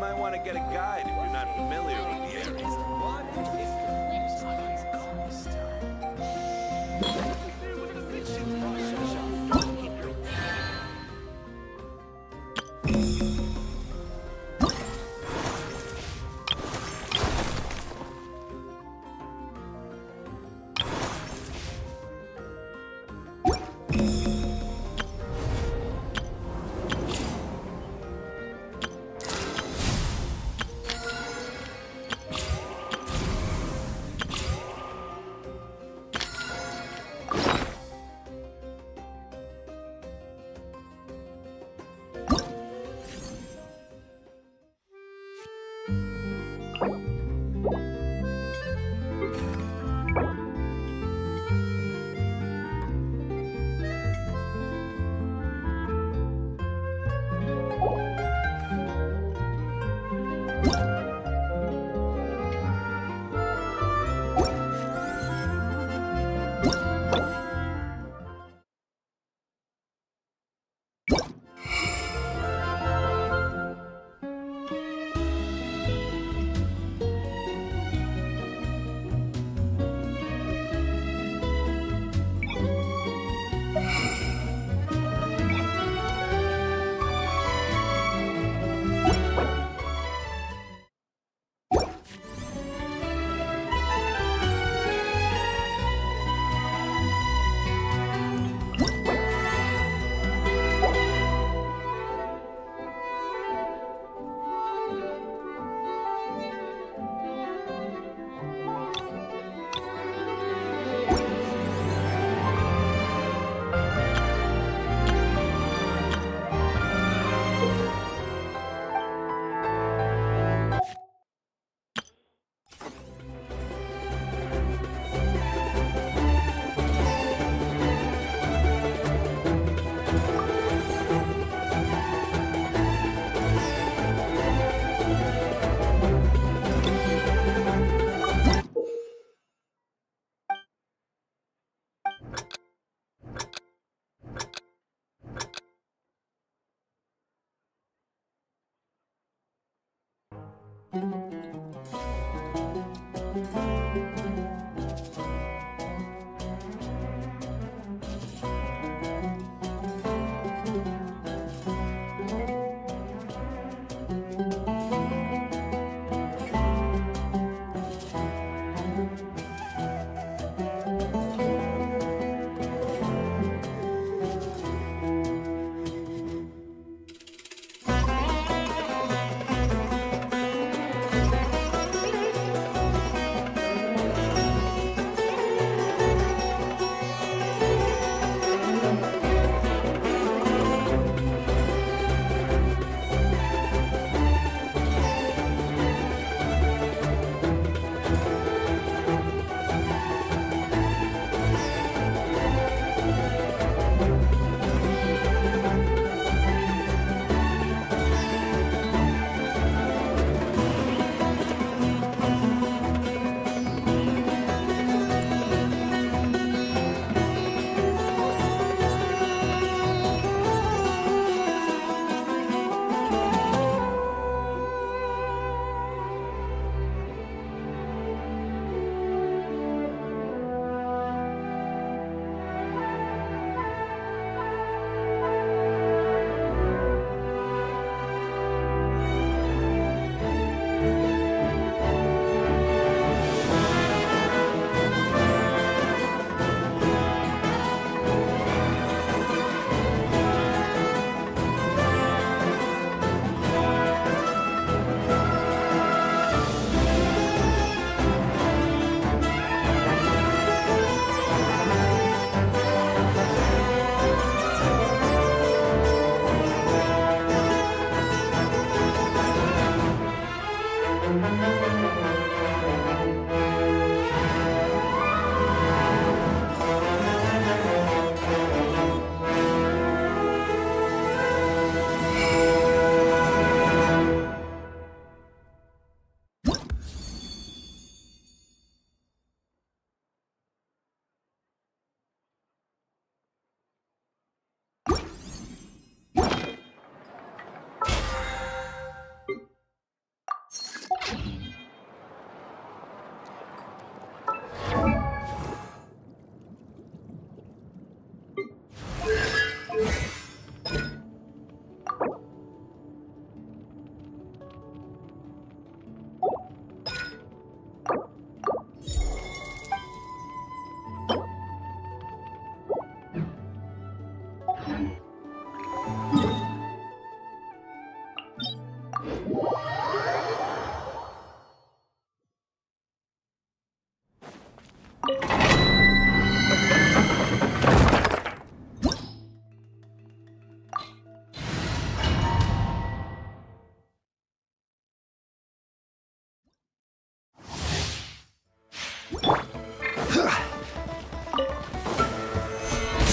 might want to get a guide if you're not familiar with the area.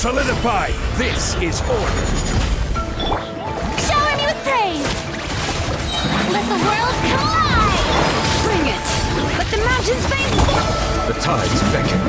Solidify! This is order! Shower me with praise! Let the world come alive! Bring it! Let the mountains face! The tides beckon.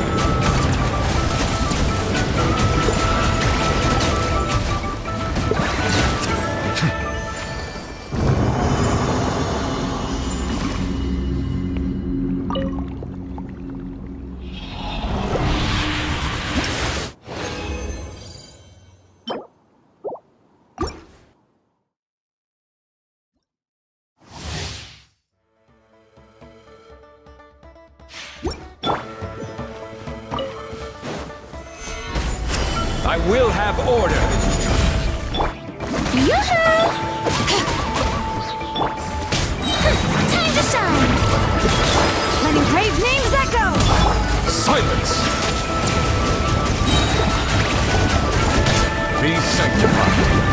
I will have order! Yoo-hoo! Time to shine! Letting brave names echo! Silence! Be sanctified.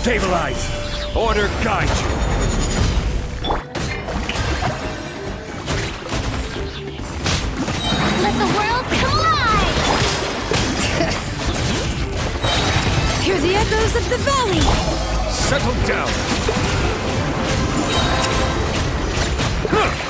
Stabilize! Order guide you! Let the world come alive! Hear the echoes of the valley! Settle down! Huh.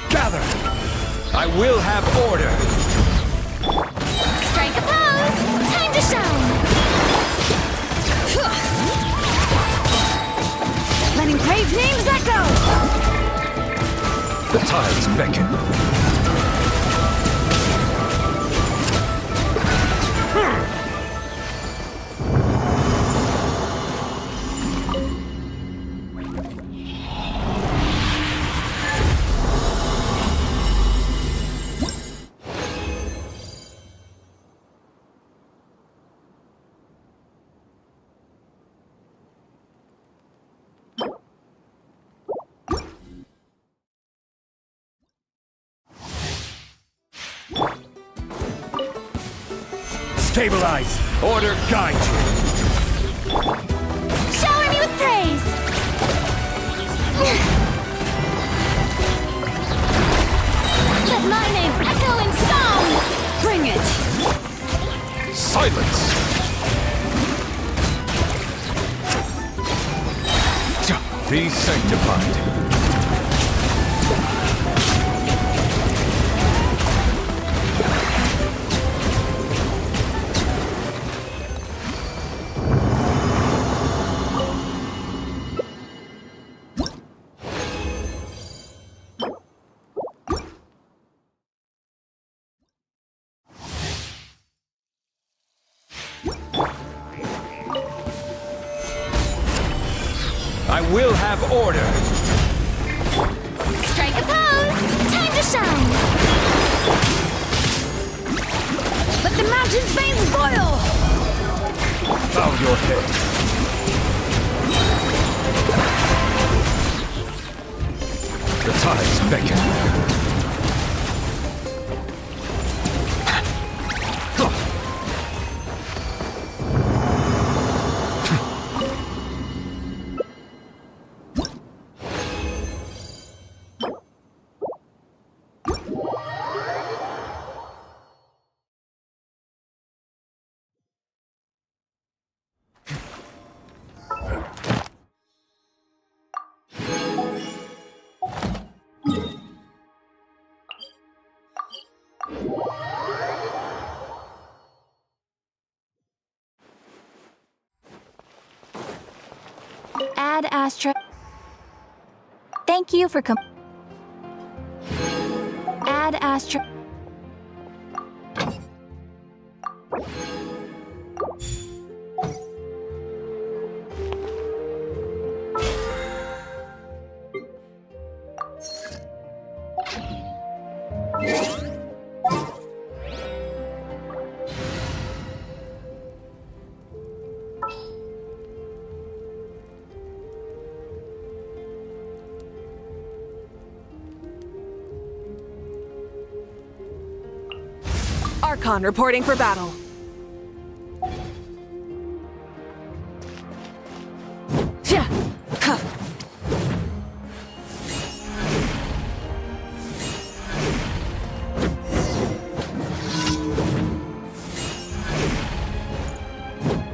Gather! I will have order! Strike a pose! Time to shine! Letting brave names echo! The tides beckon. Stabilize! Order guide you! Shower me with praise! Let my name echo in song! Bring it! Silence! Be sanctified. I will have order! Strike a pose! Time to shine! Let the mountain's veins boil! Bow your head! The tides beckon. Add Astra. Thank you for Add Astra. Archon reporting for battle. Yeah. Huh.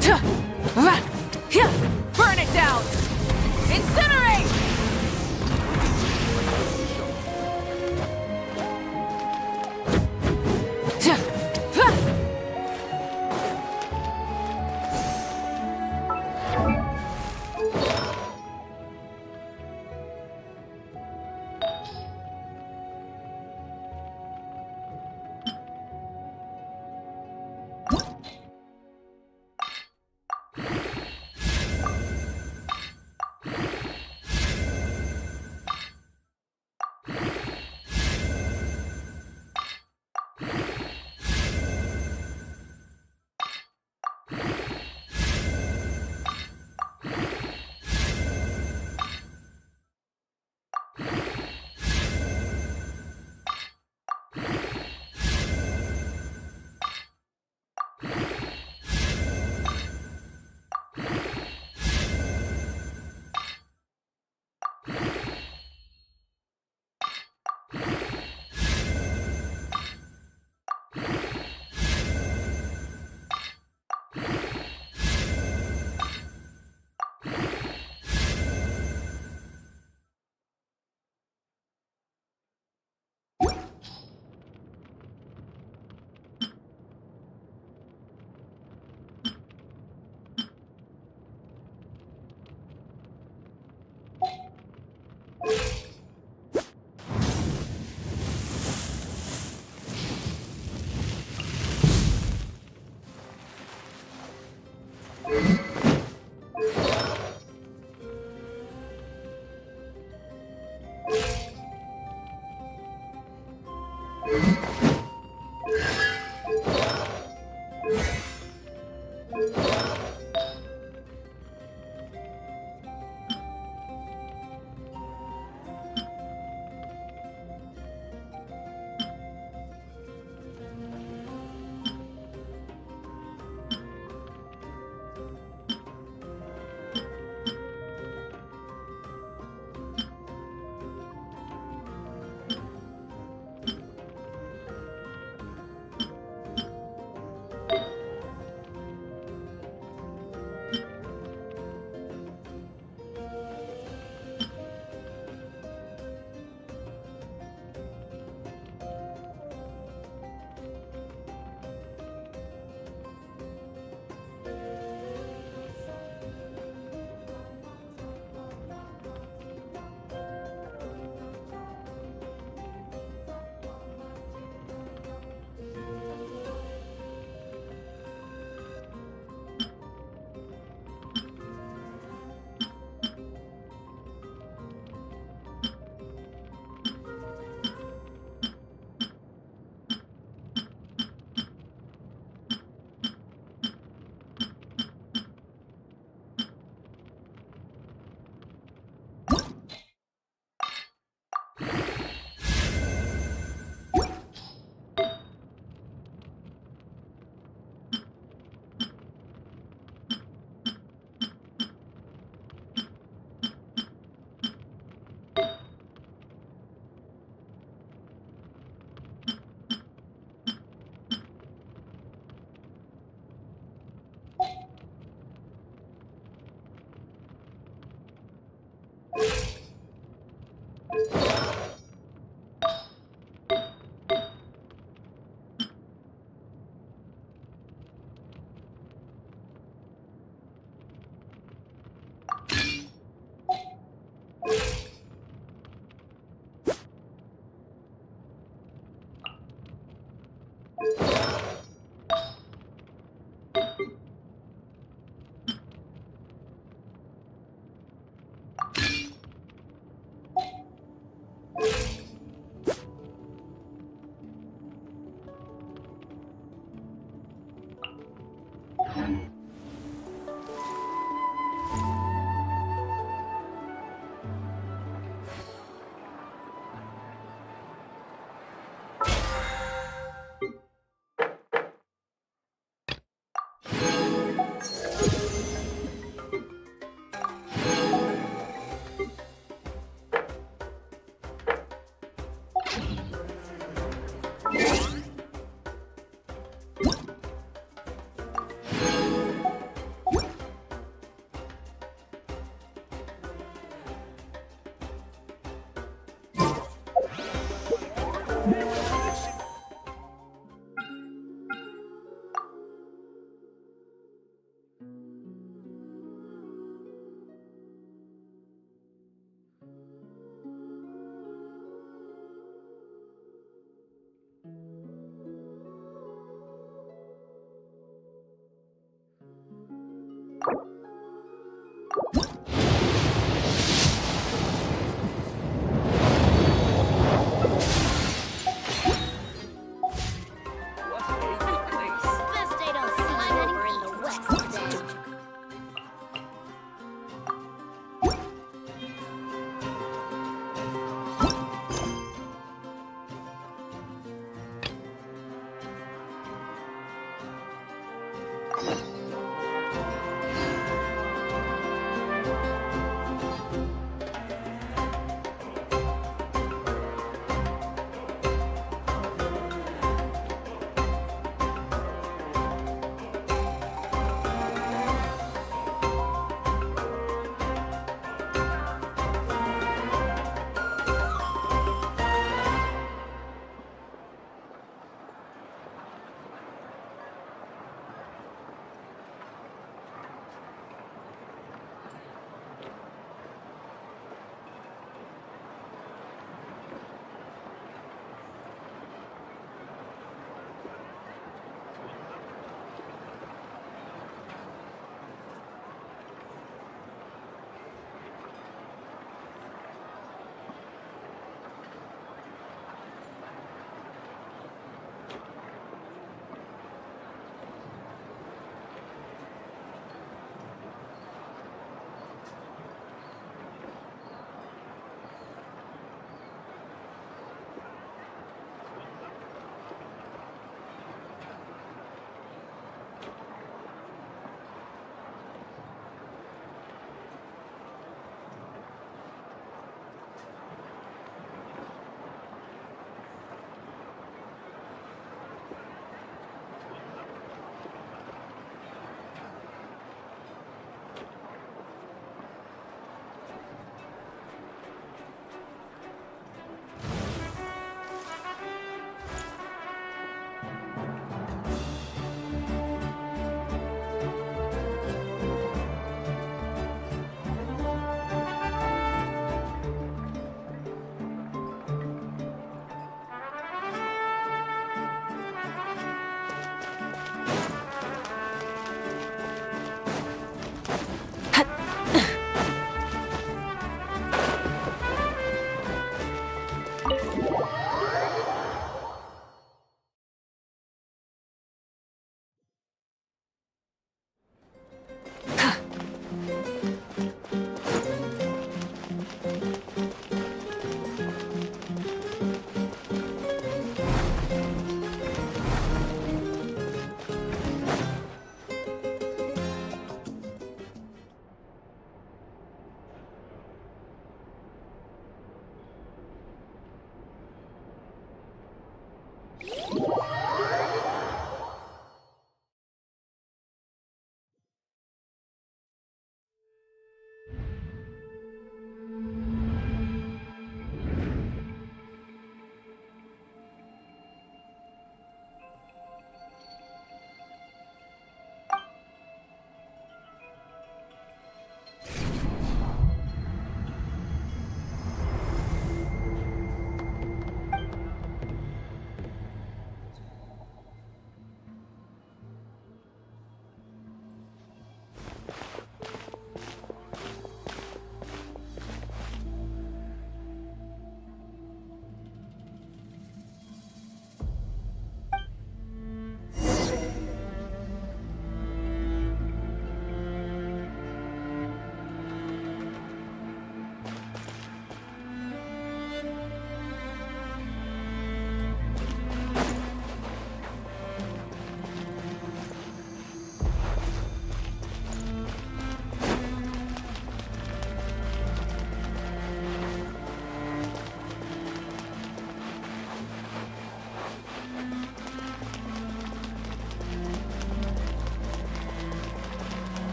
Tuh. Rah. Yeah. Burn it down! Incinerate! Tuh. Huh. Best I don't see you over in the west then.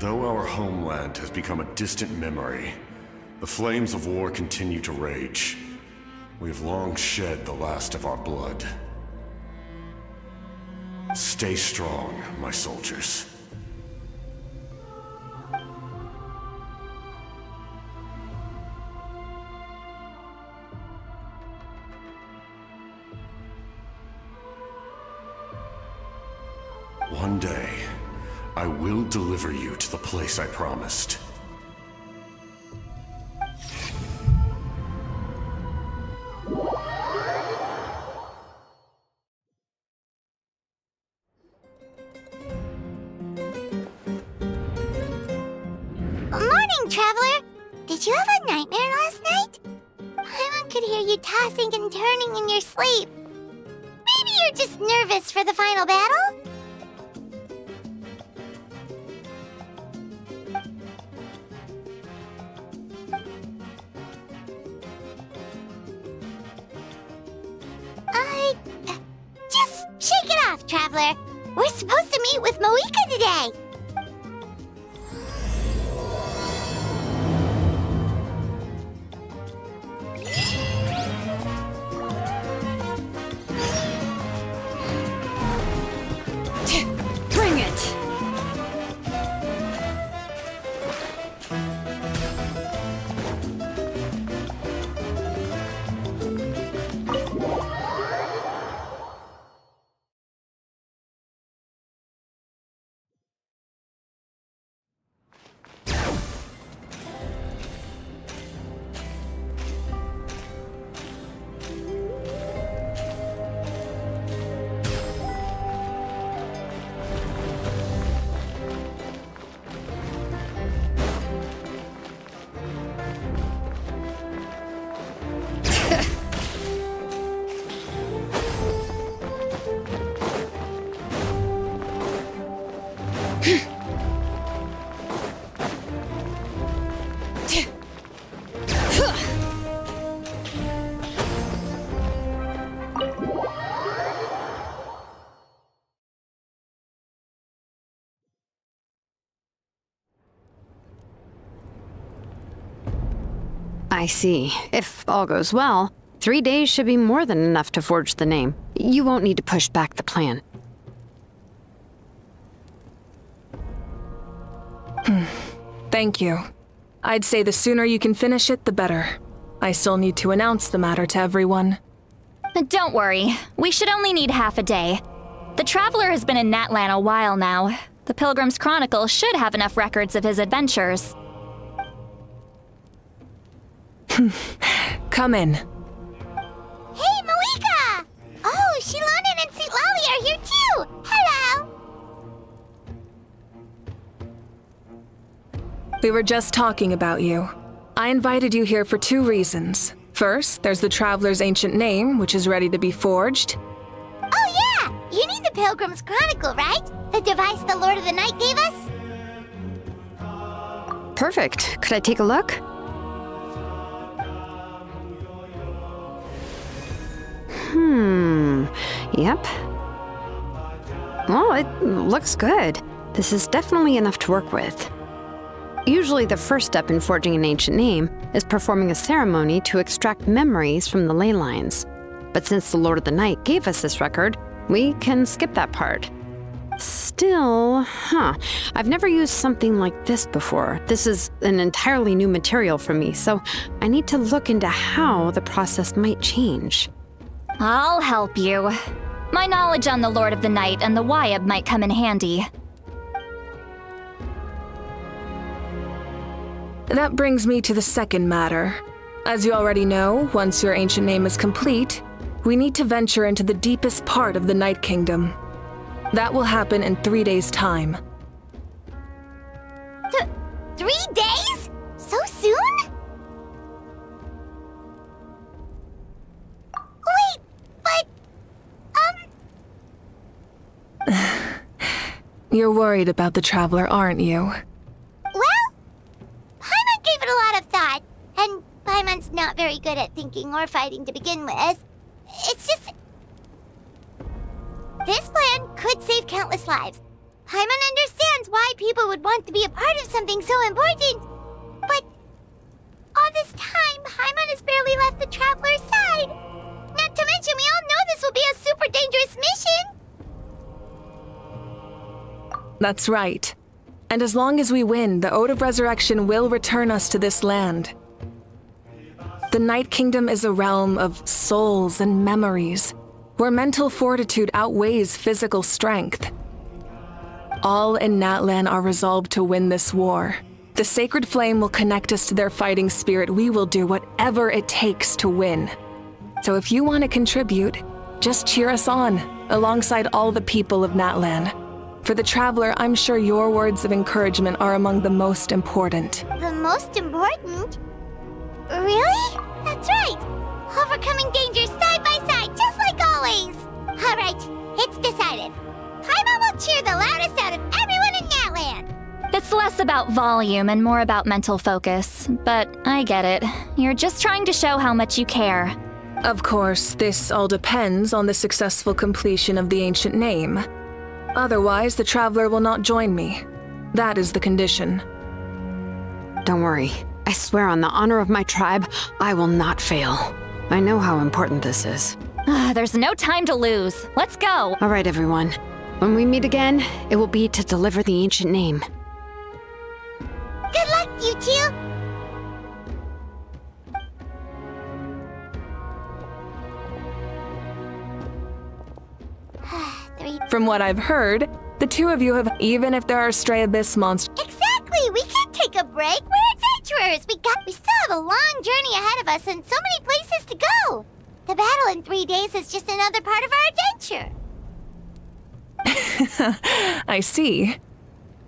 Though our homeland has become a distant memory, the flames of war continue to rage. We have long shed the last of our blood. Stay strong, my soldiers. One day, I will deliver you to the place I promised. Morning, Traveler! Did you have a nightmare last night? Paimon could hear you tossing and turning in your sleep. Maybe you're just nervous for the final battle? Just shake it off, Traveler. We're supposed to meet with Moika today. Bring it! I see. If all goes well, 3 days should be more than enough to forge the name. You won't need to push back the plan. Thank you. I'd say the sooner you can finish it, the better. I still need to announce the matter to everyone. Don't worry. We should only need half a day. The Traveler has been in Natlan a while now. The Pilgrim's Chronicle should have enough records of his adventures. Come in. Hey, Moika! Oh, Shilonen and St. Lolly are here too! Hello! We were just talking about you. I invited you here for 2 reasons. First, there's the Traveler's ancient name, which is ready to be forged. Oh yeah! You need the Pilgrim's Chronicle, right? The device the Lord of the Night gave us? Perfect. Could I take a look? Yep. Well, it looks good. This is definitely enough to work with. Usually the first step in forging an ancient name is performing a ceremony to extract memories from the ley lines. But since the Lord of the Night gave us this record, we can skip that part. Still, I've never used something like this before. This is an entirely new material for me, so I need to look into how the process might change. I'll help you. My knowledge on the Lord of the Night and the Wyab might come in handy. That brings me to the second matter. As you already know, once your ancient name is complete, we need to venture into the deepest part of the Night Kingdom. That will happen in 3 days' time. 3 days? So soon? Wait, but... You're worried about the Traveler, aren't you? Well, Paimon gave it a lot of thought, and Paimon's not very good at thinking or fighting to begin with. It's just... This plan could save countless lives. Paimon understands understands why people would want to be a part of something so important. But all this time, Paimon has barely left the Traveler's side. Not to mention, we all know this will be a super dangerous mission. That's right. And as long as we win, the Ode of Resurrection will return us to this land. The Night Kingdom is a realm of souls and memories, where mental fortitude outweighs physical strength. All in Natlan are resolved to win this war. The Sacred Flame will connect us to their fighting spirit. We will do whatever it takes to win. So if you want to contribute, just cheer us on, alongside all the people of Natlan. For the Traveler, I'm sure your words of encouragement are among the most important. The most important? Really? That's right. Overcoming dangers side by side, just like always. All right, it's decided. Paimon will cheer the loudest out of everyone in Natlan. It's less about volume and more about mental focus, but I get it. You're just trying to show how much you care. Of course, this all depends on the successful completion of the ancient name. Otherwise, the Traveler will not join me. That is the condition. Don't worry. I swear on the honor of my tribe, I will not fail. I know how important this is. There's no time to lose. Let's go. All right, everyone. When we meet again, it will be to deliver the ancient name. Good luck, you two. From what I've heard, the two of you have, even if there are stray abyss monsters. Exactly. We can't take a break. We're adventurers. We still have a long journey ahead of us and so many places to go. The battle in 3 days is just another part of our adventure. I see.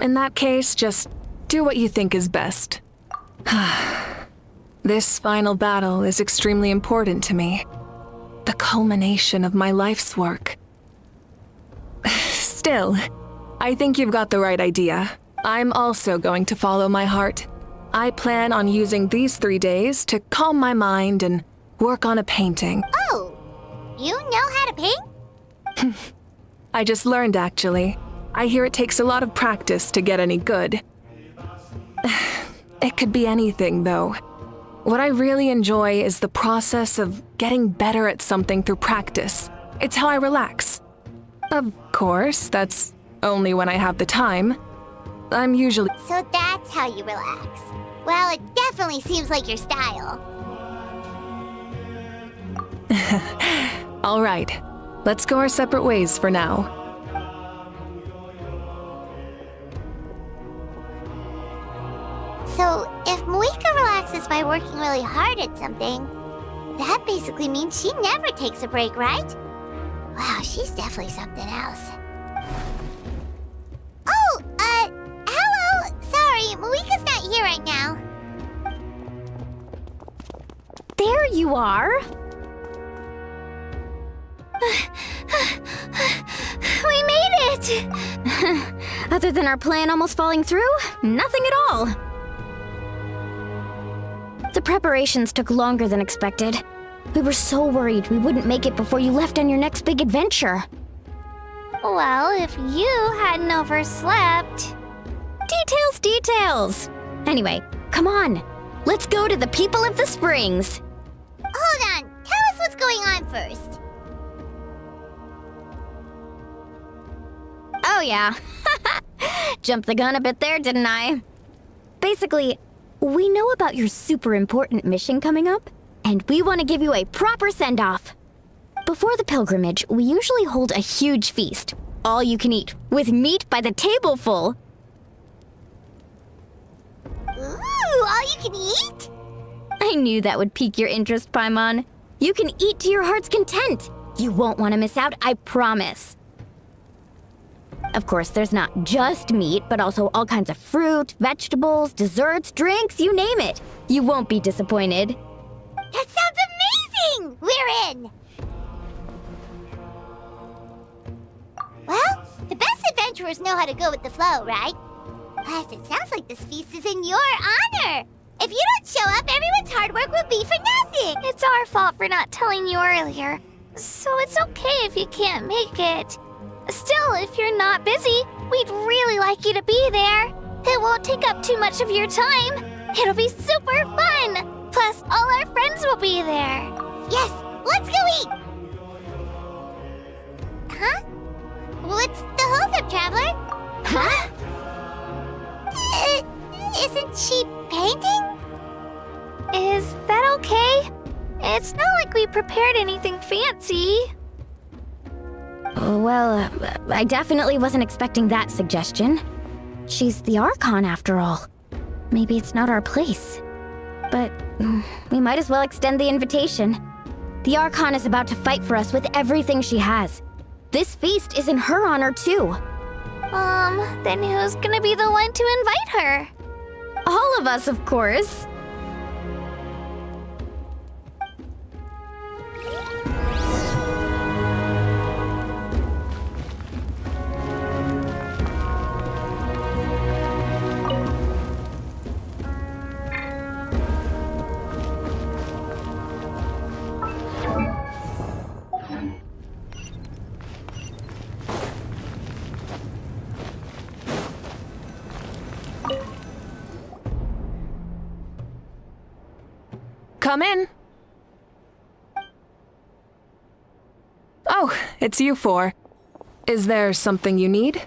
In that case, just do what you think is best. This final battle is extremely important to me. The culmination of my life's work. Still, I think you've got the right idea. I'm also going to follow my heart. I plan on using these 3 days to calm my mind and work on a painting. Oh, you know how to paint? I just learned, actually. I hear it takes a lot of practice to get any good. It could be anything, though. What I really enjoy is the process of getting better at something through practice. It's how I relax. Of course, that's only when I have the time. I'm usually... So that's how you relax. Well, it definitely seems like your style. All right, let's go our separate ways for now. So, if Moika relaxes by working really hard at something, that basically means she never takes a break, right? Wow, she's definitely something else. Oh, hello! Sorry, Moika's not here right now. There you are! We made it! Other than our plan almost falling through, nothing at all. The preparations took longer than expected. We were so worried we wouldn't make it before you left on your next big adventure. Well, if you hadn't overslept... Details! Anyway, come on. Let's go to the people of the springs. Hold on, tell us what's going on first. Oh yeah. Jumped the gun a bit there, didn't I? Basically, we know about your super important mission coming up, and we want to give you a proper send-off. Before the pilgrimage, we usually hold a huge feast, all you can eat, with meat by the tableful. Ooh, all you can eat? I knew that would pique your interest, Paimon. You can eat to your heart's content. You won't want to miss out, I promise. Of course, there's not just meat, but also all kinds of fruit, vegetables, desserts, drinks, you name it. You won't be disappointed. That sounds amazing! We're in! Well, the best adventurers know how to go with the flow, right? Plus, it sounds like this feast is in your honor! If you don't show up, everyone's hard work will be for nothing! It's our fault for not telling you earlier. So it's okay if you can't make it. Still, if you're not busy, We'd really like you to be there. It won't take up too much of your time. It'll be super fun. Plus, all our friends will be there. Yes, let's go eat. Huh? What's the holdup, Traveler? Huh? Isn't she painting? Is that okay? It's not like we prepared anything fancy. Well, I definitely wasn't expecting that suggestion. She's the Archon, after all. Maybe it's not our place. But we might as well extend the invitation. The Archon is about to fight for us with everything she has. This feast is in her honor, too. Then who's gonna be the one to invite her? All of us, of course. Come in. Oh, it's you four. Is there something you need?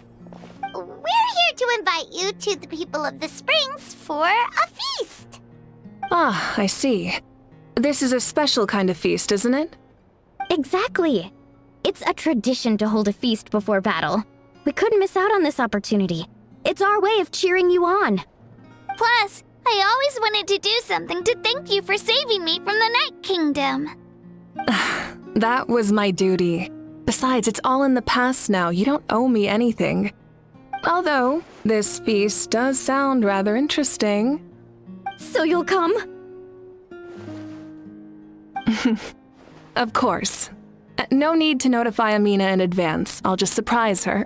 We're here to invite you to the people of the Springs for a feast. Ah, I see. This is a special kind of feast, isn't it? Exactly. It's a tradition to hold a feast before battle. We couldn't miss out on this opportunity. It's our way of cheering you on. Plus, I always wanted to do something to thank you for saving me from the Night Kingdom. That was my duty. Besides, it's all in the past now. You don't owe me anything. Although, this feast does sound rather interesting. So you'll come? Of course. No need to notify Amina in advance. I'll just surprise her.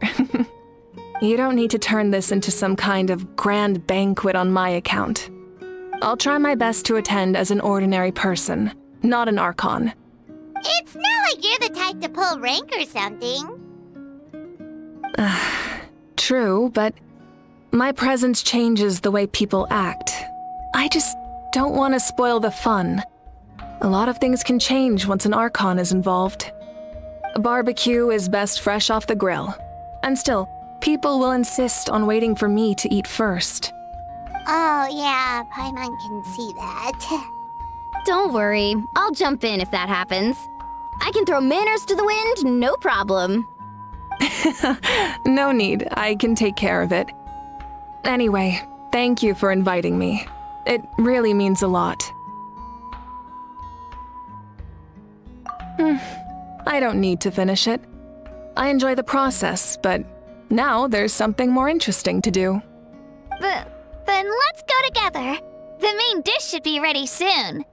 You don't need to turn this into some kind of grand banquet on my account. I'll try my best to attend as an ordinary person, not an Archon. It's not like you're the type to pull rank or something. True, but my presence changes the way people act. I just don't want to spoil the fun. A lot of things can change once an Archon is involved. A barbecue is best fresh off the grill. And still, people will insist on waiting for me to eat first. Oh, yeah, Paimon can see that. Don't worry, I'll jump in if that happens. I can throw manners to the wind, no problem. No need, I can take care of it. Anyway, thank you for inviting me. It really means a lot. I don't need to finish it. I enjoy the process, but now there's something more interesting to do. Then let's go together. The main dish should be ready soon.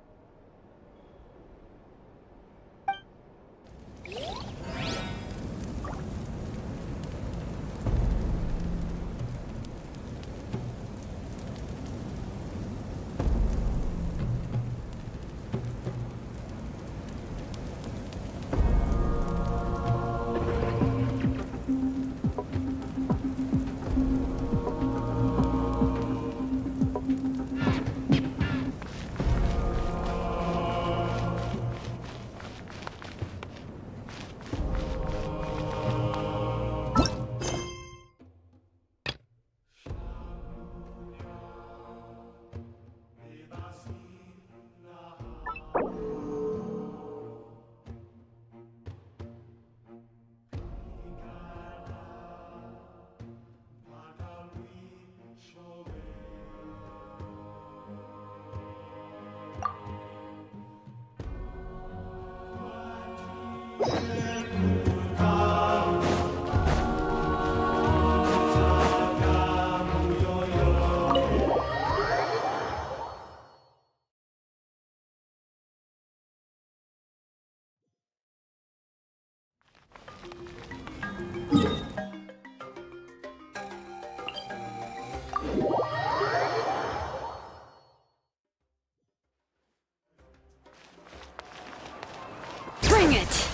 Bring it!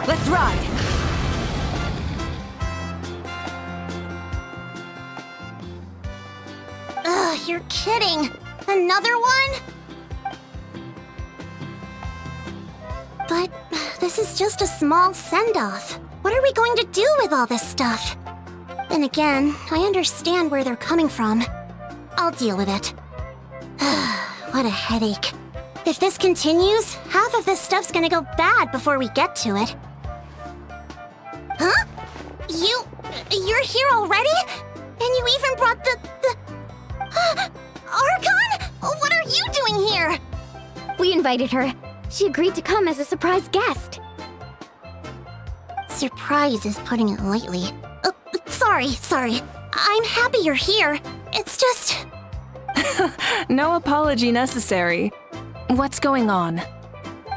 Let's ride! You're kidding. Another one? But this is just a small send-off. What are we going to do with all this stuff? Then again, I understand where they're coming from. I'll deal with it. What a headache. If this continues, half of this stuff's gonna go bad before we get to it. Huh? You're here already? And you even brought the... Archon? What are you doing here? We invited her. She agreed to come as a surprise guest. Surprise is putting it lightly. Sorry. I'm happy you're here. It's just... No apology necessary. What's going on?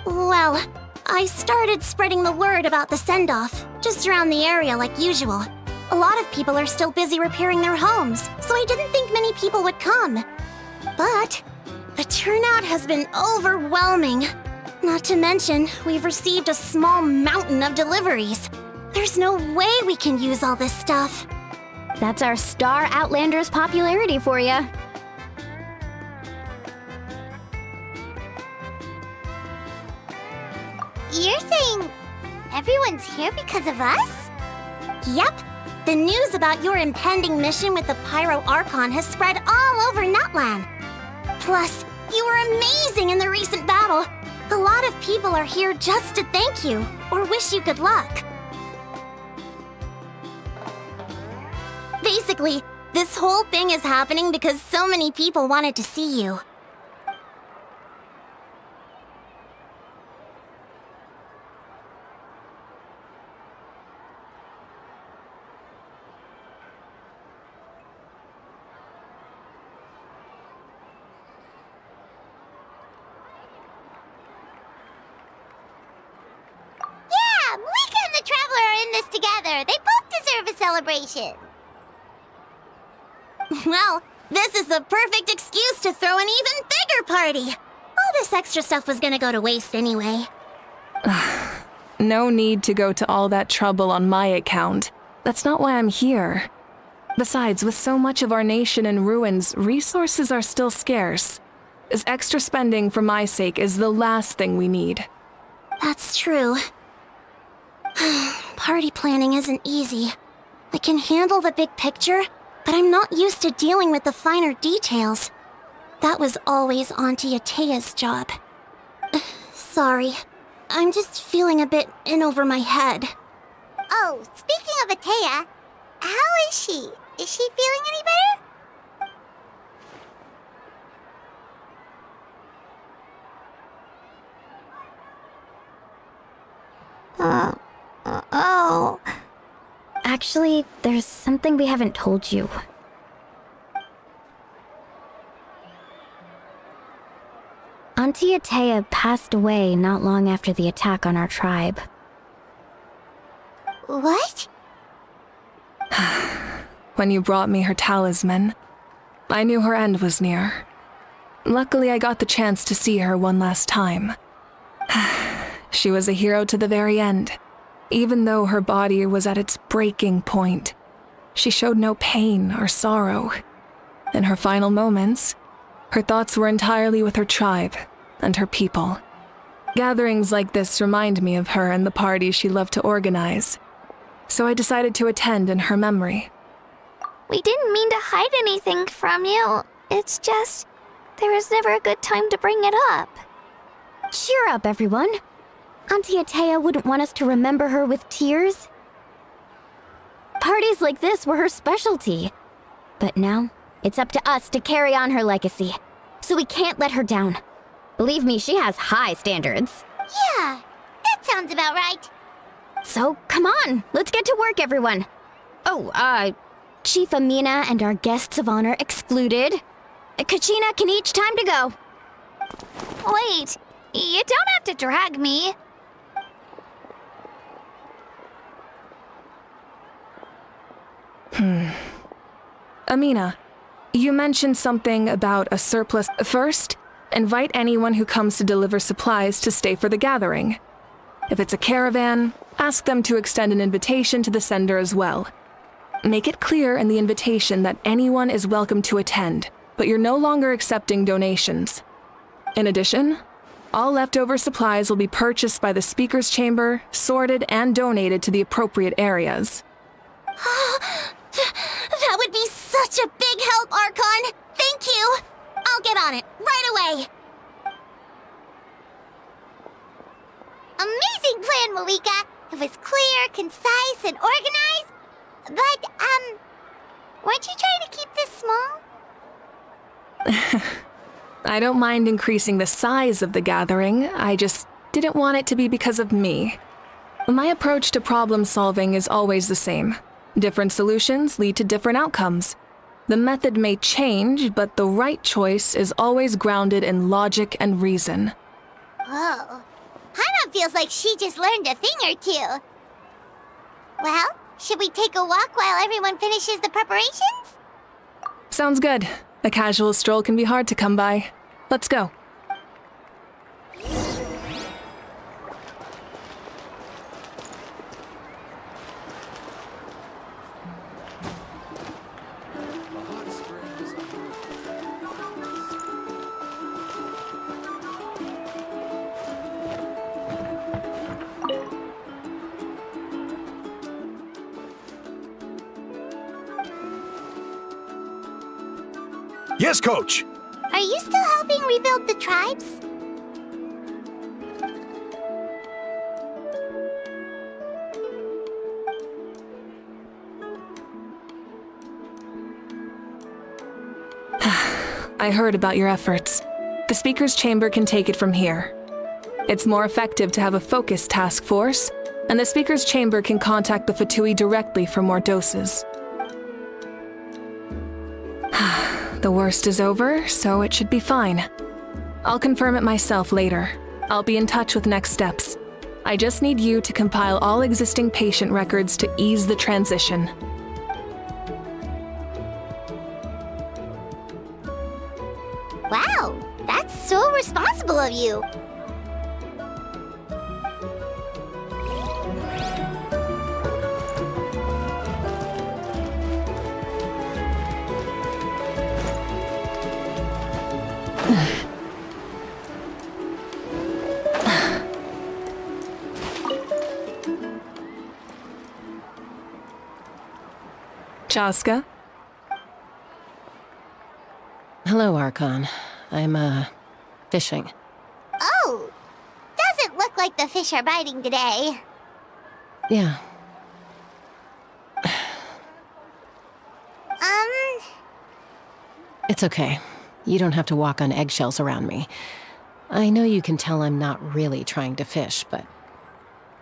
Well, I started spreading the word about the send-off, just around the area like usual. A lot of people are still busy repairing their homes, so I didn't think many people would come. But the turnout has been overwhelming. Not to mention, we've received a small mountain of deliveries. There's no way we can use all this stuff. That's our Star Outlander's popularity for ya. You're saying everyone's here because of us? Yep. The news about your impending mission with the Pyro Archon has spread all over Nutland. Plus, you were amazing in the recent battle. A lot of people are here just to thank you, or wish you good luck. Basically, this whole thing is happening because so many people wanted to see you. Yeah, Mika and the Traveler are in this together. They both deserve a celebration. Well, this is the perfect excuse to throw an even bigger party. All this extra stuff was gonna go to waste anyway. No need to go to all that trouble on my account. That's not why I'm here. Besides, with so much of our nation in ruins, resources are still scarce. This extra spending for my sake is the last thing we need. That's true. Party planning isn't easy. I can handle the big picture, but I'm not used to dealing with the finer details. That was always Auntie Atea's job. Sorry. I'm just feeling a bit in over my head. Oh, speaking of Atea, how is she? Is she feeling any better? Oh. Actually, there's something we haven't told you. Auntie Atea passed away not long after the attack on our tribe. What? When you brought me her talisman, I knew her end was near. Luckily, I got the chance to see her one last time. She was a hero to the very end. Even though her body was at its breaking point, she showed no pain or sorrow. In her final moments, her thoughts were entirely with her tribe and her people. Gatherings like this remind me of her and the parties she loved to organize, so I decided to attend in her memory. We didn't mean to hide anything from you. It's just, there was never a good time to bring it up. Cheer up, everyone. Auntie Atea wouldn't want us to remember her with tears. Parties like this were her specialty. But now, it's up to us to carry on her legacy. So we can't let her down. Believe me, she has high standards. Yeah, that sounds about right. So, come on, let's get to work, everyone. Oh, Chief Amina and our guests of honor excluded. Kachina can each time to go. Wait, you don't have to drag me. Amina, you mentioned something about a surplus. First, invite anyone who comes to deliver supplies to stay for the gathering. If it's a caravan, ask them to extend an invitation to the sender as well. Make it clear in the invitation that anyone is welcome to attend, but you're no longer accepting donations. In addition, all leftover supplies will be purchased by the Speaker's Chamber, sorted, and donated to the appropriate areas. That would be such a big help, Archon! Thank you! I'll get on it, right away! Amazing plan, Malika! It was clear, concise, and organized. But, weren't you trying to keep this small? I don't mind increasing the size of the gathering, I just didn't want it to be because of me. My approach to problem solving is always the same. Different solutions lead to different outcomes. The method may change, but the right choice is always grounded in logic and reason. Whoa. Hana feels like she just learned a thing or two. Well, should we take a walk while everyone finishes the preparations? Sounds good. A casual stroll can be hard to come by. Let's go. Yes, Coach! Are you still helping rebuild the tribes? I heard about your efforts. The Speaker's Chamber can take it from here. It's more effective to have a focused task force, and the Speaker's Chamber can contact the Fatui directly for more doses. The worst is over, so it should be fine. I'll confirm it myself later. I'll be in touch with next steps. I just need you to compile all existing patient records to ease the transition. Wow, that's so responsible of you. Chaska? Hello, Archon. I'm, fishing. Oh, doesn't look like the fish are biting today. Yeah. It's okay. You don't have to walk on eggshells around me. I know you can tell I'm not really trying to fish, but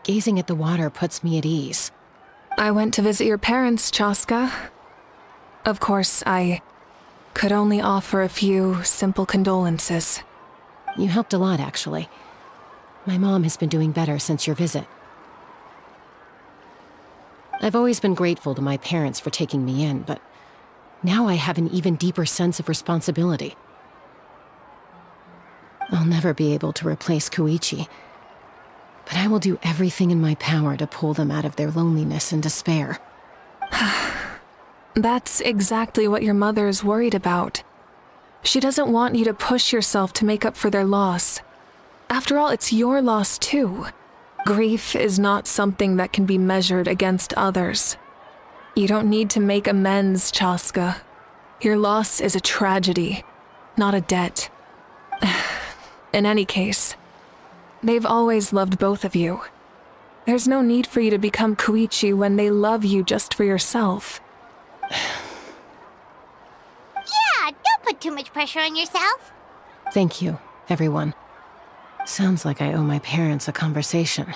gazing at the water puts me at ease. I went to visit your parents, Chaska. Of course, I could only offer a few simple condolences. You helped a lot, actually. My mom has been doing better since your visit. I've always been grateful to my parents for taking me in, but now I have an even deeper sense of responsibility. I'll never be able to replace Koichi, but I will do everything in my power to pull them out of their loneliness and despair. That's exactly what your mother is worried about. She doesn't want you to push yourself to make up for their loss. After all, it's your loss too. Grief is not something that can be measured against others. You don't need to make amends, Chaska. Your loss is a tragedy, not a debt. In any case, they've always loved both of you. There's no need for you to become Koichi when they love you just for yourself. Yeah, don't put too much pressure on yourself. Thank you, everyone. Sounds like I owe my parents a conversation.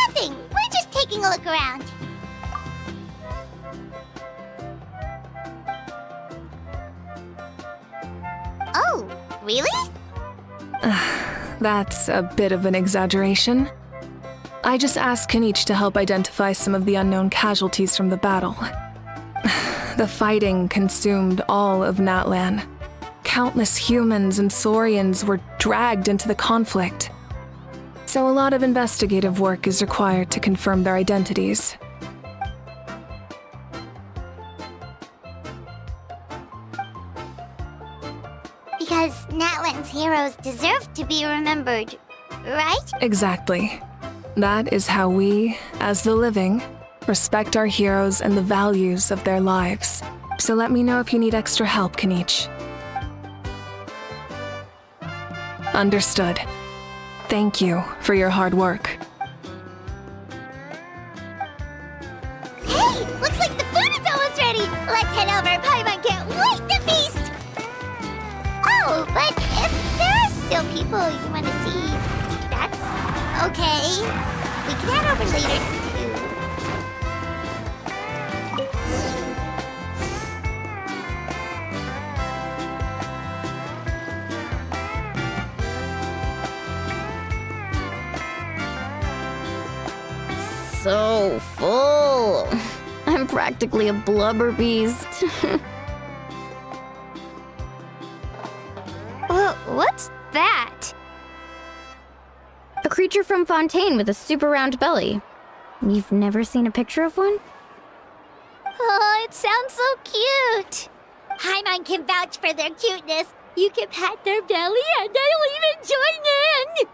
Nothing. We're just taking a look around. Oh, really? that's a bit of an exaggeration. I just asked Kenichi to help identify some of the unknown casualties from the battle. The fighting consumed all of Natlan. Countless humans and Saurians were dragged into the conflict. So a lot of investigative work is required to confirm their identities. Because Natlan's heroes deserve to be remembered, right? Exactly. That is how we, as the living, respect our heroes and the values of their lives. So let me know if you need extra help, Kenichi. Understood. Thank you for your hard work. Hey, looks like the food is almost ready. Let's head over. Paimon can't wait to feast. Oh, but if there are still people you want to see, that's okay. We can head over later too. So full. I'm practically a blubber beast. What's that? A creature from Fontaine with a super round belly. You've never seen a picture of one? Oh, it sounds so cute. Paimon can vouch for their cuteness. You can pat their belly and I'll even join in.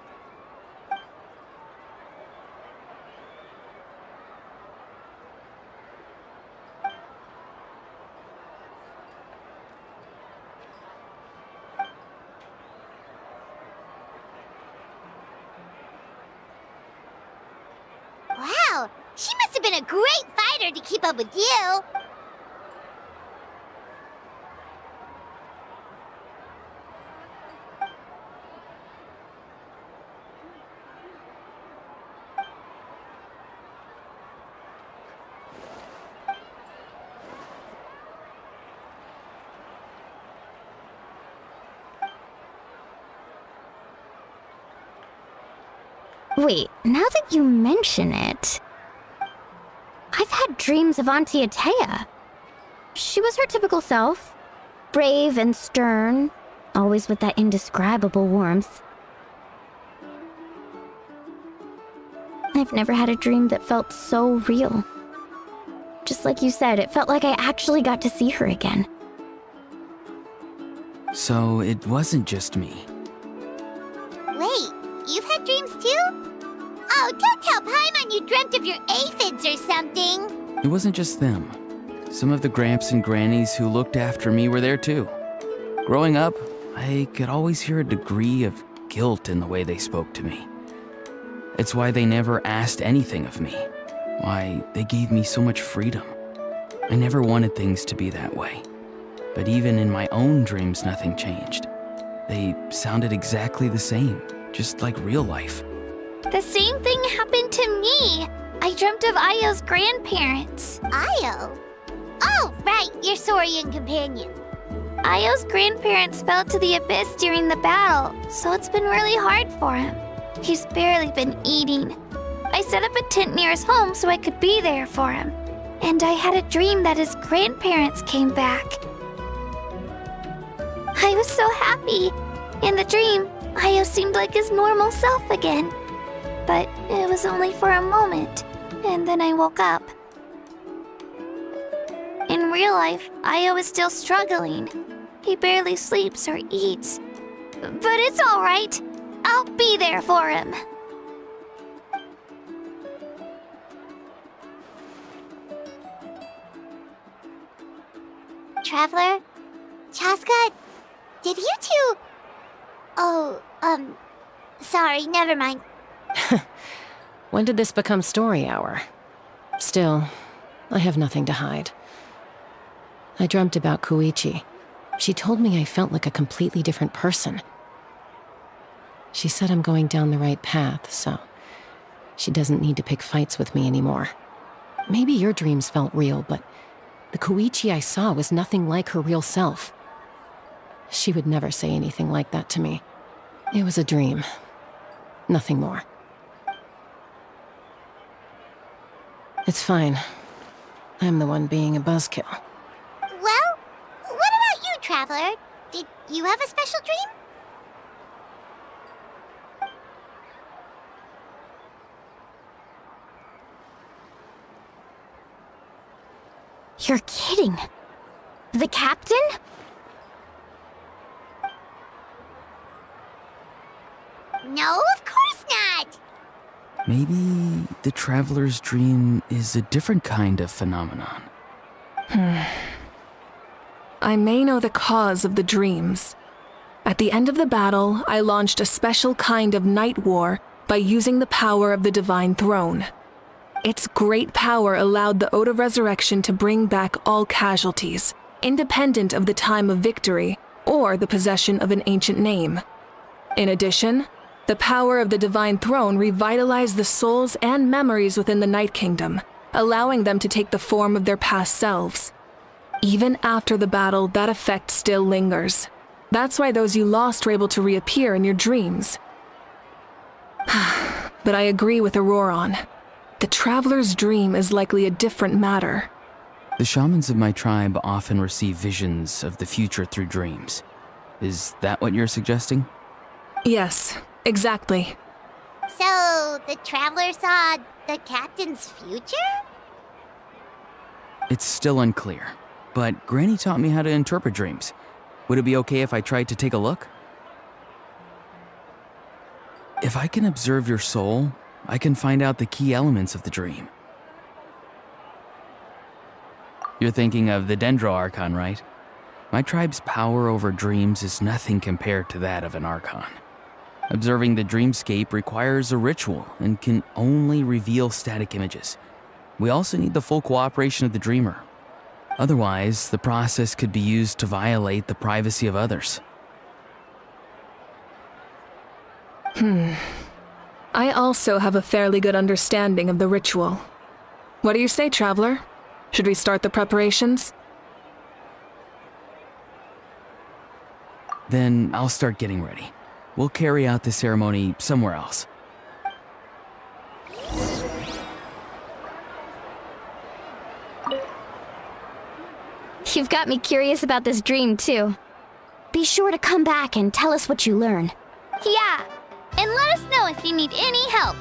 Wow, she must have been a great fighter to keep up with you. Wait, now that you mention it, I've had dreams of Auntie Atea. She was her typical self, brave and stern, always with that indescribable warmth. I've never had a dream that felt so real. Just like you said, it felt like I actually got to see her again. So it wasn't just me. Wait, you've had dreams too? Oh, don't tell Paimon you dreamt of your aphids or something. It wasn't just them. Some of the Gramps and Grannies who looked after me were there too. Growing up, I could always hear a degree of guilt in the way they spoke to me. It's why they never asked anything of me. Why they gave me so much freedom. I never wanted things to be that way. But even in my own dreams, nothing changed. They sounded exactly the same, just like real life. The same thing happened to me. I dreamt of Io's grandparents. Io? Oh, right, your Saurian companion. Io's grandparents fell to the abyss during the battle, so it's been really hard for him. He's barely been eating. I set up a tent near his home so I could be there for him. And I had a dream that his grandparents came back. I was so happy. In the dream, Io seemed like his normal self again. But it was only for a moment, and then I woke up. In real life, Io is still struggling. He barely sleeps or eats. But it's all right. I'll be there for him. Traveler? Chaska? Did you two... Oh, sorry, never mind. When did this become story hour? Still, I have nothing to hide. I dreamt about Koichi. She told me I felt like a completely different person. She said I'm going down the right path, so she doesn't need to pick fights with me anymore. Maybe your dreams felt real, but the Koichi I saw was nothing like her real self. She would never say anything like that to me. It was a dream, Nothing more. It's fine. I'm the one being a buzzkill. Well, what about you, Traveler? Did you have a special dream? You're kidding. The captain? No, of course not! Maybe the traveler's dream is a different kind of phenomenon. I may know the cause of the dreams. At the end of the battle, I launched a special kind of night war by using the power of the Divine Throne. Its great power allowed the Ode of Resurrection to bring back all casualties, independent of the time of victory or the possession of an ancient name. In addition, the power of the Divine Throne revitalized the souls and memories within the Night Kingdom, allowing them to take the form of their past selves. Even after the battle, that effect still lingers. That's why those you lost were able to reappear in your dreams. But I agree with Auroron. The Traveler's dream is likely a different matter. The shamans of my tribe often receive visions of the future through dreams. Is that what you're suggesting? Yes, exactly. So, the Traveler saw the captain's future? It's still unclear, but Granny taught me how to interpret dreams. Would it be okay if I tried to take a look? If I can observe your soul, I can find out the key elements of the dream. You're thinking of the Dendro Archon, right? My tribe's power over dreams is nothing compared to that of an Archon. Observing the dreamscape requires a ritual and can only reveal static images. We also need the full cooperation of the dreamer. Otherwise, the process could be used to violate the privacy of others. I also have a fairly good understanding of the ritual. What do you say, Traveler? Should we start the preparations? Then I'll start getting ready. We'll carry out the ceremony somewhere else. You've got me curious about this dream, too. Be sure to come back and tell us what you learn. Yeah, and let us know if you need any help.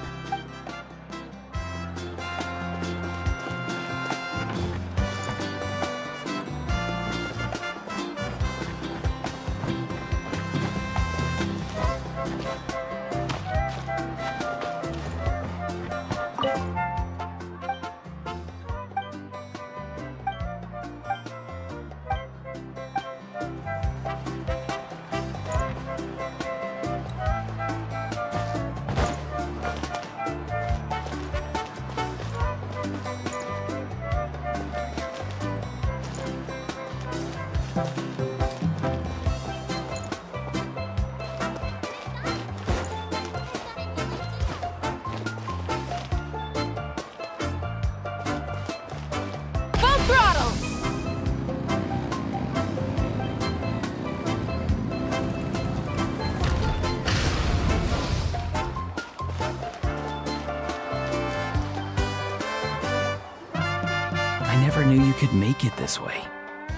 I never knew you could make it this way.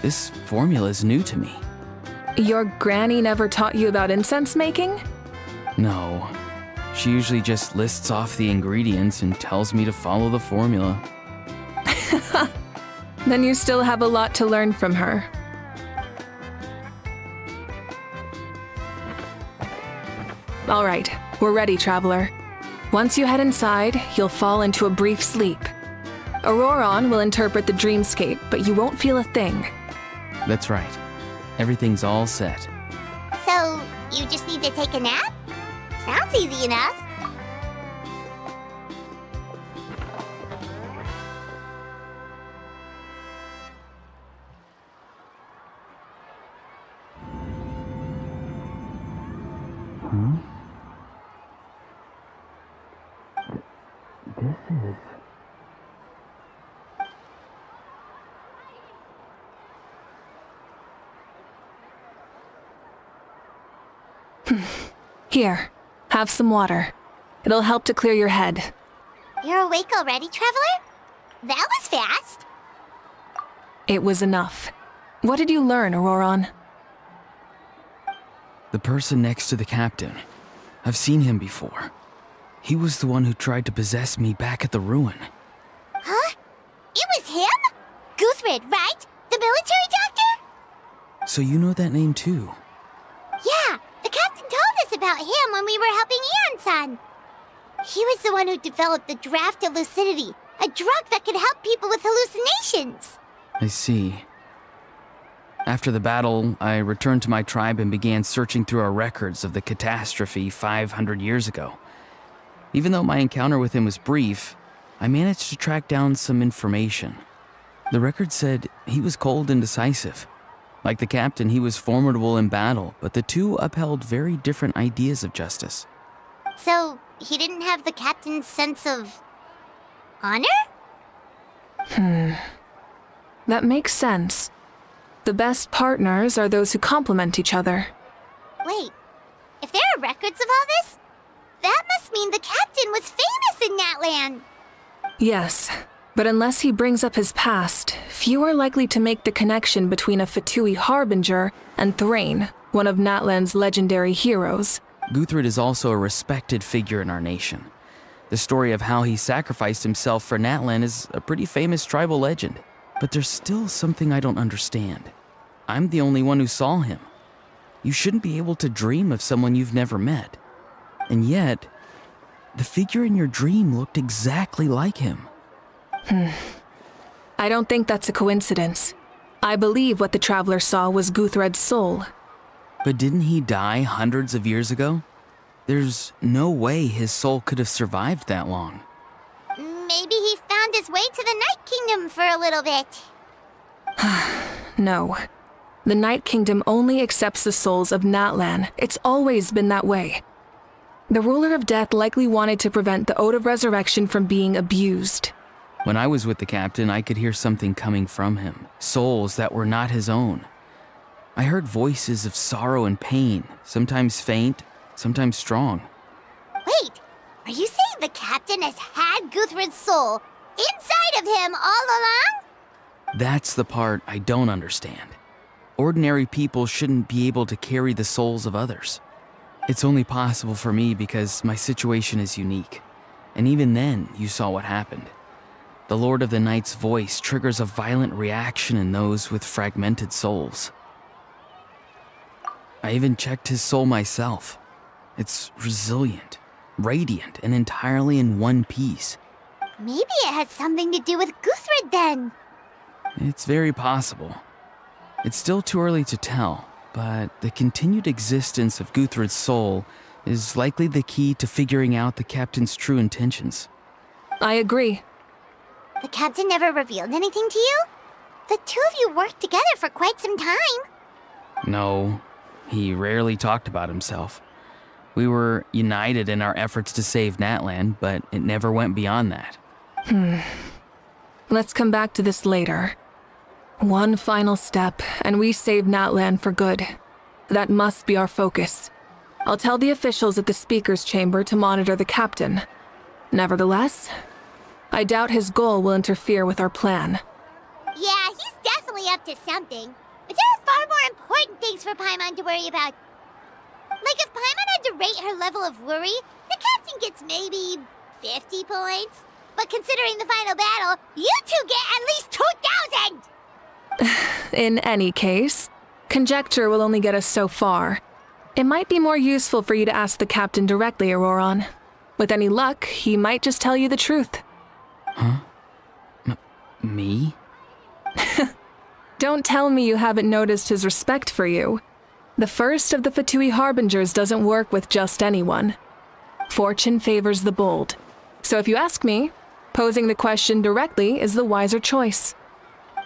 This formula's new to me. Your granny never taught you about incense making? No. She usually just lists off the ingredients and tells me to follow the formula. Then you still have a lot to learn from her. All right, we're ready, Traveler. Once you head inside, you'll fall into a brief sleep. Auroron will interpret the dreamscape, but you won't feel a thing. That's right. Everything's all set. So, you just need to take a nap? Sounds easy enough. This is... Here, have some water. It'll help to clear your head. You're awake already, Traveler? That was fast. It was enough. What did you learn, Auroron? The person next to the captain. I've seen him before. He was the one who tried to possess me back at the ruin. Huh? It was him? Guthred, right? The military doctor? So you know that name too? Yeah, the captain told us about him when we were helping Eon-san. He was the one who developed the draft of lucidity, a drug that could help people with hallucinations. I see. After the battle, I returned to my tribe and began searching through our records of the catastrophe 500 years ago. Even though my encounter with him was brief, I managed to track down some information. The record said he was cold and decisive. Like the captain, he was formidable in battle, but the two upheld very different ideas of justice. So, he didn't have the captain's sense of honor? That makes sense. The best partners are those who complement each other. Wait, if there are records of all this, that must mean the captain was famous in Natlan. Yes, but unless he brings up his past, few are likely to make the connection between a Fatui harbinger and Thrain, one of Natlan's legendary heroes. Guthred is also a respected figure in our nation. The story of how he sacrificed himself for Natlan is a pretty famous tribal legend. But there's still something I don't understand. I'm the only one who saw him. You shouldn't be able to dream of someone you've never met. And yet, the figure in your dream looked exactly like him. I don't think that's a coincidence. I believe what the Traveler saw was Guthred's soul. But didn't he die hundreds of years ago? There's no way his soul could have survived that long. Maybe he found his way to the Night Kingdom for a little bit. No. The Night Kingdom only accepts the souls of Natlan. It's always been that way. The Ruler of Death likely wanted to prevent the Ode of Resurrection from being abused. When I was with the captain, I could hear something coming from him, souls that were not his own. I heard voices of sorrow and pain, sometimes faint, sometimes strong. Wait, are you saying the captain has had Guthred's soul inside of him all along? That's the part I don't understand. Ordinary people shouldn't be able to carry the souls of others. It's only possible for me because my situation is unique. And even then, you saw what happened. The Lord of the Night's voice triggers a violent reaction in those with fragmented souls. I even checked his soul myself. It's resilient, radiant, and entirely in one piece. Maybe it has something to do with Guthred then. It's very possible. It's still too early to tell, but the continued existence of Guthred's soul is likely the key to figuring out the captain's true intentions. I agree. The captain never revealed anything to you? The two of you worked together for quite some time. No, he rarely talked about himself. We were united in our efforts to save Natlan, but it never went beyond that. Let's come back to this later. One final step, and we save Natlan for good. That must be our focus. I'll tell the officials at the speaker's chamber to monitor the captain. Nevertheless, I doubt his goal will interfere with our plan. Yeah, he's definitely up to something. But there are far more important things for Paimon to worry about. Like if Paimon had to rate her level of worry, the captain gets maybe 50 points. But considering the final battle, you two get at least 2,000! In any case, conjecture will only get us so far. It might be more useful for you to ask the captain directly, Auroron. With any luck, he might just tell you the truth. Huh? Me? Don't tell me you haven't noticed his respect for you. The first of the Fatui Harbingers doesn't work with just anyone. Fortune favors the bold. So if you ask me, posing the question directly is the wiser choice.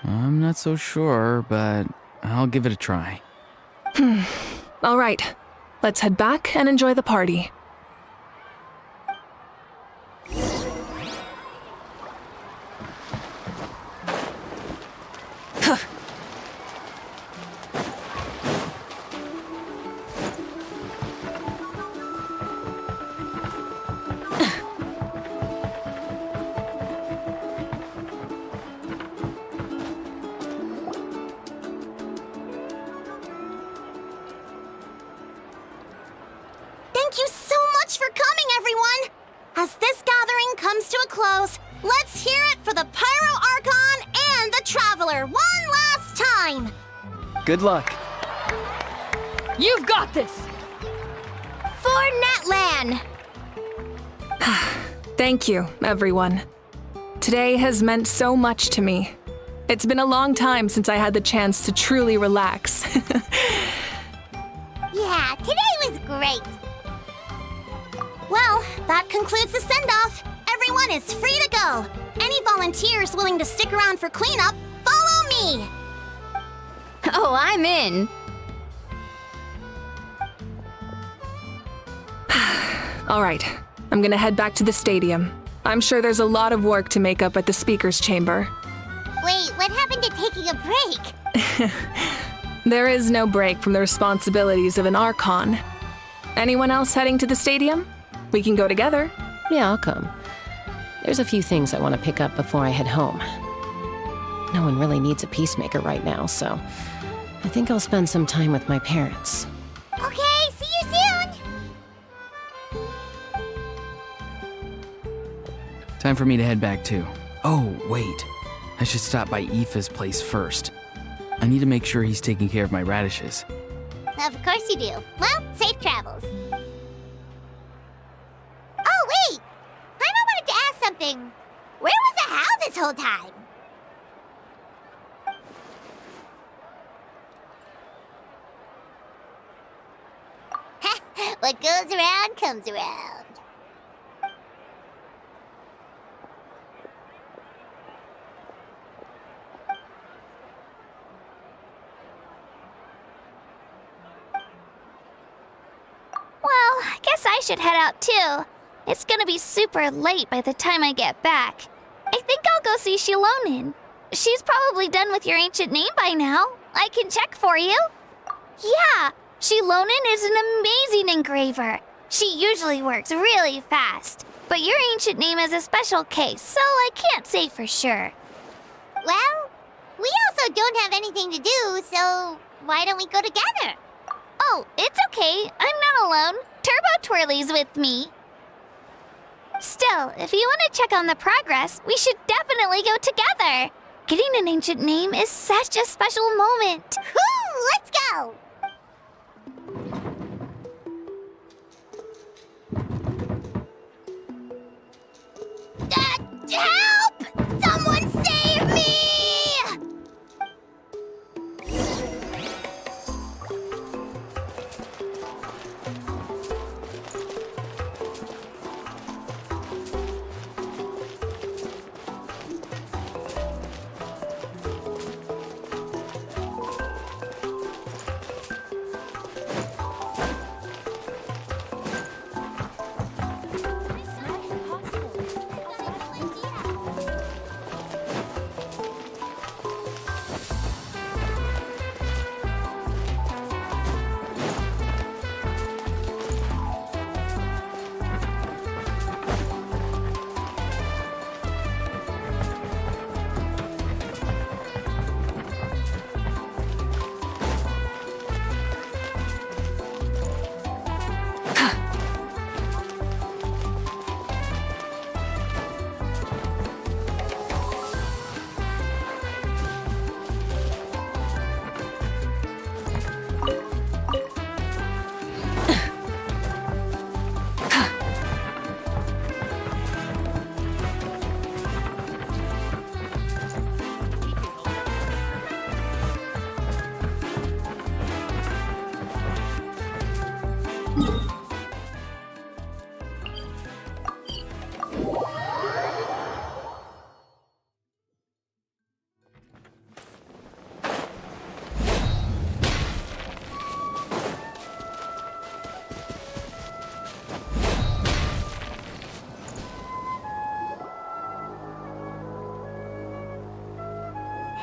I'm not so sure, but I'll give it a try. All right, let's head back and enjoy the party. for coming, everyone! As this gathering comes to a close, let's hear it for the Pyro Archon and the Traveler one last time! Good luck. You've got this! For Natlan! Thank you, everyone. Today has meant so much to me. It's been a long time since I had the chance to truly relax. Yeah, today was great. Well, that concludes the send-off. Everyone is free to go. Any volunteers willing to stick around for cleanup, follow me! Oh, I'm in. All right, I'm gonna head back to the stadium. I'm sure there's a lot of work to make up at the speaker's chamber. Wait, what happened to taking a break? There is no break from the responsibilities of an Archon. Anyone else heading to the stadium? We can go together. Yeah, I'll come. There's a few things I want to pick up before I head home. No one really needs a peacemaker right now, so I think I'll spend some time with my parents. Okay, see you soon! Time for me to head back too. Oh, wait. I should stop by Aoife's place first. I need to make sure he's taking care of my radishes. Of course you do. Well, safe travels. Oh, wait! I wanted to ask something. Where was the How this whole time? What goes around comes around. Well, I guess I should head out too. It's gonna be super late by the time I get back. I think I'll go see Shilonin. She's probably done with your ancient name by now. I can check for you. Yeah, Shilonin is an amazing engraver. She usually works really fast. But your ancient name is a special case, so I can't say for sure. Well, we also don't have anything to do, so why don't we go together? Oh, it's okay. I'm not alone. Turbo Twirly's with me. Still, if you want to check on the progress, we should definitely go together. Getting an ancient name is such a special moment. Woo! Let's go! Help! Someone save me!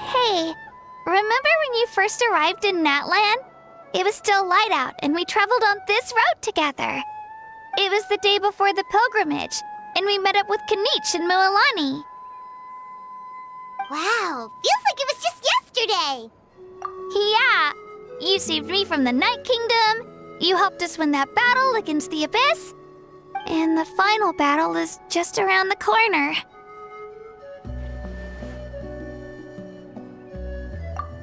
Hey, remember when you first arrived in Natlan? It was still light out, and we traveled on this road together. It was the day before the pilgrimage, and we met up with Kanich and Moalani. Wow, feels like it was just yesterday. Yeah, you saved me from the Night Kingdom. You helped us win that battle against the Abyss. And the final battle is just around the corner.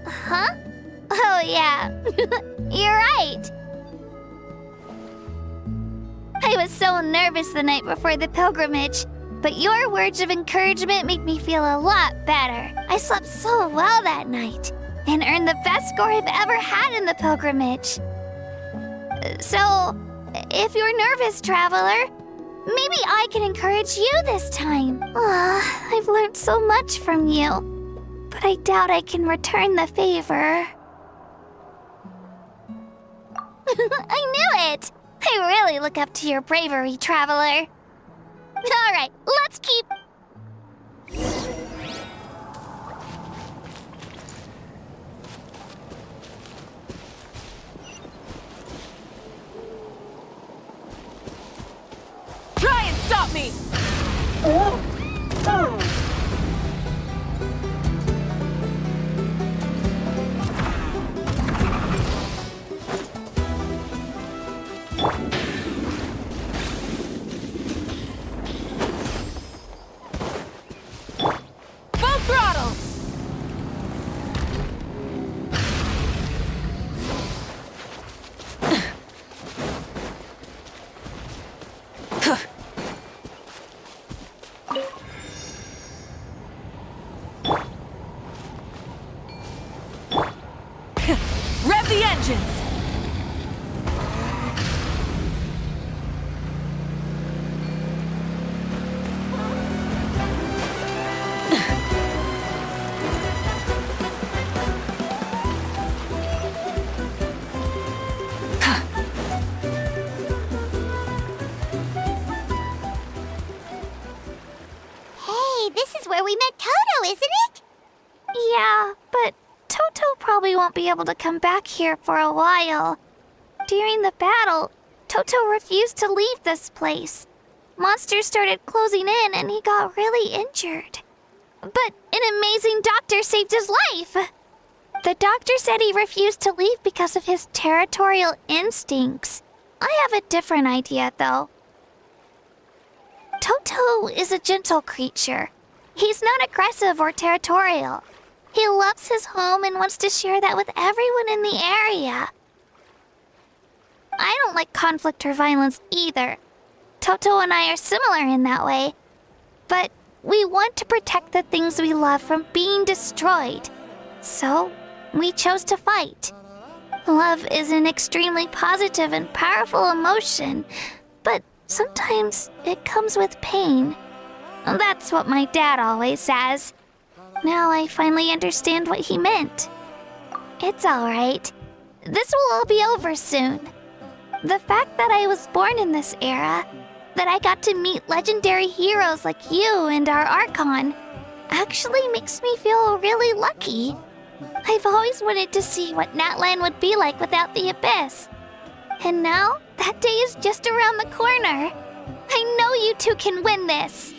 Huh? Oh, yeah. You're right. I was so nervous the night before the pilgrimage, but your words of encouragement made me feel a lot better. I slept so well that night and earned the best score I've ever had in the pilgrimage. So, if you're nervous, traveler, maybe I can encourage you this time. I've learned so much from you, but I doubt I can return the favor. I knew it! I really look up to your bravery, traveler. All right, let's keep... Try and stop me! Full throttle! Rev the engines! Hey, this is where we met Toto, isn't it? Yeah, but Toto probably won't be able to come back here for a while. During the battle, Toto refused to leave this place. Monsters started closing in and he got really injured. But an amazing doctor saved his life! The doctor said he refused to leave because of his territorial instincts. I have a different idea, though. Toto is a gentle creature. He's not aggressive or territorial. He loves his home and wants to share that with everyone in the area. I don't like conflict or violence either. Toto and I are similar in that way. But we want to protect the things we love from being destroyed. So, we chose to fight. Love is an extremely positive and powerful emotion, but sometimes it comes with pain. That's what my dad always says. Now I finally understand what he meant. It's alright. This will all be over soon. The fact that I was born in this era, that I got to meet legendary heroes like you and our Archon, actually makes me feel really lucky. I've always wanted to see what Natlan would be like without the Abyss. And now, that day is just around the corner. I know you two can win this.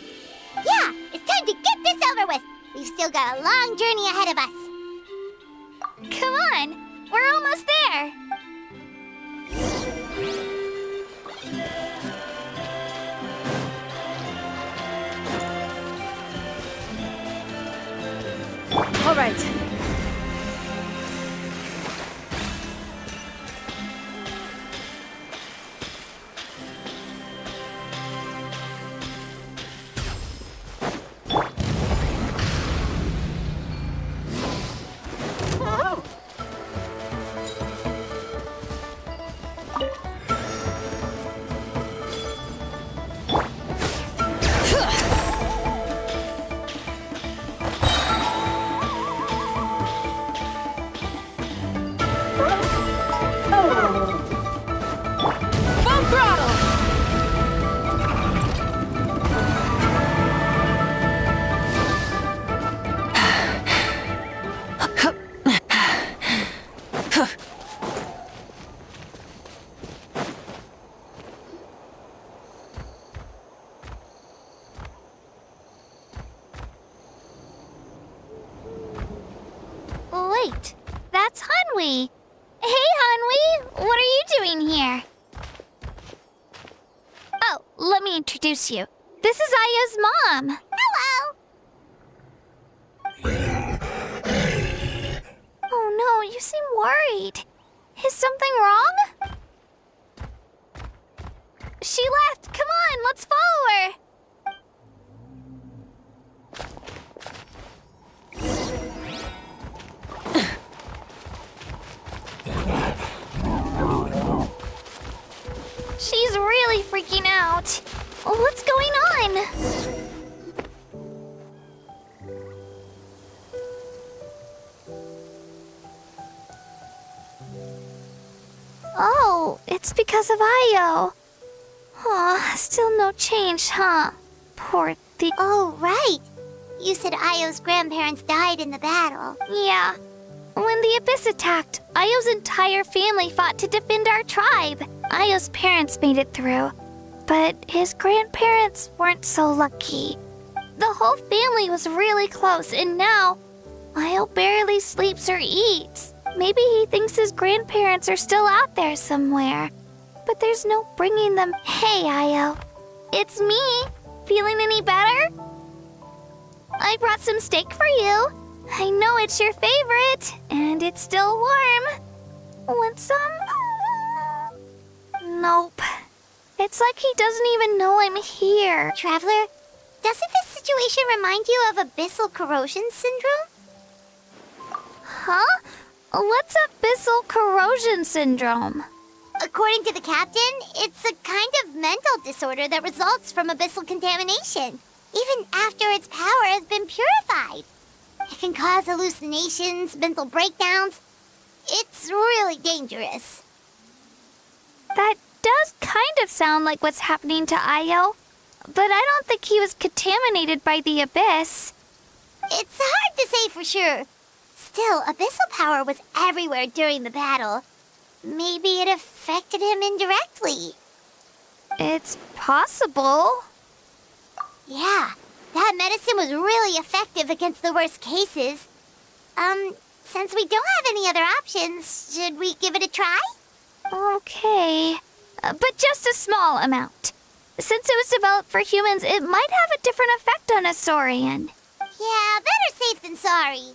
Yeah, it's time to get this over with. We've still got a long journey ahead of us. Come on, we're almost there. All right. Wait, that's Hanwi. Hey, Hanwi, what are you doing here? Oh, let me introduce you. This is Aya's mom. Hello! Oh no, you seem worried. Is something wrong? She left. Come on, let's follow her. She's really freaking out. What's going on? Oh, it's because of Io. Oh, still no change, huh? Poor thing. Oh, right. You said Io's grandparents died in the battle. Yeah. When the Abyss attacked, Io's entire family fought to defend our tribe. Io's parents made it through, but his grandparents weren't so lucky. The whole family was really close, and now Io barely sleeps or eats. Maybe he thinks his grandparents are still out there somewhere, but there's no bringing them. Hey, Io. It's me. Feeling any better? I brought some steak for you. I know it's your favorite, and it's still warm. Want some? Nope. It's like he doesn't even know I'm here. Traveler, doesn't this situation remind you of abyssal corrosion syndrome? Huh? What's abyssal corrosion syndrome? According to the captain, it's a kind of mental disorder that results from abyssal contamination, even after its power has been purified. It can cause hallucinations, mental breakdowns. It's really dangerous. That does kind of sound like what's happening to Io, but I don't think he was contaminated by the Abyss. It's hard to say for sure. Still, abyssal power was everywhere during the battle. Maybe it affected him indirectly. It's possible. Yeah, that medicine was really effective against the worst cases. Since we don't have any other options, should we give it a try? Okay, but just a small amount. Since it was developed for humans, it might have a different effect on a Saurian. Yeah, better safe than sorry.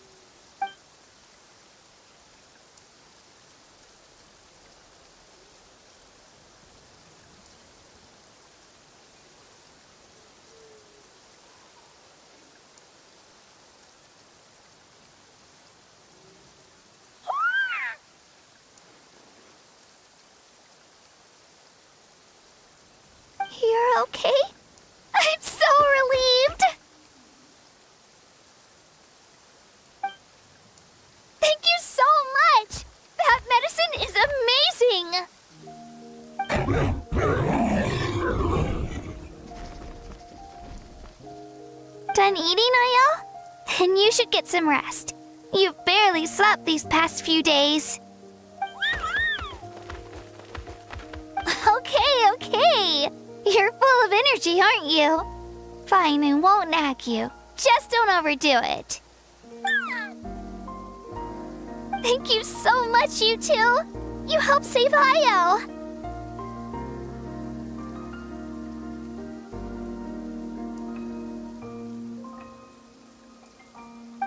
You're okay? I'm so relieved! Thank you so much! That medicine is amazing! Done eating, Io? Then you should get some rest. You've barely slept these past few days. Okay. You're full of energy, aren't you? Fine, I won't nag you. Just don't overdo it. Thank you so much, you two. You helped save Io.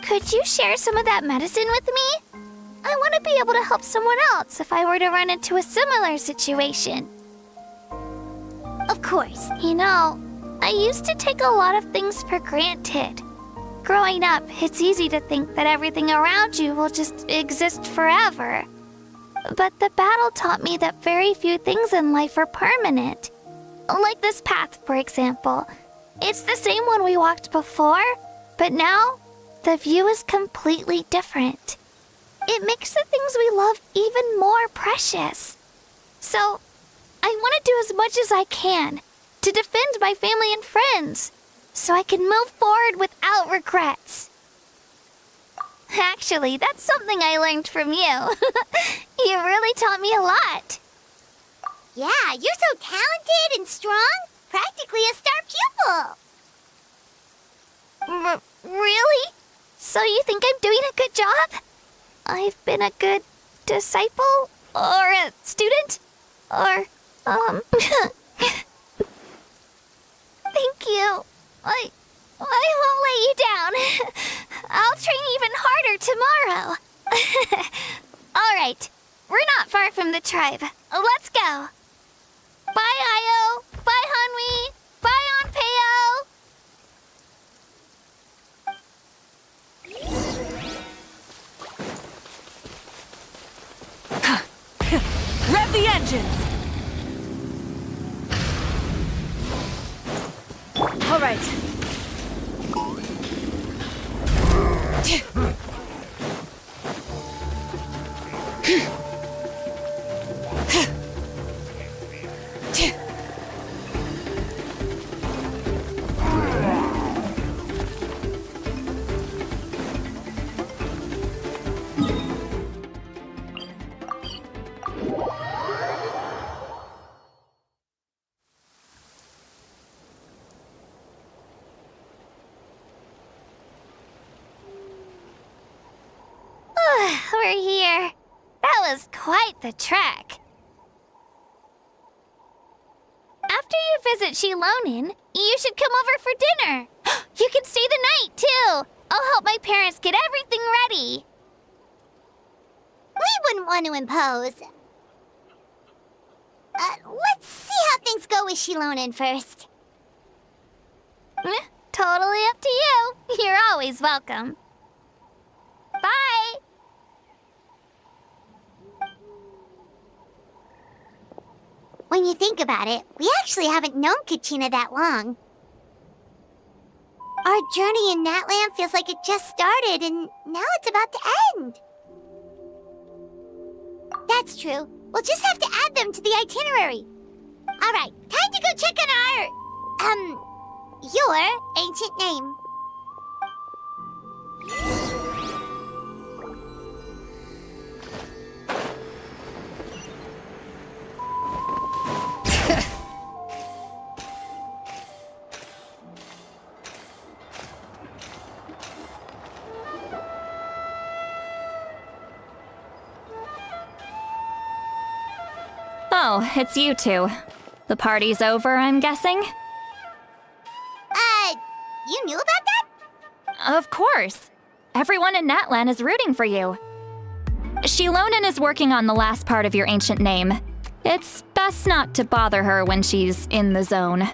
Could you share some of that medicine with me? I want to be able to help someone else if I were to run into a similar situation. Of course. You know, I used to take a lot of things for granted. Growing up, it's easy to think that everything around you will just exist forever. But the battle taught me that very few things in life are permanent. Like this path, for example. It's the same one we walked before, but now the view is completely different. It makes the things we love even more precious. So, I want to do as much as I can to defend my family and friends, so I can move forward without regrets. Actually, that's something I learned from you. You really taught me a lot. Yeah, you're so talented and strong. Practically a star pupil. Really? So you think I'm doing a good job? I've been a good disciple? Or a student? Or, you. I won't let you down. I'll train even harder tomorrow. All right, we're not far from the tribe. Let's go. Bye, Io. Bye, Hanwi. Bye, Onpeo. Rev the engines! All right. We're here. That was quite the trek. After you visit Shilonin, you should come over for dinner. You can stay the night, too. I'll help my parents get everything ready. We wouldn't want to impose. Let's see how things go with Shilonin first. Totally up to you. You're always welcome. Bye. When you think about it, we actually haven't known Kachina that long. Our journey in Natland feels like it just started, and now it's about to end. That's true. We'll just have to add them to the itinerary. All right, time to go check on your ancient name. Oh, it's you two. The party's over, I'm guessing? You knew about that? Of course. Everyone in Natlan is rooting for you. Shilonin is working on the last part of your ancient name. It's best not to bother her when she's in the zone.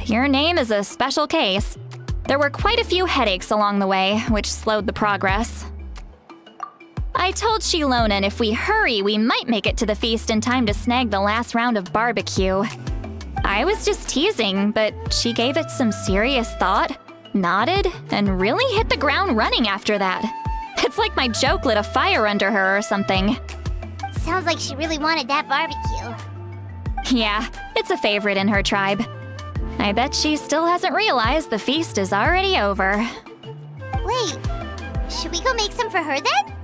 Your name is a special case. There were quite a few headaches along the way, which slowed the progress. I told Shilonin if we hurry, we might make it to the feast in time to snag the last round of barbecue. I was just teasing, but she gave it some serious thought, nodded, and really hit the ground running after that. It's like my joke lit a fire under her or something. Sounds like she really wanted that barbecue. Yeah, it's a favorite in her tribe. I bet she still hasn't realized the feast is already over. Wait, should we go make some for her then?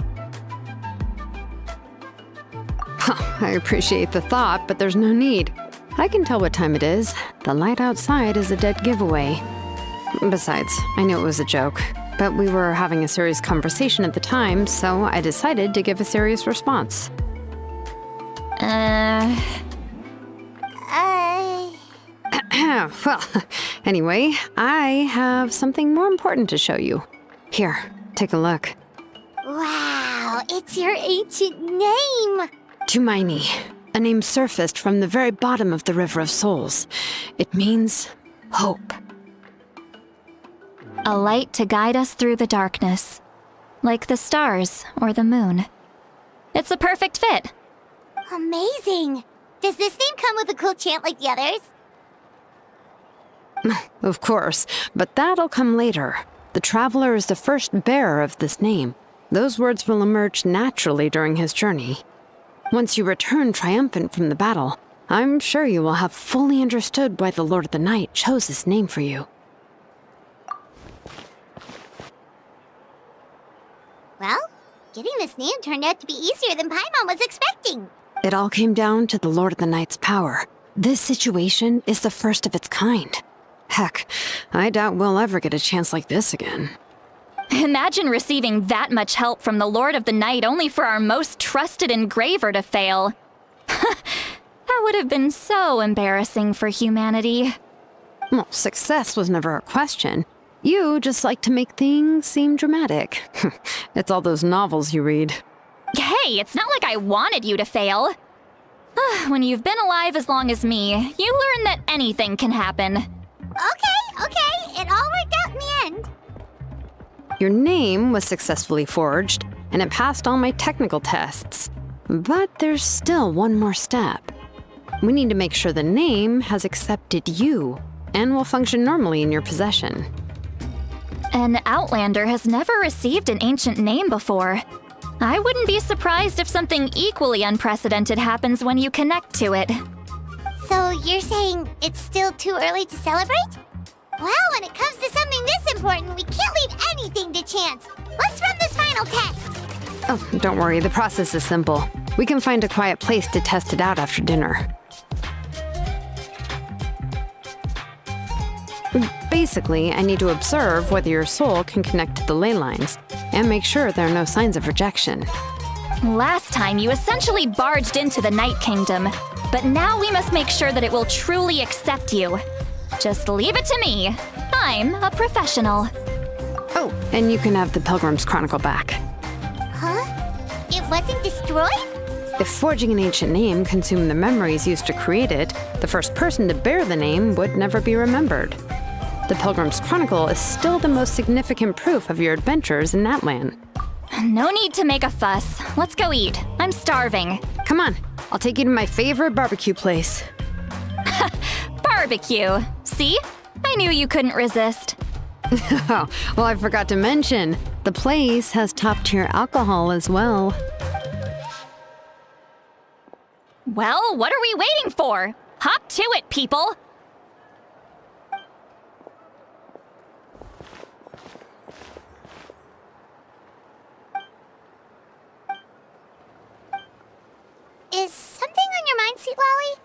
I appreciate the thought, but there's no need. I can tell what time it is. The light outside is a dead giveaway. Besides, I knew it was a joke, but we were having a serious conversation at the time, so I decided to give a serious response. Well, anyway, I have something more important to show you. Here, take a look. Wow, it's your ancient name! Tumaini, a name surfaced from the very bottom of the River of Souls. It means hope. A light to guide us through the darkness, like the stars or the moon. It's a perfect fit. Amazing! Does this name come with a cool chant like the others? Of course, but that'll come later. The Traveler is the first bearer of this name. Those words will emerge naturally during his journey. Once you return triumphant from the battle, I'm sure you will have fully understood why the Lord of the Night chose this name for you. Well, getting this name turned out to be easier than Paimon was expecting. It all came down to the Lord of the Night's power. This situation is the first of its kind. Heck, I doubt we'll ever get a chance like this again. Imagine receiving that much help from the Lord of the Night only for our most trusted engraver to fail. That would have been so embarrassing for humanity. Well, success was never a question. You just like to make things seem dramatic. It's all those novels you read. Hey, it's not like I wanted you to fail. When you've been alive as long as me, you learn that anything can happen. Okay, it all worked out in the end. Your name was successfully forged, and it passed all my technical tests. But there's still one more step. We need to make sure the name has accepted you and will function normally in your possession. An Outlander has never received an ancient name before. I wouldn't be surprised if something equally unprecedented happens when you connect to it. So you're saying it's still too early to celebrate? Well, when it comes to something this important, we can't leave anything to chance. Let's run this final test. Oh, don't worry, the process is simple. We can find a quiet place to test it out after dinner. Basically, I need to observe whether your soul can connect to the ley lines, and make sure there are no signs of rejection. Last time, you essentially barged into the Night Kingdom, but now we must make sure that it will truly accept you. Just leave it to me. I'm a professional. Oh, and you can have the Pilgrim's Chronicle back. Huh? It wasn't destroyed? If forging an ancient name consumed the memories used to create it, the first person to bear the name would never be remembered. The Pilgrim's Chronicle is still the most significant proof of your adventures in Natlan. No need to make a fuss. Let's go eat. I'm starving. Come on, I'll take you to my favorite barbecue place. Barbecue. See? I knew you couldn't resist. Oh, well, I forgot to mention, the place has top-tier alcohol as well. Well, what are we waiting for? Hop to it, people! Is something on your mind, Sweet Lolly?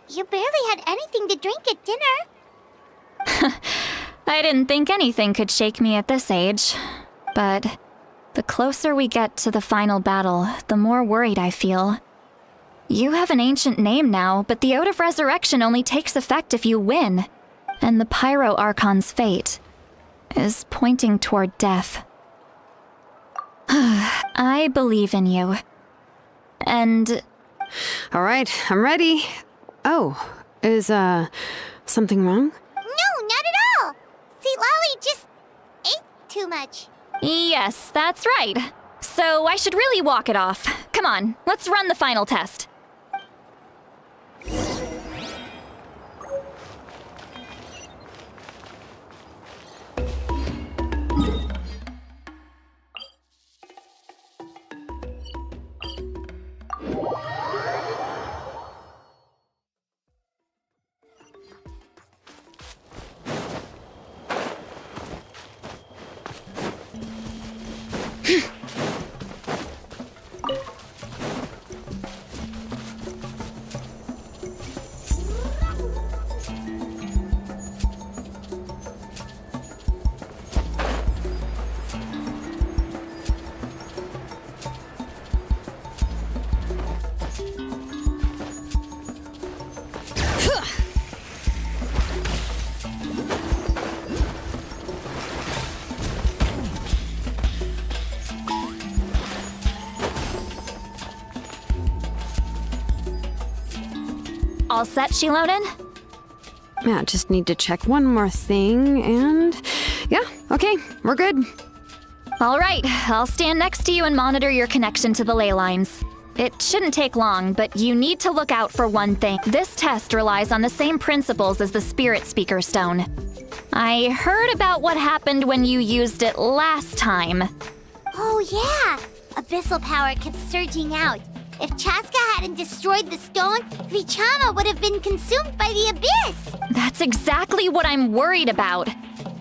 You barely had anything to drink at dinner. I didn't think anything could shake me at this age. But the closer we get to the final battle, the more worried I feel. You have an ancient name now, but the Ode of Resurrection only takes effect if you win. And the Pyro Archon's fate is pointing toward death. I believe in you. And... All right, I'm ready. Oh, is, something wrong? No, not at all. Sweet Lolly just ate too much. Yes, that's right. So I should really walk it off. Come on, let's run the final test. All set, Shilonen? Yeah, just need to check one more thing, and... yeah, okay, we're good. All right, I'll stand next to you and monitor your connection to the ley lines. It shouldn't take long, but you need to look out for one thing. This test relies on the same principles as the Spirit Speaker Stone. I heard about what happened when you used it last time. Oh yeah, abyssal power kept surging out. If Chaska hadn't destroyed the stone, Vichama would have been consumed by the abyss! That's exactly what I'm worried about.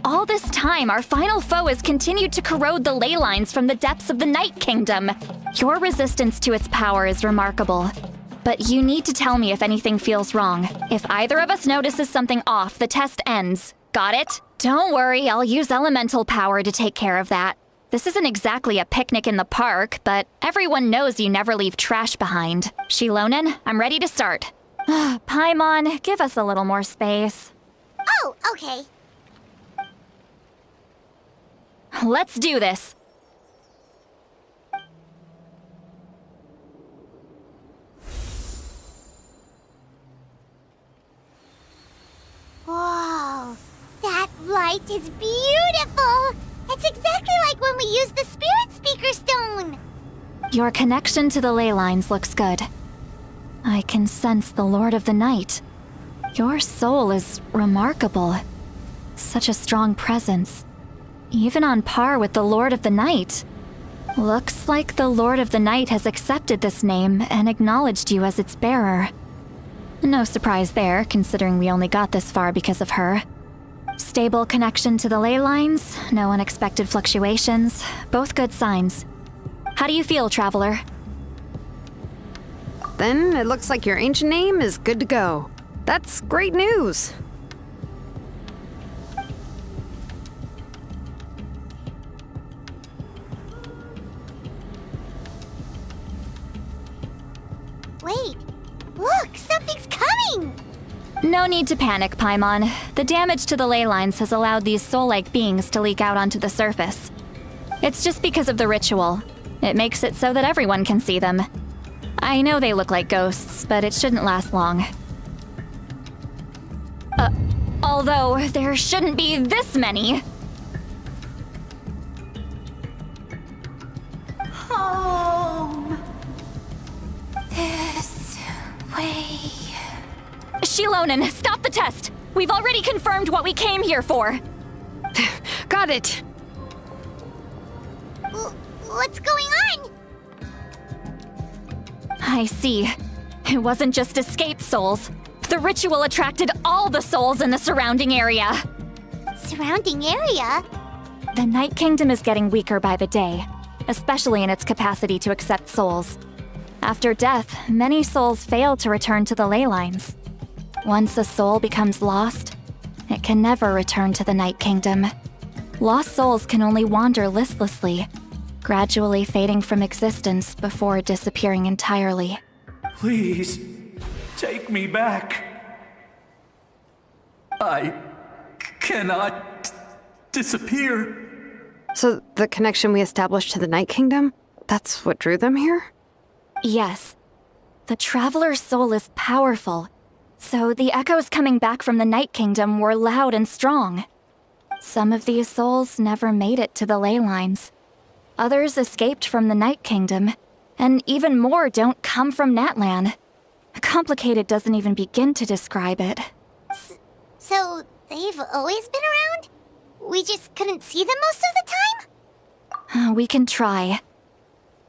All this time, our final foe has continued to corrode the ley lines from the depths of the Night Kingdom. Your resistance to its power is remarkable. But you need to tell me if anything feels wrong. If either of us notices something off, the test ends. Got it? Don't worry, I'll use elemental power to take care of that. This isn't exactly a picnic in the park, but everyone knows you never leave trash behind. Shilonen, I'm ready to start. Paimon, give us a little more space. Oh, Okay. Let's do this. Whoa, that light is beautiful! It's exactly like when we used the Spirit Speaker Stone! Your connection to the ley lines looks good. I can sense the Lord of the Night. Your soul is remarkable. Such a strong presence. Even on par with the Lord of the Night. Looks like the Lord of the Night has accepted this name and acknowledged you as its bearer. No surprise there, considering we only got this far because of her. Stable connection to the ley lines, no unexpected fluctuations, both good signs. How do you feel, Traveler? Then it looks like your ancient name is good to go. That's great news. Wait, look, something's coming! No need to panic, Paimon. The damage to the ley lines has allowed these soul-like beings to leak out onto the surface. It's just because of the ritual. It makes it so that everyone can see them. I know they look like ghosts, but it shouldn't last long. Although there shouldn't be this many. Home. This way. Shilonen, stop the test! We've already confirmed what we came here for. Got it. What's going on? I see. It wasn't just escaped souls. The ritual attracted all the souls in the surrounding area. Surrounding area? The Night Kingdom is getting weaker by the day, especially in its capacity to accept souls. After death, many souls fail to return to the ley lines. Once a soul becomes lost, it can never return to the Night Kingdom. Lost souls can only wander listlessly, gradually fading from existence before disappearing entirely. Please, take me back. I cannot disappear. So the connection we established to the Night Kingdom, that's what drew them here? Yes. The Traveler's soul is powerful, so the echoes coming back from the Night Kingdom were loud and strong. Some of these souls never made it to the ley lines. Others escaped from the Night Kingdom, and even more don't come from Natlan. Complicated doesn't even begin to describe it. So, they've always been around? We just couldn't see them most of the time? We can try.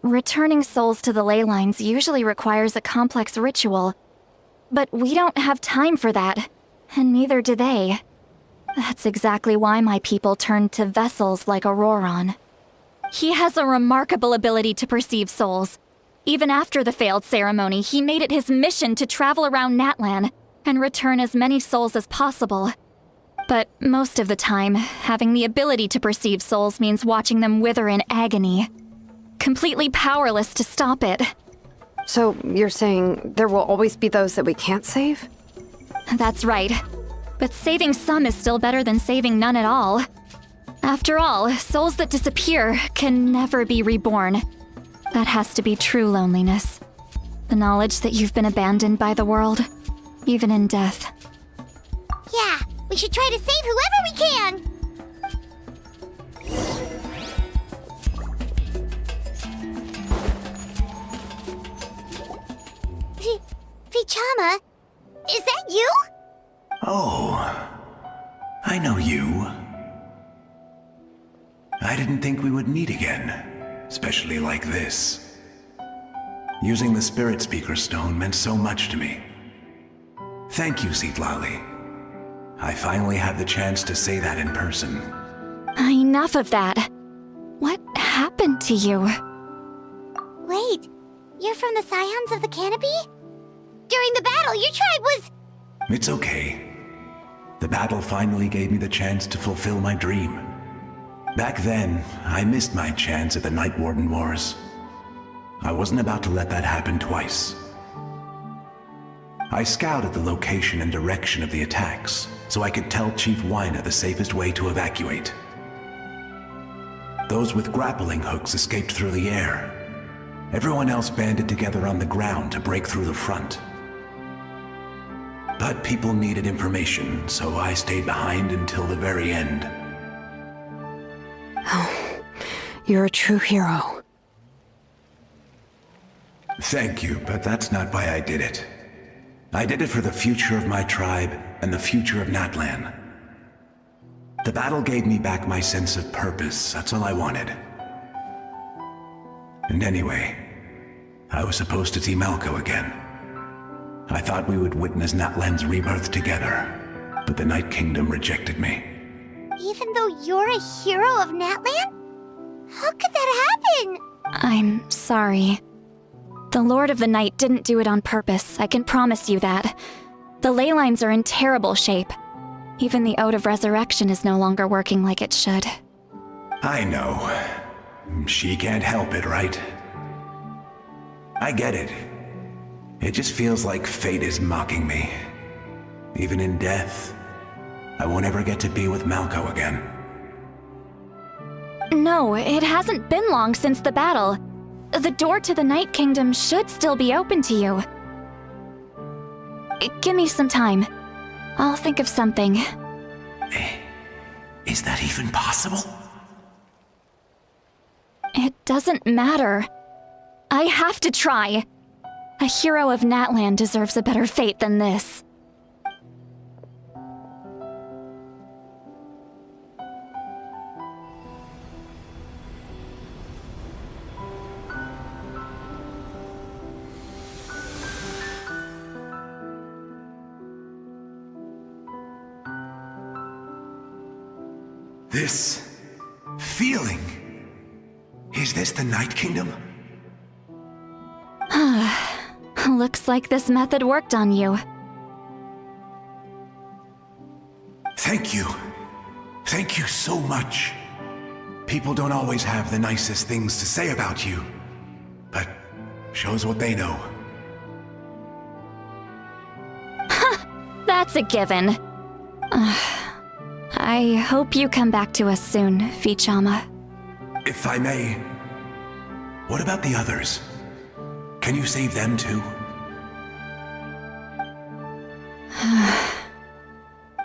Returning souls to the ley lines usually requires a complex ritual, but we don't have time for that, and neither do they. That's exactly why my people turned to vessels like Auroron. He has a remarkable ability to perceive souls. Even after the failed ceremony, he made it his mission to travel around Natlan and return as many souls as possible. But most of the time, having the ability to perceive souls means watching them wither in agony. Completely powerless to stop it. So you're saying there will always be those that we can't save? That's right. But saving some is still better than saving none at all. After all, souls that disappear can never be reborn. That has to be true loneliness. The knowledge that you've been abandoned by the world, even in death. Yeah, we should try to save whoever we can! Vichama, is that you? Oh, I know you. I didn't think we would meet again, especially like this. Using the Spirit Speaker Stone meant so much to me. Thank you, Citlali. I finally have the chance to say that in person. Enough of that. What happened to you? Wait, you're from the Scions of the Canopy? During the battle, your tribe was... It's okay. The battle finally gave me the chance to fulfill my dream. Back then, I missed my chance at the Night Warden Wars. I wasn't about to let that happen twice. I scouted the location and direction of the attacks, so I could tell Chief Wyna the safest way to evacuate. Those with grappling hooks escaped through the air. Everyone else banded together on the ground to break through the front. But people needed information, so I stayed behind until the very end. Oh, you're a true hero. Thank you, but that's not why I did it. I did it for the future of my tribe and the future of Natlan. The battle gave me back my sense of purpose, that's all I wanted. And anyway, I was supposed to see Malco again. I thought we would witness Natlan's rebirth together, but the Night Kingdom rejected me. Even though you're a hero of Natlan? How could that happen? I'm sorry. The Lord of the Night didn't do it on purpose, I can promise you that. The ley lines are in terrible shape. Even the Ode of Resurrection is no longer working like it should. I know. She can't help it, right? I get it. It just feels like fate is mocking me. Even in death, I won't ever get to be with Malco again. No, it hasn't been long since the battle. The door to the Night Kingdom should still be open to you. Give me some time. I'll think of something. Is that even possible? It doesn't matter. I have to try. A hero of Natlan deserves a better fate than this. This feeling. Is this the Night Kingdom? Looks like this method worked on you. Thank you. Thank you so much. People don't always have the nicest things to say about you, but shows what they know. That's a given. I hope you come back to us soon, Vichama. If I may, what about the others? Can you save them too?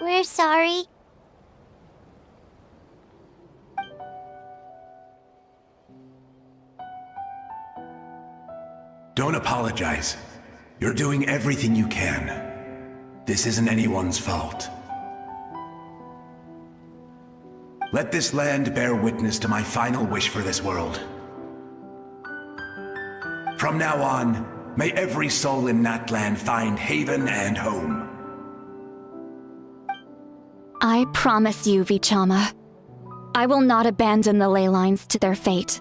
We're sorry. Don't apologize. You're doing everything you can. This isn't anyone's fault. Let this land bear witness to my final wish for this world. From now on, may every soul in Natlan find haven and home. I promise you, Vichama. I will not abandon the ley lines to their fate.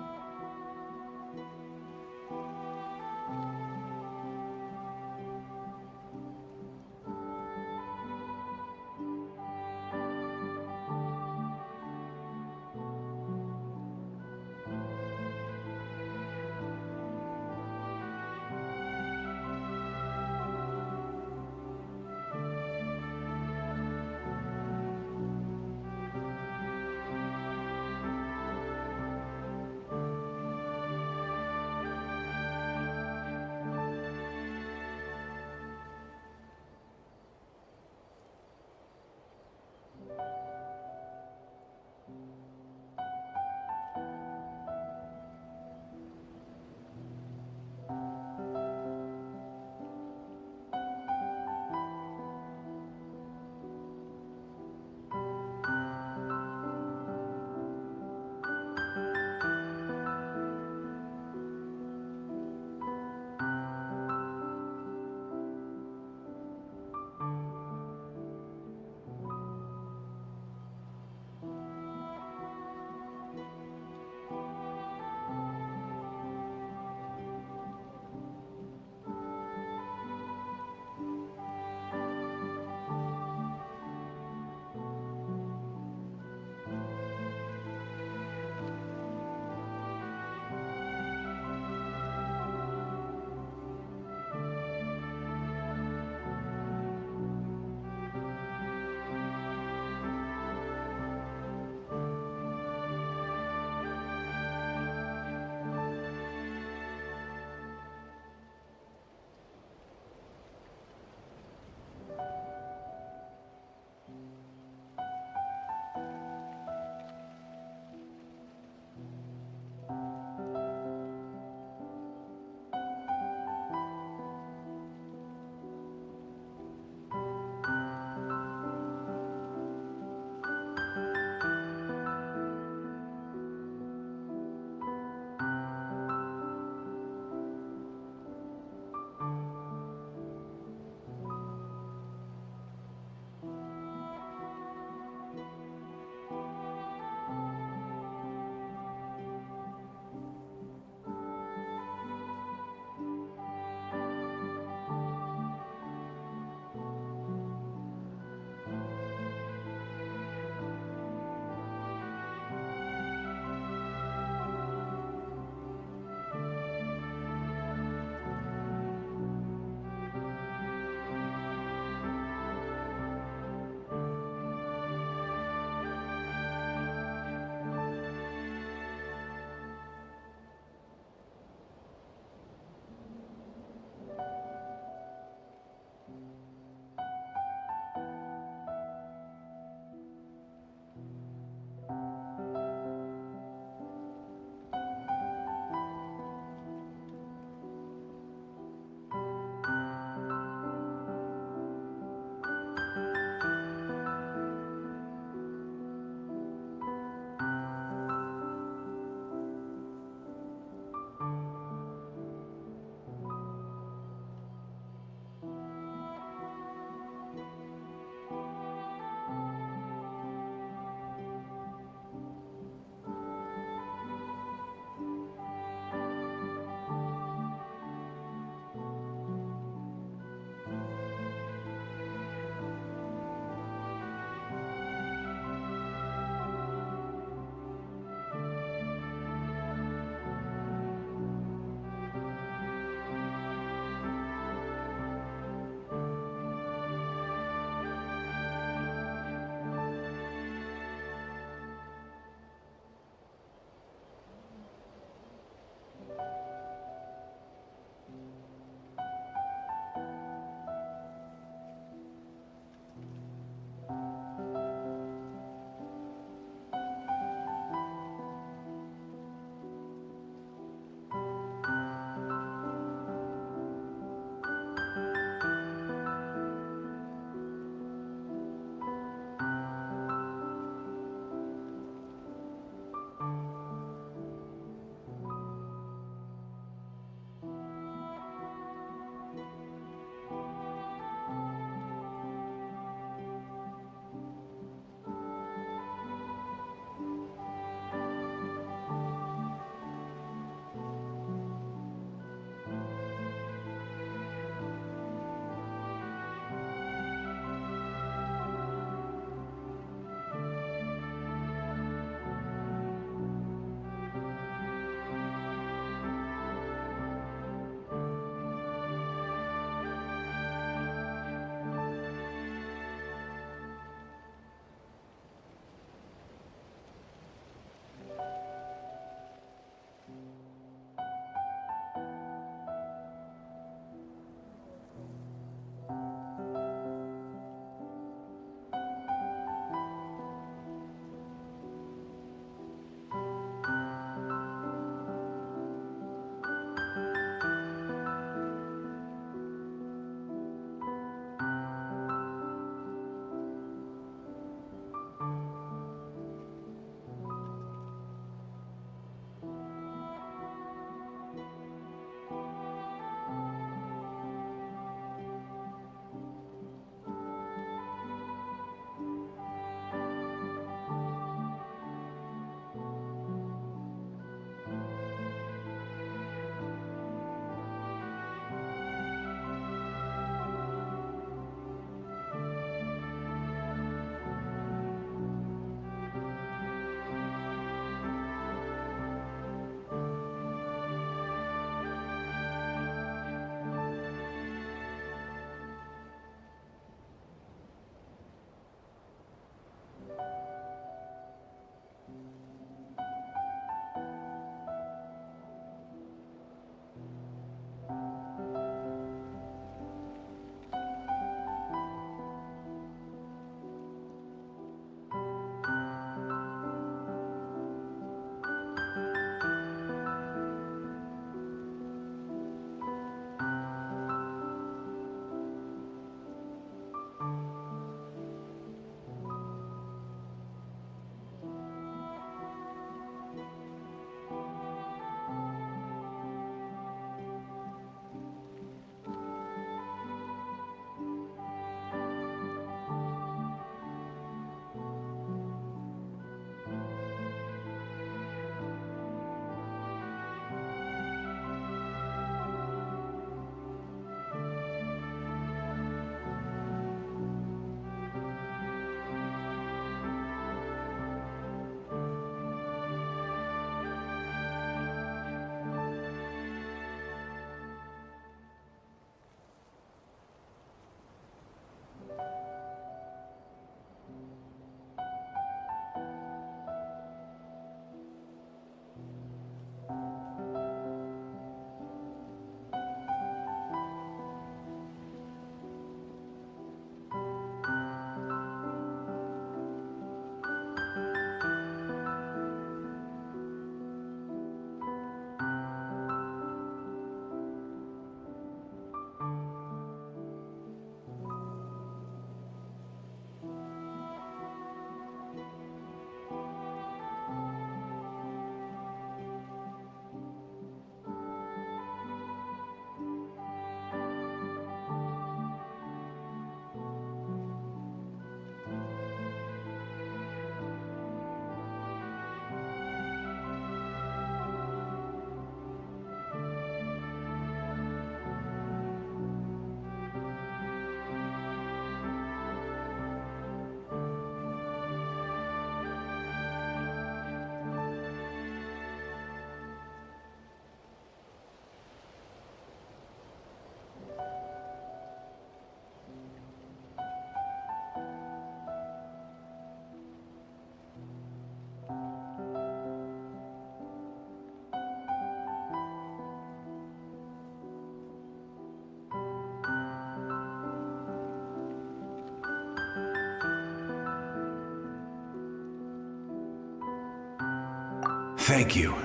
Thank you.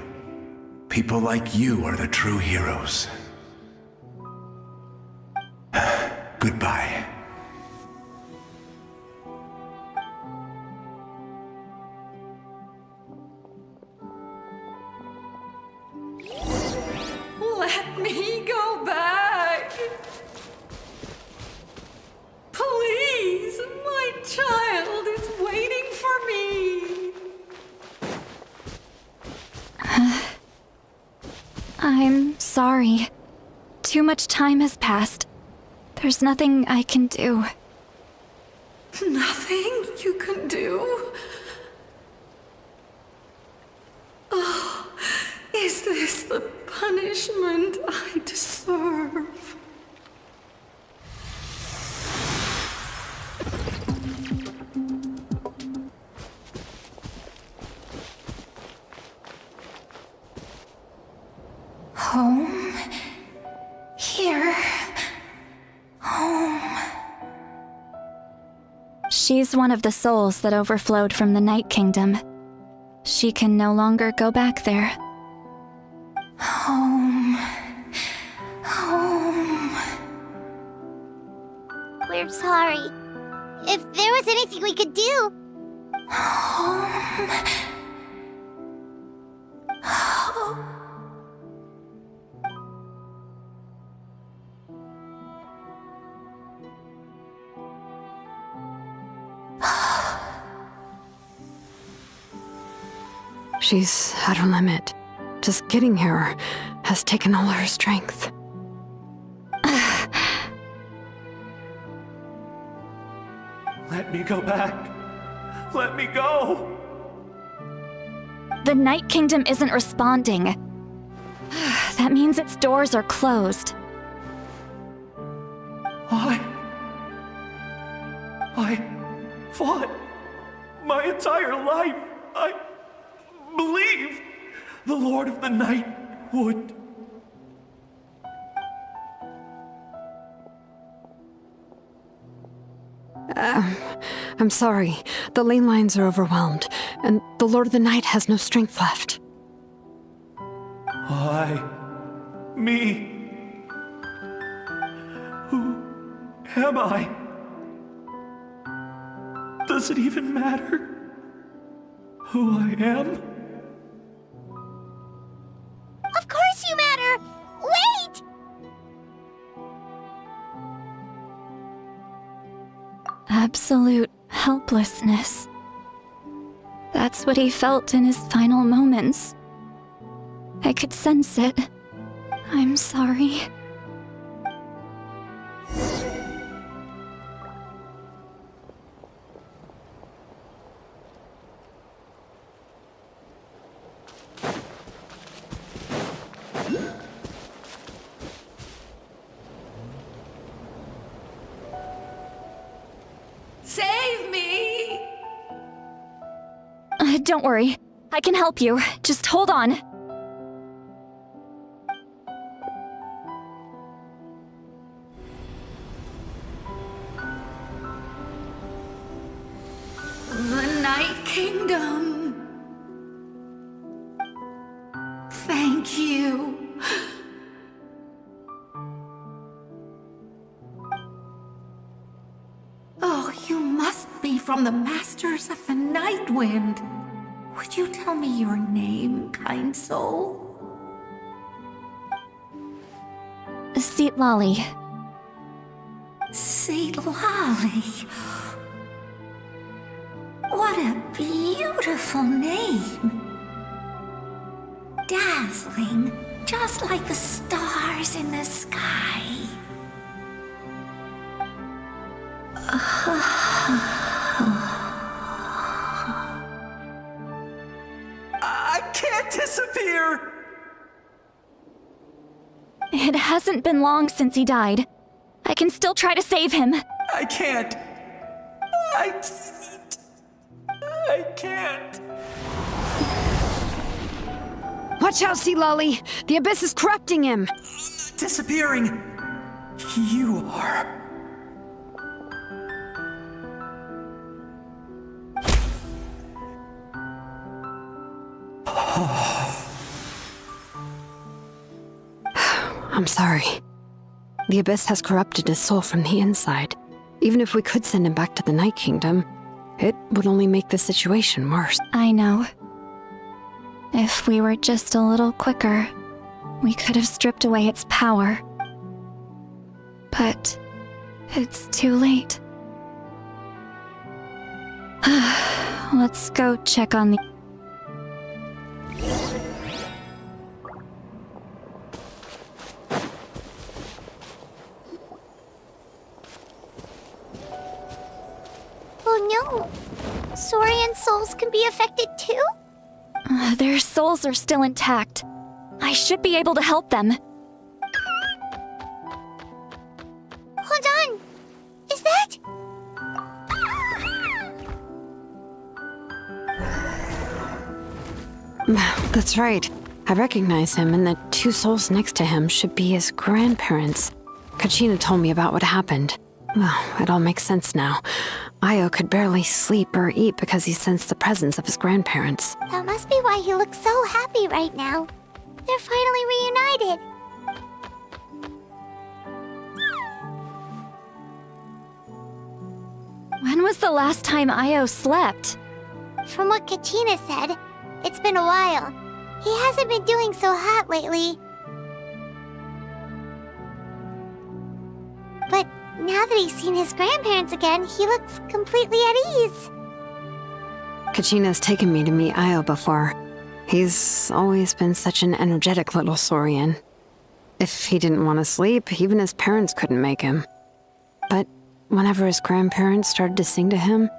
People like you are the true heroes. Goodbye. Let me go back. Please, my child is waiting for me. I'm sorry. Too much time has passed. There's nothing I can do. Nothing you can do? Oh, is this the punishment I deserve? Home? Here? Home? She's one of the souls that overflowed from the Night Kingdom. She can no longer go back there. Home. Home. We're sorry. If there was anything we could do... Home. She's at her limit. Just getting here has taken all her strength. Let me go back. Let me go. The Night Kingdom isn't responding. That means its doors are closed. I fought my entire life. I believed the Lord of the Night would. I'm sorry. The ley lines are overwhelmed, and the Lord of the Night has no strength left. Me. Who am I? Does it even matter who I am? Of course you matter! Wait! Absolute helplessness. That's what he felt in his final moments. I could sense it. I'm sorry. Save me! Don't worry. I can help you. Just hold on. The Night Kingdom. Thank you. Oh, you must be from the Masters of the Night Wind. Would you tell me your name, kind soul? Seat Lolly. Seat Lolly. What a beautiful name. Dazzling, just like the stars in the sky. I can't disappear! It hasn't been long since he died. I can still try to save him. I can't. I can't. Watch out, Sea Lolly! The abyss is corrupting him! Disappearing. You are. Oh. I'm sorry. The Abyss has corrupted his soul from the inside. Even if we could send him back to the Night Kingdom, it would only make the situation worse. I know. If we were just a little quicker, we could have stripped away its power. But it's too late. Let's go check on the... Oh no! Saurian souls can be affected too? Their souls are still intact. I should be able to help them. Hold on! Is that... That's right. I recognize him, and the two souls next to him should be his grandparents. Kachina told me about what happened. Well, it all makes sense now. Io could barely sleep or eat because he sensed the presence of his grandparents. That must be why he looks so happy right now. They're finally reunited. When was the last time Io slept? From what Kachina said, it's been a while. He hasn't been doing so hot lately. But now that he's seen his grandparents again, he looks completely at ease. Kachina's taken me to meet Io before. He's always been such an energetic little Saurian. If he didn't want to sleep, even his parents couldn't make him. But whenever his grandparents started to sing to him,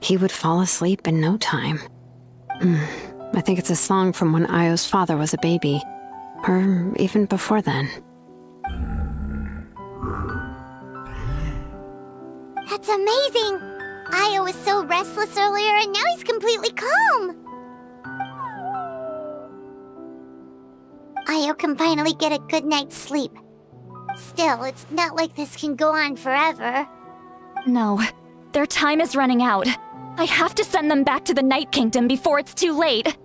he would fall asleep in no time. I think it's a song from when Io's father was a baby, or even before then. That's amazing! Io was so restless earlier and now he's completely calm! Io can finally get a good night's sleep. Still, it's not like this can go on forever. No, their time is running out. I have to send them back to the Night Kingdom before it's too late.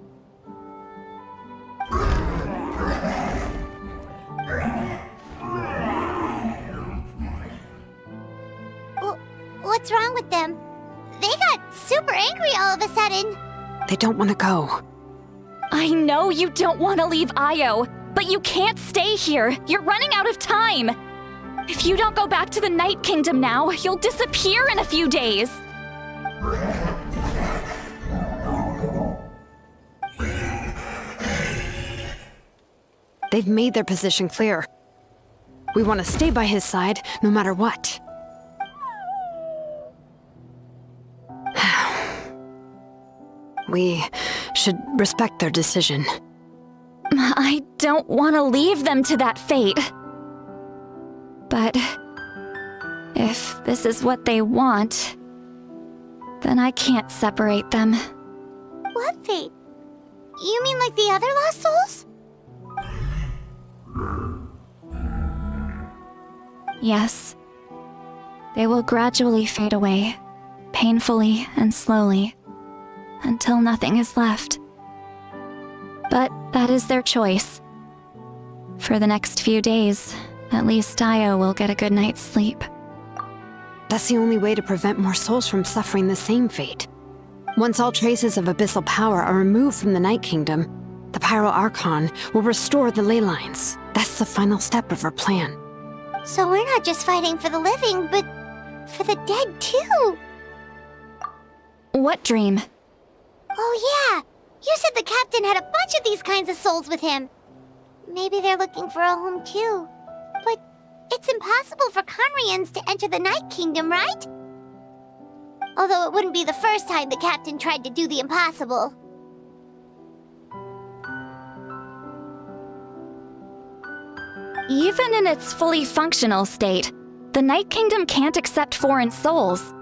What's wrong with them? They got super angry all of a sudden. They don't want to go. I know you don't want to leave Io, but you can't stay here. You're running out of time. If you don't go back to the Night Kingdom now, you'll disappear in a few days. They've made their position clear. We want to stay by his side, no matter what. We should respect their decision. I don't want to leave them to that fate. But if this is what they want, then I can't separate them. What fate? You mean like the other lost souls? Yes. They will gradually fade away, painfully and slowly, until nothing is left. But that is their choice. For the next few days, at least Io will get a good night's sleep. That's the only way to prevent more souls from suffering the same fate. Once all traces of abyssal power are removed from the Night Kingdom, the Pyro Archon will restore the ley lines. That's the final step of our plan. So we're not just fighting for the living, but for the dead too. What dream? Oh yeah! You said the captain had a bunch of these kinds of souls with him. Maybe they're looking for a home too. But it's impossible for Conrians to enter the Night Kingdom, right? Although it wouldn't be the first time the captain tried to do the impossible. Even in its fully functional state, the Night Kingdom can't accept foreign souls.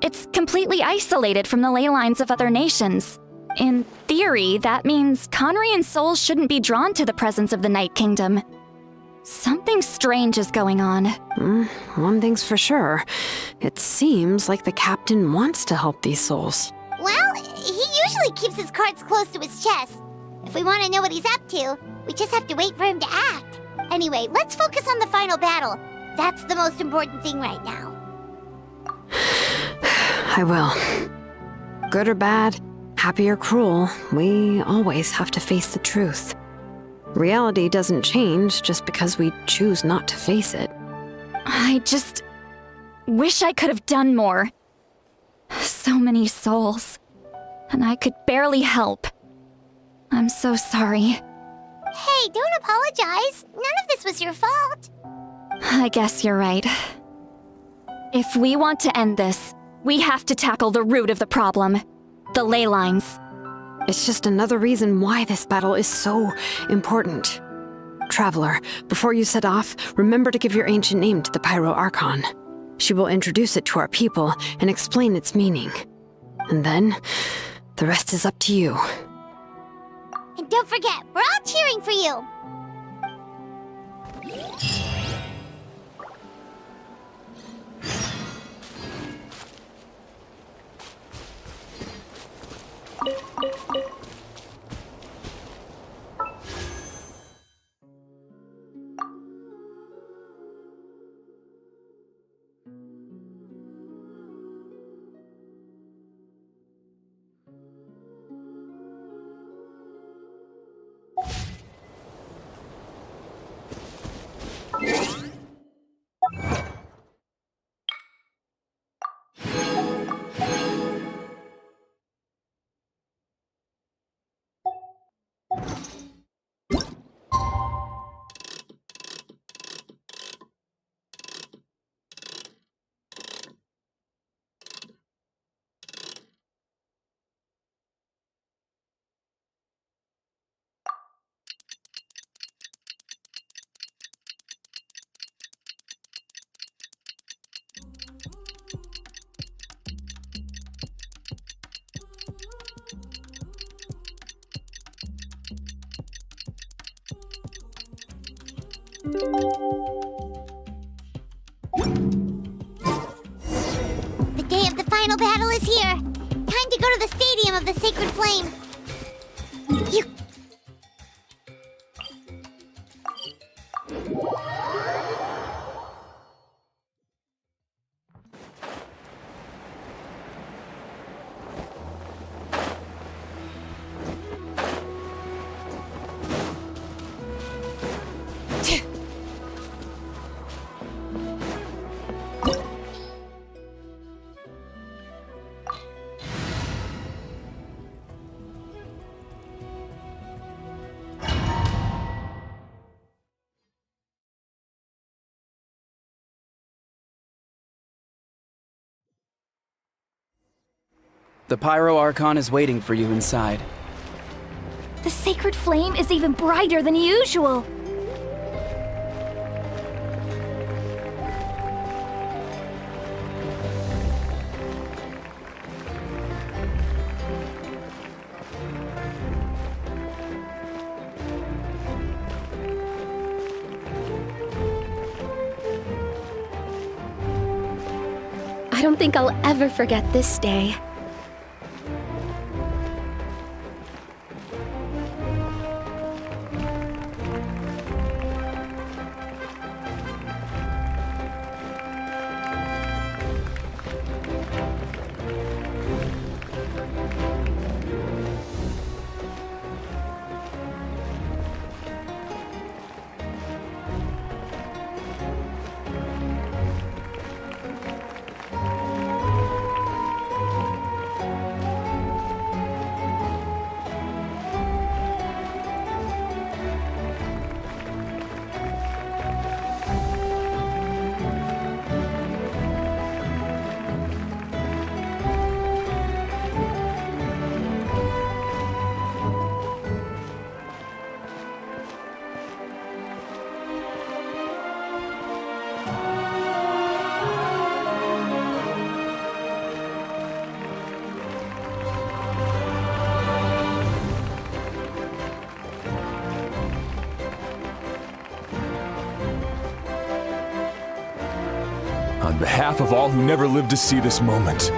It's completely isolated from the ley lines of other nations. In theory, that means Conrian souls shouldn't be drawn to the presence of the Night Kingdom. Something strange is going on. One thing's for sure. It seems like the captain wants to help these souls. Well, he usually keeps his cards close to his chest. If we want to know what he's up to, we just have to wait for him to act. Anyway, let's focus on the final battle. That's the most important thing right now. I will. Good or bad, happy or cruel, we always have to face the truth. Reality doesn't change just because we choose not to face it. I just wish I could have done more. So many souls, and I could barely help. I'm so sorry. Hey, don't apologize. None of this was your fault. I guess you're right. If we want to end this, we have to tackle the root of the problem. The ley lines. It's just another reason why this battle is so important. Traveler, before you set off, remember to give your ancient name to the Pyro Archon. She will introduce it to our people and explain its meaning. And then, the rest is up to you. And don't forget, we're all cheering for you. The day of the final battle is here. Time to go to the Stadium of the Sacred Flame. You... The Pyro Archon is waiting for you inside. The sacred flame is even brighter than usual. I don't think I'll ever forget this day. On behalf of all who never lived to see this moment,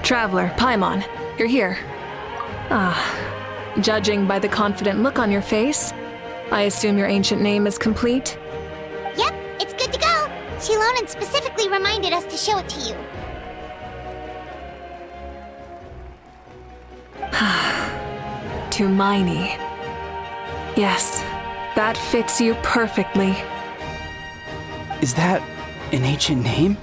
Traveler, Paimon, you're here. Judging by the confident look on your face, I assume your ancient name is complete? Yep, it's good to go. Shilonen specifically reminded us to show it to you. Tumaini. Yes, that fits you perfectly. Is that an ancient name?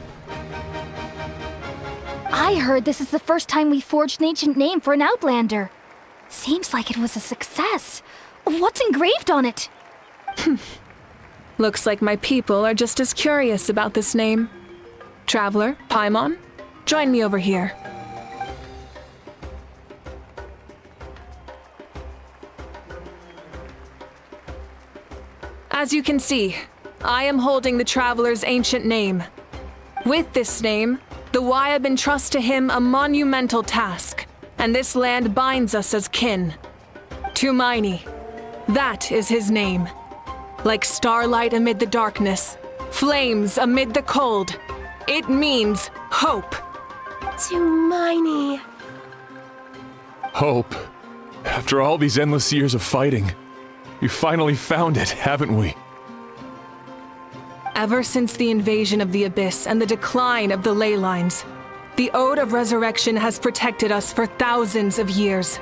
I heard this is the first time we forged an ancient name for an Outlander. Seems like it was a success. What's engraved on it? Looks like my people are just as curious about this name. Traveler, Paimon, join me over here. As you can see, I am holding the Traveler's ancient name. With this name, the Wayab entrust to him a monumental task, and this land binds us as kin. Tumaini, that is his name. Like starlight amid the darkness, flames amid the cold, it means hope. Tumaini. Hope. After all these endless years of fighting, we finally found it, haven't we? Ever since the invasion of the Abyss and the decline of the ley lines, the Ode of Resurrection has protected us for thousands of years.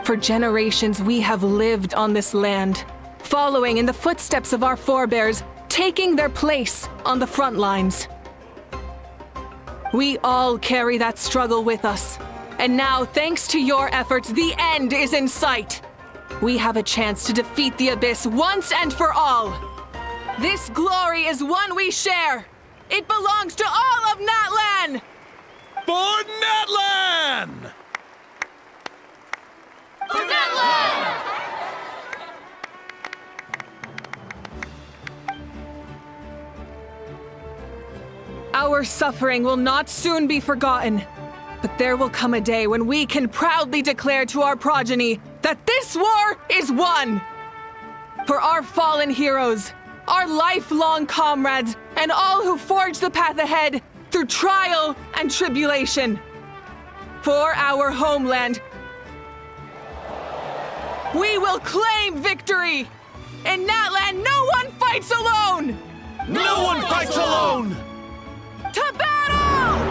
For generations, we have lived on this land, following in the footsteps of our forebears, taking their place on the front lines. We all carry that struggle with us, and now, thanks to your efforts, the end is in sight. We have a chance to defeat the Abyss once and for all. This glory is one we share. It belongs to all of Natlan! For Natlan! For Natlan! Our suffering will not soon be forgotten, but there will come a day when we can proudly declare to our progeny that this war is won! For our fallen heroes, our lifelong comrades, and all who forge the path ahead through trial and tribulation. For our homeland, we will claim victory! In Natlan, no one fights alone! No one fights alone! To battle!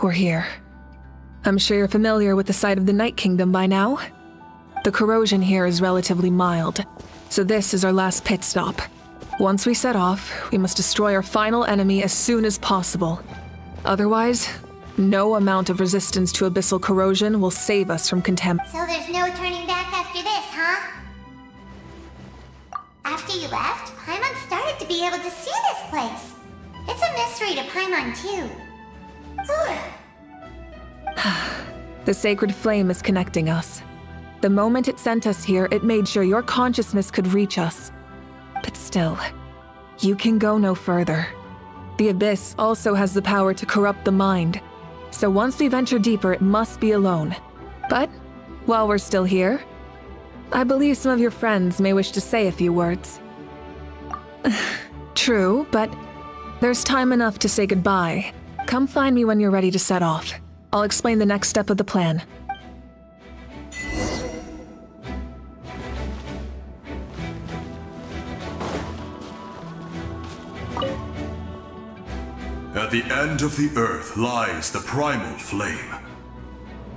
We're here. I'm sure you're familiar with the site of the Night Kingdom by now. The corrosion here is relatively mild, so this is our last pit stop. Once we set off, we must destroy our final enemy as soon as possible. Otherwise, no amount of resistance to abyssal corrosion will save us from contempt. So there's no turning back after this, huh? After you left, Paimon started to be able to see this place. It's a mystery to Paimon, too. The sacred flame is connecting us. The moment it sent us here, it made sure your consciousness could reach us. But still, you can go no further. The Abyss also has the power to corrupt the mind, so once we venture deeper, it must be alone. But while we're still here, I believe some of your friends may wish to say a few words. True, but there's time enough to say goodbye. Come find me when you're ready to set off. I'll explain the next step of the plan. At the end of the earth lies the primal flame.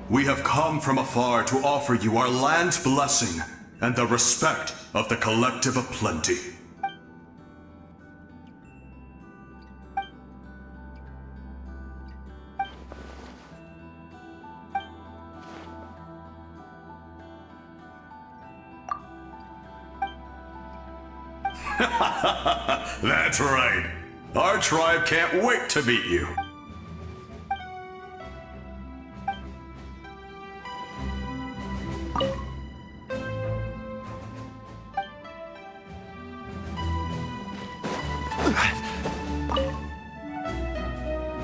We have come from afar to offer you our land's blessing and the respect of the Collective of Plenty. That's right. Our tribe can't wait to meet you.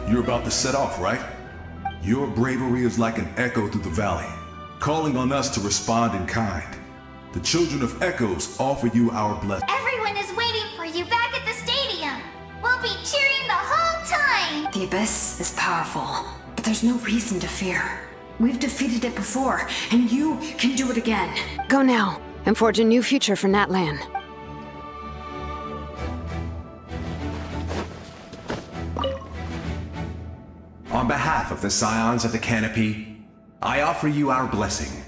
You're about to set off, right? Your bravery is like an echo through the valley, calling on us to respond in kind. The Children of Echoes offer you our blessing. Everyone is waiting for you back at the stadium. We'll be cheering the whole time. The Abyss is powerful, but there's no reason to fear. We've defeated it before, and you can do it again. Go now, and forge a new future for Natlan. On behalf of the Scions of the Canopy, I offer you our blessing.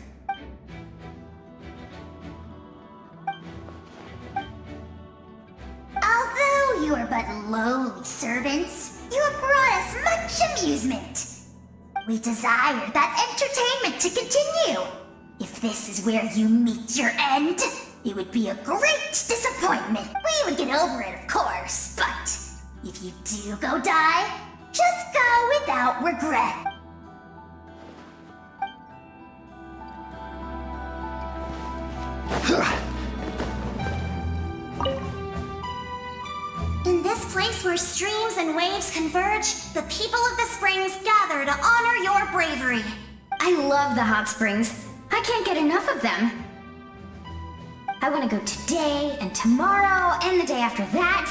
Although you are but lowly servants, you have brought us much amusement. We desire that entertainment to continue. If this is where you meet your end, it would be a great disappointment. We would get over it, of course, but if you do go die, just go without regret. In this place where streams and waves converge, the people of the springs gather to honor your bravery. I love the hot springs. I can't get enough of them. I want to go today and tomorrow and the day after that.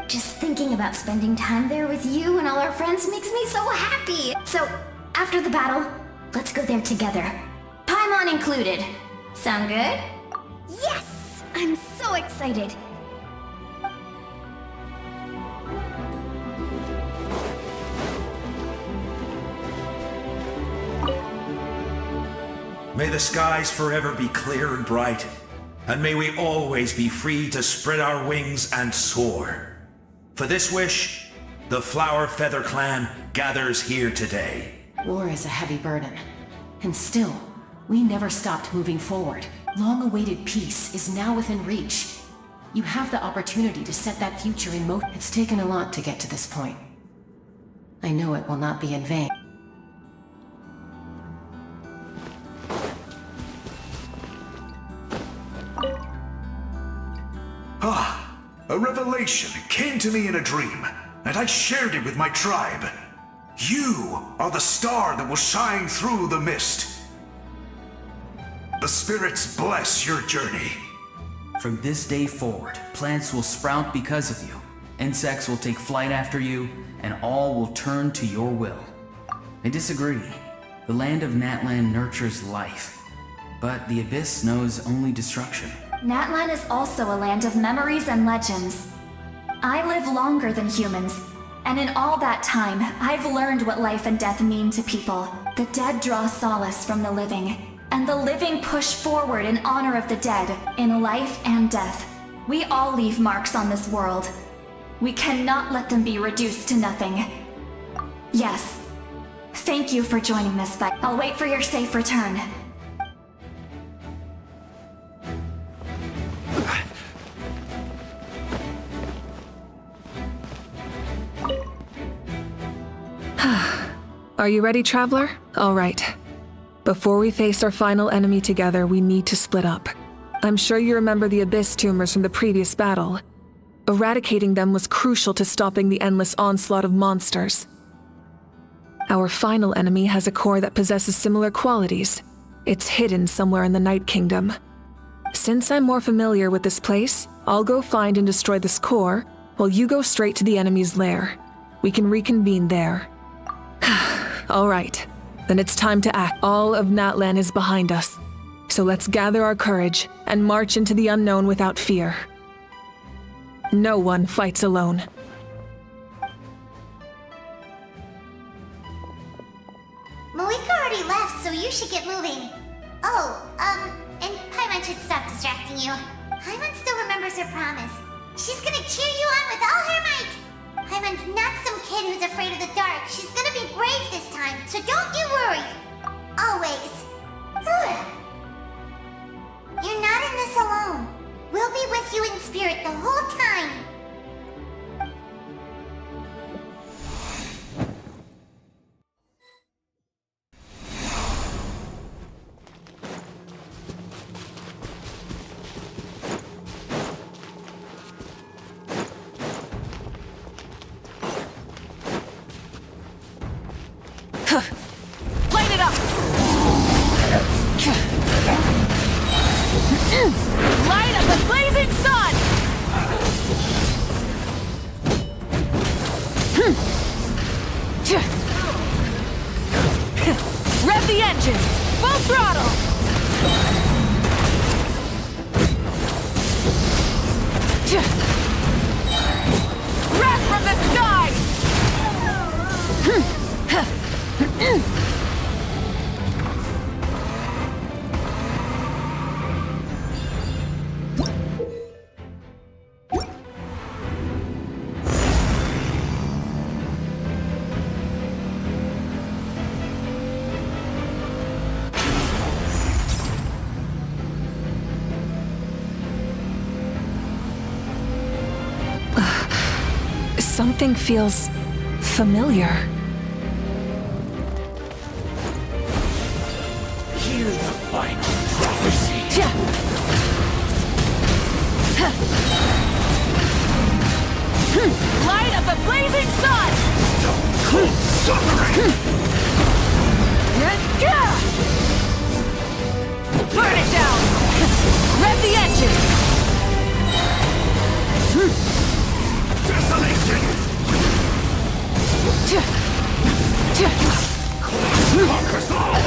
Just thinking about spending time there with you and all our friends makes me so happy. So, after the battle, let's go there together. Paimon included. Sound good? Yes! I'm so excited. May the skies forever be clear and bright, and may we always be free to spread our wings and soar. For this wish, the Flower Feather Clan gathers here today. War is a heavy burden, and still, we never stopped moving forward. Long-awaited peace is now within reach. You have the opportunity to set that future in motion. It's taken a lot to get to this point. I know it will not be in vain. A revelation came to me in a dream, and I shared it with my tribe. You are the star that will shine through the mist. The spirits bless your journey. From this day forward, plants will sprout because of you, insects will take flight after you, and all will turn to your will. I disagree. The land of Natlan nurtures life, but the Abyss knows only destruction. Natlan is also a land of memories and legends. I live longer than humans, and in all that time, I've learned what life and death mean to people. The dead draw solace from the living, and the living push forward in honor of the dead, in life and death. We all leave marks on this world. We cannot let them be reduced to nothing. Yes. Thank you for joining this fight. I'll wait for your safe return. Are you ready, Traveler? All right. Before we face our final enemy together, we need to split up. I'm sure you remember the Abyss tumors from the previous battle. Eradicating them was crucial to stopping the endless onslaught of monsters. Our final enemy has a core that possesses similar qualities. It's hidden somewhere in the Night Kingdom. Since I'm more familiar with this place, I'll go find and destroy this core, while you go straight to the enemy's lair. We can reconvene there. All right, then it's time to act. All of Natlan is behind us. So let's gather our courage and march into the unknown without fear. No one fights alone. Malika already left, so you should get moving. Oh, and Paimon should stop distracting you. Paimon still remembers her promise. She's gonna cheer you on with all her might. Paimon's not some kid who's afraid of the dark. She's gonna be brave this time, so don't you worry. Always. You're not in this alone. We'll be with you in spirit the whole time. Light it up! Light up the blazing sun! Rev the engines! Full throttle! Wrath from the sky! Something feels familiar. Hear the final prophecy. Light up the blazing sun! Cold suffering! Burn it down! Rev the engine! Desolation! Conquers all!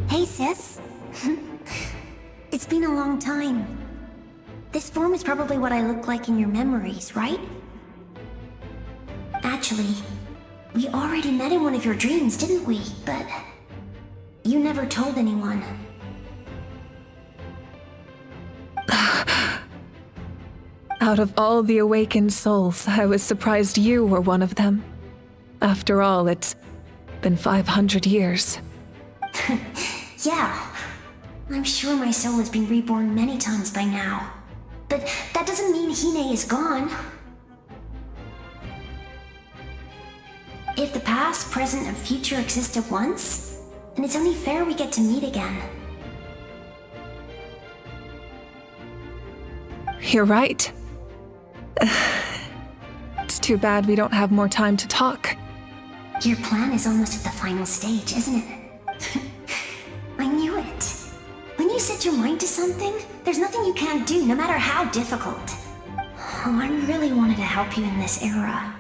Hey, sis. It's been a long time. This form is probably what I look like in your memories, right? Actually, we already met in one of your dreams, didn't we? But you never told anyone. Out of all the awakened souls, I was surprised you were one of them. After all, it's been 500 years. Yeah. I'm sure my soul has been reborn many times by now. But that doesn't mean Hine is gone. If the past, present, and future exist at once, then it's only fair we get to meet again. You're right. It's too bad we don't have more time to talk. Your plan is almost at the final stage, isn't it? I knew it. When you set your mind to something, there's nothing you can't do, no matter how difficult. Oh, I really wanted to help you in this era.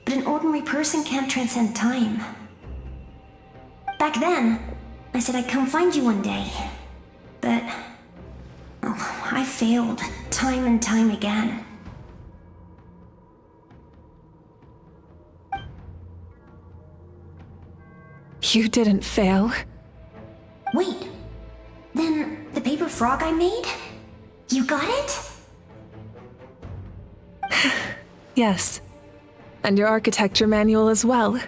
But an ordinary person can't transcend time. Back then, I said I'd come find you one day. But... oh, I failed, time and time again. You didn't fail. Wait, then the paper frog I made? You got it? Yes. And your architecture manual as well.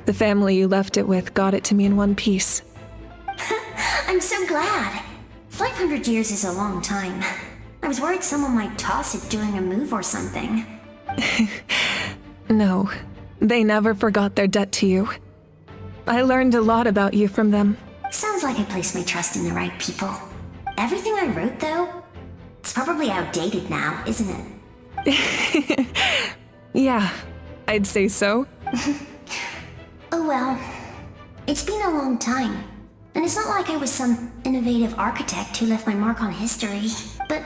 The family you left it with got it to me in one piece. I'm so glad. 500 years is a long time. I was worried someone might toss it during a move or something. No, they never forgot their debt to you. I learned a lot about you from them. Sounds like I placed my trust in the right people. Everything I wrote, though, it's probably outdated now, isn't it? Yeah, I'd say so. Oh well. It's been a long time. And it's not like I was some innovative architect who left my mark on history. But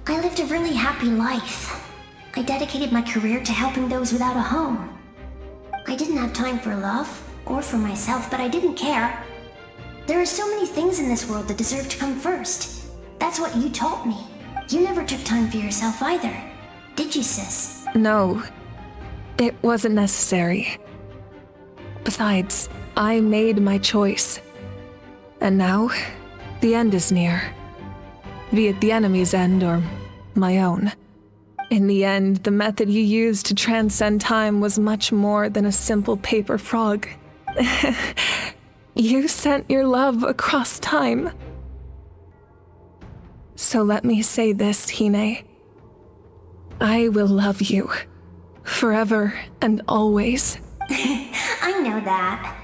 I lived a really happy life. I dedicated my career to helping those without a home. I didn't have time for love, or for myself, but I didn't care. There are so many things in this world that deserve to come first. That's what you taught me. You never took time for yourself either. Did you, sis? No. It wasn't necessary. Besides, I made my choice. And now, the end is near. Be it the enemy's end or my own. In the end, the method you used to transcend time was much more than a simple paper frog. You sent your love across time. So let me say this, Hine. I will love you. Forever and always. I know that.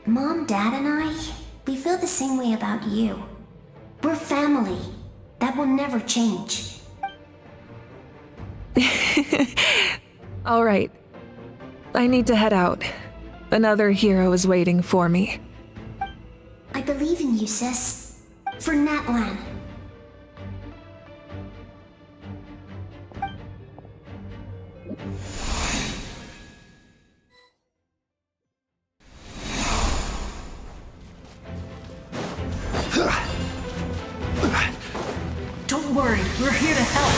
Mom, Dad, and I, we feel the same way about you. We're family. That will never change. All right. I need to head out. Another hero is waiting for me. I believe in you, sis. For Natlan. Don't worry, we're here to help.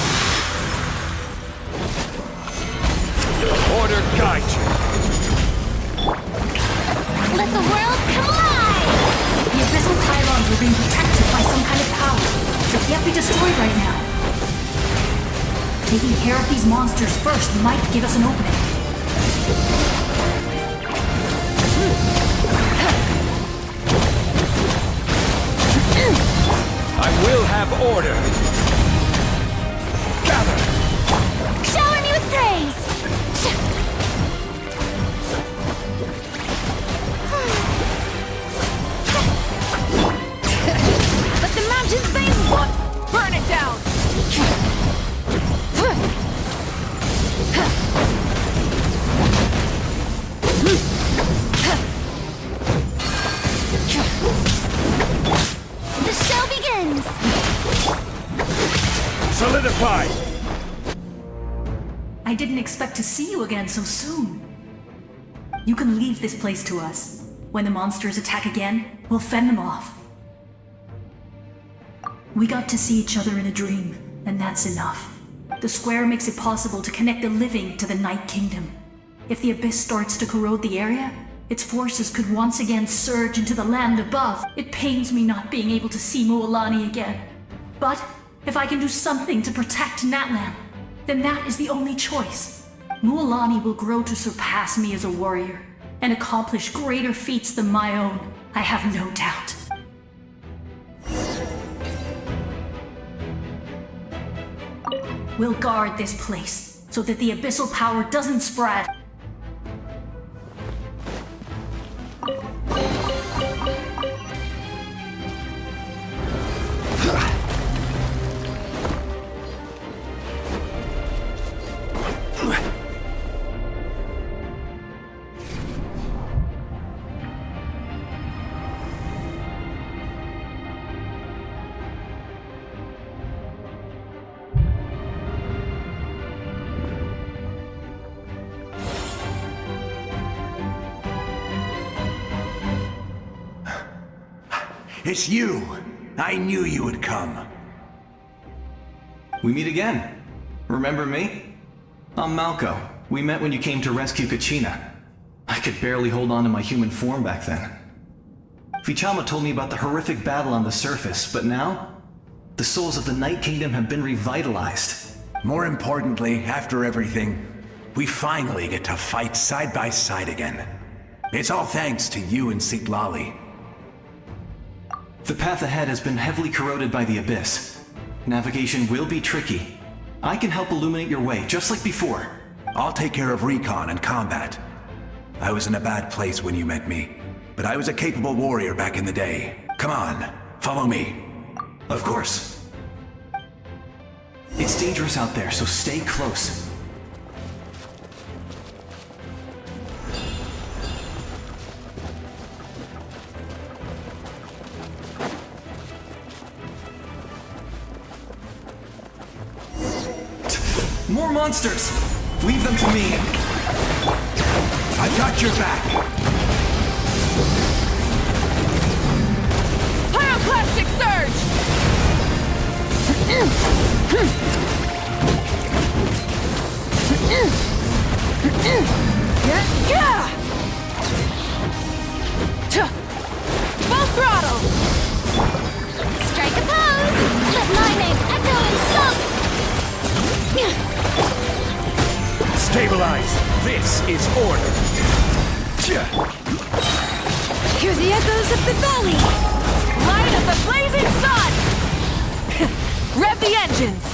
Order guide you. Let the world come alive! The abyssal pylons are being protected by some kind of power. They can't be destroyed right now. Taking care of these monsters first might give us an opening. I will have order. Gather. Shower me with praise! Let the mountains base one! Burn it down! The show begins! Solidify. I didn't expect to see you again so soon. You can leave this place to us. When the monsters attack again, we'll fend them off. We got to see each other in a dream, and that's enough. The square makes it possible to connect the living to the Night Kingdom. If the abyss starts to corrode the area, its forces could once again surge into the land above. It pains me not being able to see Mualani again. But if I can do something to protect Natlan, then that is the only choice. Mualani will grow to surpass me as a warrior, and accomplish greater feats than my own, I have no doubt. We'll guard this place, so that the abyssal power doesn't spread. It's you! I knew you would come. We meet again. Remember me? I'm Malco. We met when you came to rescue Kachina. I could barely hold on to my human form back then. Vichama told me about the horrific battle on the surface, but now, the souls of the Night Kingdom have been revitalized. More importantly, after everything, we finally get to fight side by side again. It's all thanks to you and Citlali. The path ahead has been heavily corroded by the abyss. Navigation will be tricky. I can help illuminate your way, just like before. I'll take care of recon and combat. I was in a bad place when you met me, but I was a capable warrior back in the day. Come on, follow me. Of course. It's dangerous out there, so stay close. More monsters! Leave them to me! I got your back! Pyroclastic surge! Stabilize! This is order! Hear the echoes of the valley! Light of the blazing sun! Rev the engines!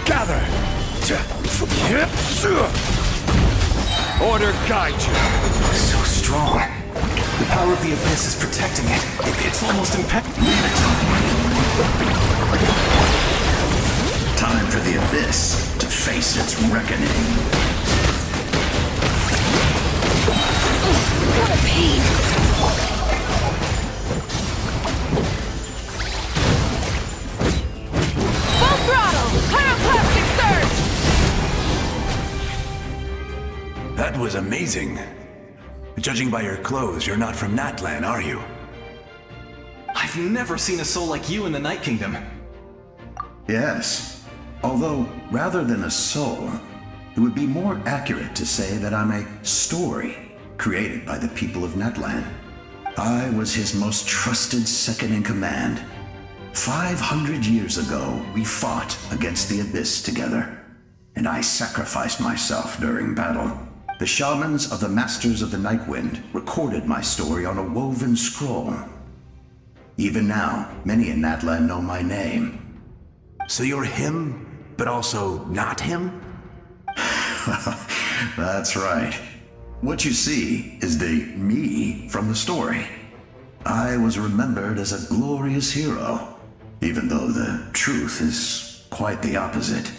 Gather! Order guide you! So strong. The power of the Abyss is protecting it. It's almost impenetrable. Time for the Abyss to face its reckoning. What a pain! Full throttle! Pyroclastic surge! That was amazing. Judging by your clothes, you're not from Natlan, are you? I've never seen a soul like you in the Night Kingdom. Yes. Although, rather than a soul, it would be more accurate to say that I'm a story created by the people of Natlan. I was his most trusted second-in-command. 500 years ago, we fought against the Abyss together, and I sacrificed myself during battle. The shamans of the Masters of the Nightwind recorded my story on a woven scroll. Even now, many in Natlan know my name. So you're him, but also not him? That's right. What you see is the me from the story. I was remembered as a glorious hero, even though the truth is quite the opposite.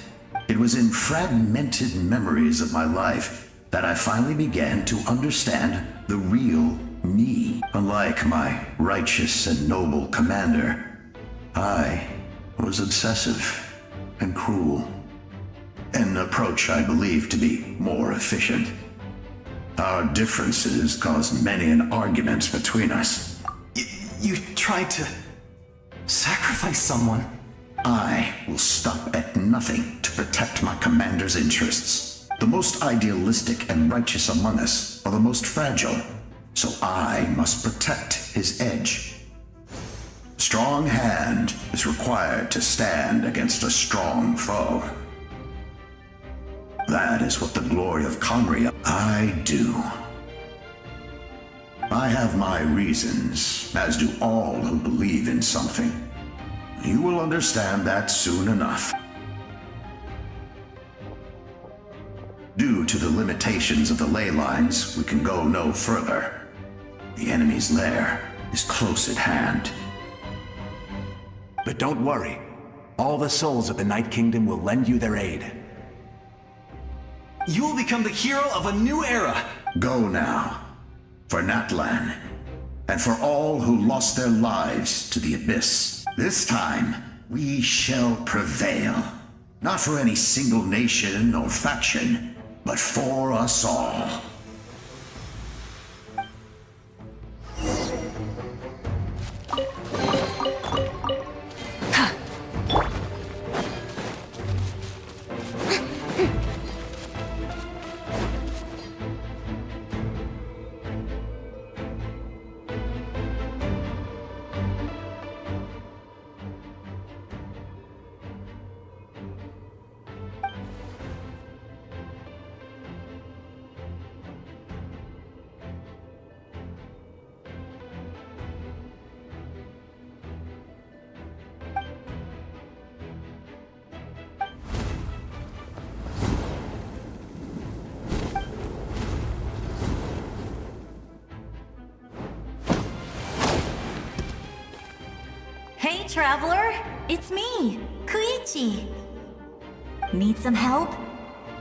It was in fragmented memories of my life that I finally began to understand the real me. Unlike my righteous and noble commander, I was obsessive and cruel. An approach I believe to be more efficient. Our differences caused many an argument between us. You tried to sacrifice someone? I will stop at nothing to protect my commander's interests. The most idealistic and righteous among us are the most fragile, so I must protect his edge. A strong hand is required to stand against a strong foe. That is what the glory of Conria I do. I have my reasons, as do all who believe in something. You will understand that soon enough. Due to the limitations of the ley lines, we can go no further. The enemy's lair is close at hand. But don't worry. All the souls of the Night Kingdom will lend you their aid. You will become the hero of a new era! Go now. For Natlan, and for all who lost their lives to the Abyss. This time, we shall prevail. Not for any single nation or faction, but for us all. Hey, traveler! It's me, Koichi. Need some help?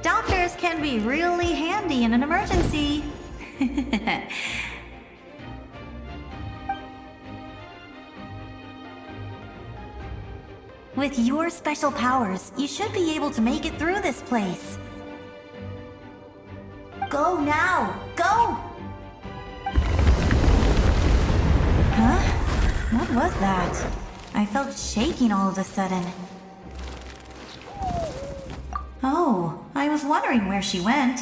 Doctors can be really handy in an emergency. With your special powers, you should be able to make it through this place. Go now! Go! Huh? What was that? I felt shaking all of a sudden. Oh, I was wondering where she went.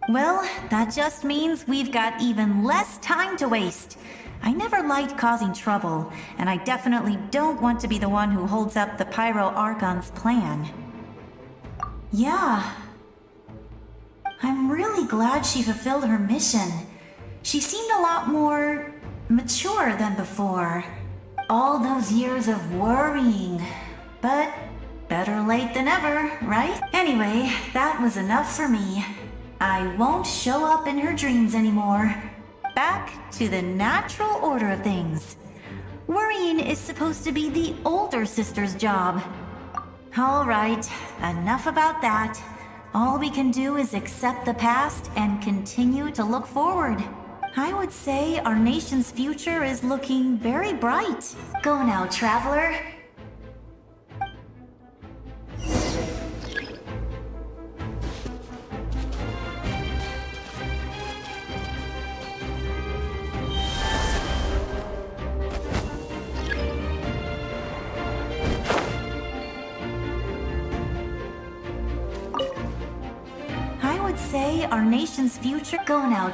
Well, that just means we've got even less time to waste. I never liked causing trouble, and I definitely don't want to be the one who holds up the Pyro Archon's plan. Yeah. I'm really glad she fulfilled her mission. She seemed a lot more mature than before. All those years of worrying. But better late than ever, right? Anyway, that was enough for me. I won't show up in her dreams anymore. Back to the natural order of things. Worrying is supposed to be the older sister's job. All right, enough about that. All we can do is accept the past and continue to look forward. I would say our nation's future is looking very bright. Go now, traveler. I would say our nation's future. Go now,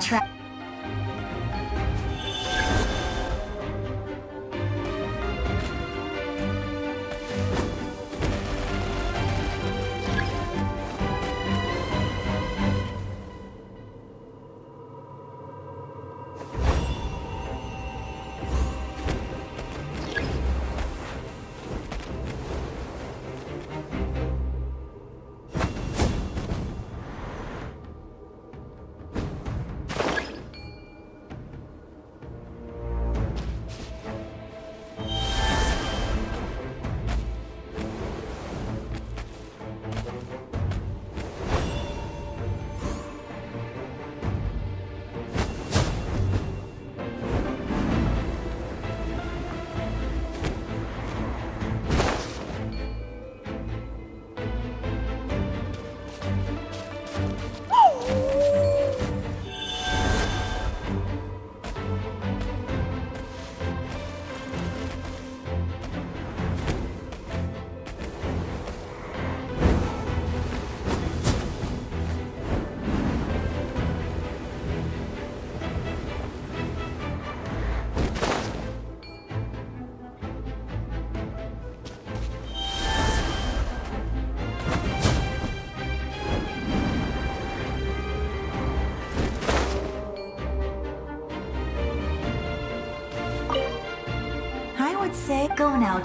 Go now,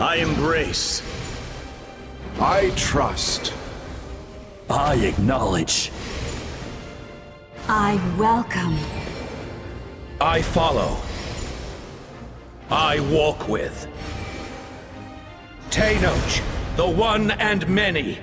I embrace. I trust. I acknowledge. I welcome. I follow. I walk with. Tenoch, the one and many.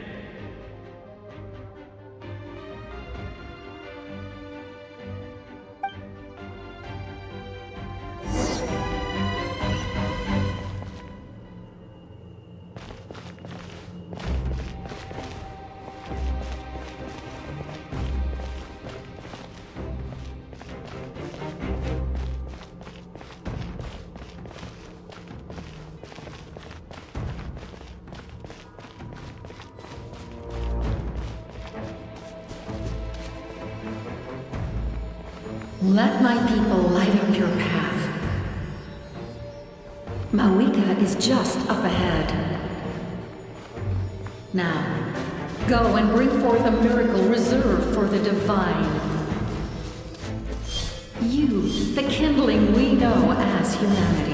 Let my people light up your path. Mawika is just up ahead. Now, go and bring forth a miracle reserved for the divine. You, the kindling we know as humanity.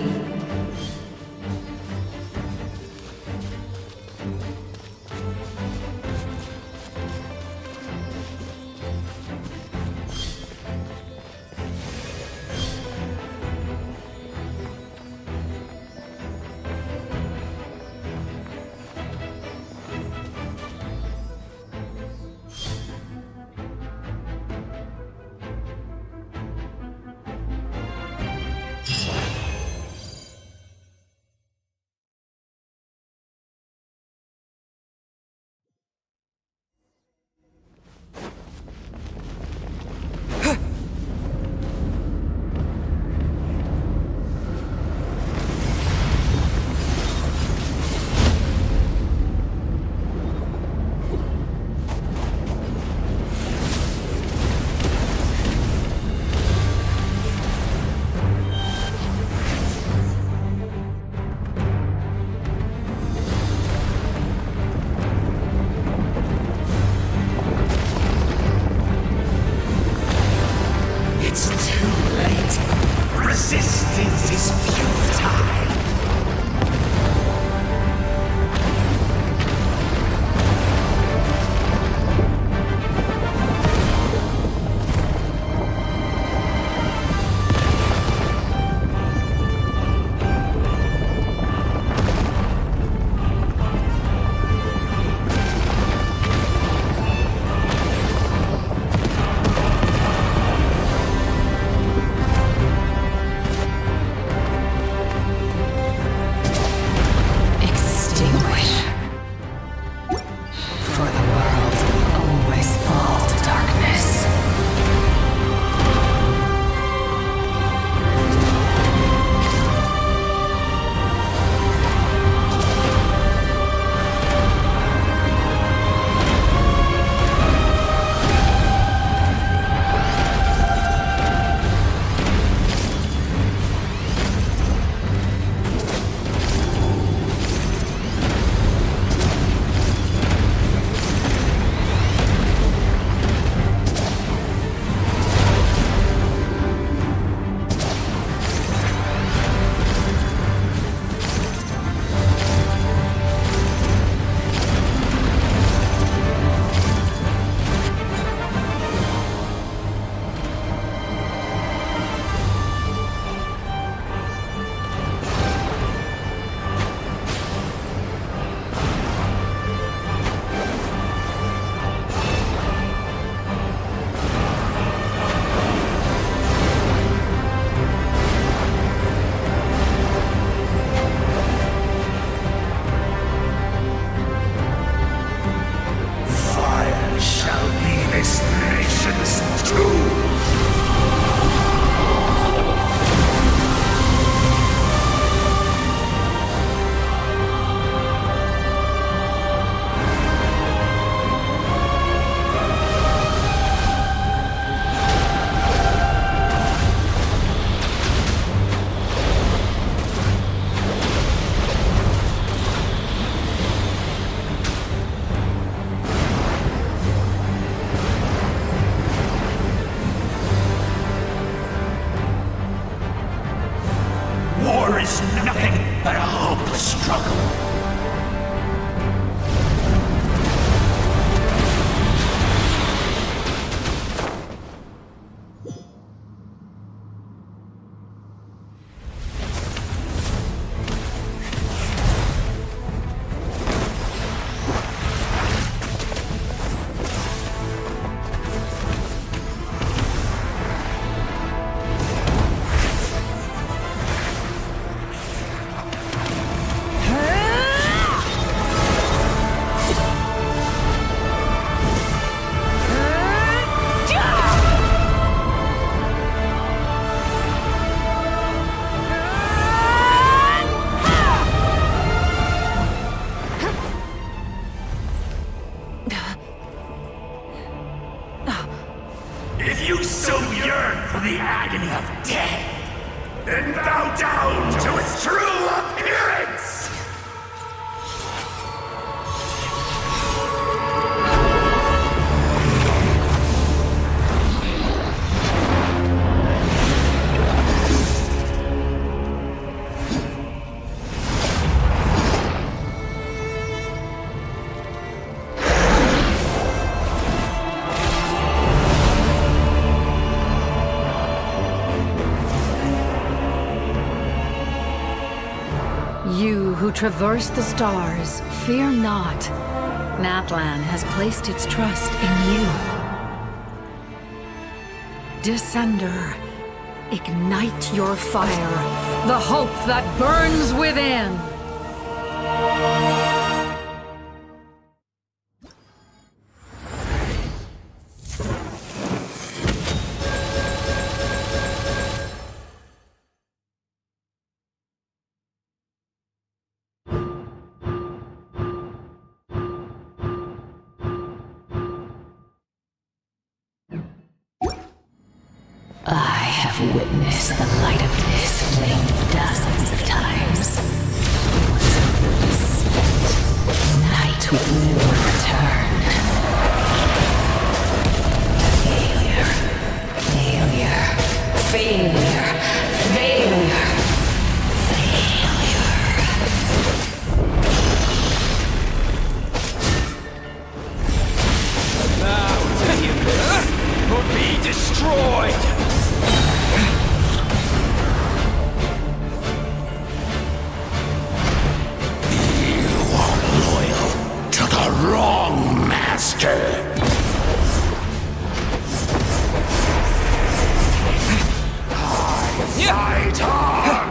war is nothing but a hopeless struggle. If you so yearn for the agony of death, then bow down to its true appearance! You who traverse the stars, fear not. Natlan has placed its trust in you. Descender, ignite your fire, the hope that burns within. I have witnessed the light of this flame dozens of times. Night will return. Failure. Failure. Failure. Failure. Now, will be destroyed! Wrong, Master! Fight on!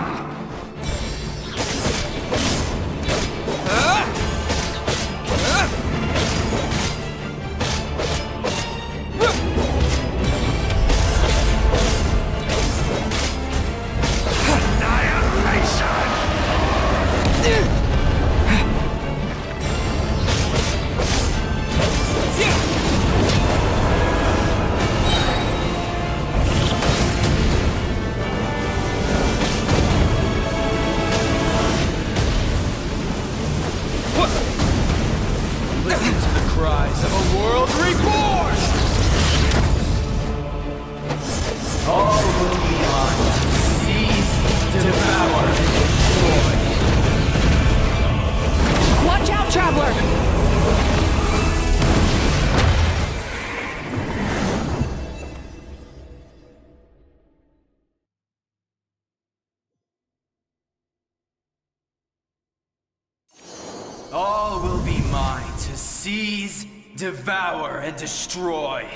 Listen to the cries of a world reborn! All will be on. Seize, devour, destroy. Watch out, Traveler! All will be mine to seize, devour, and destroy.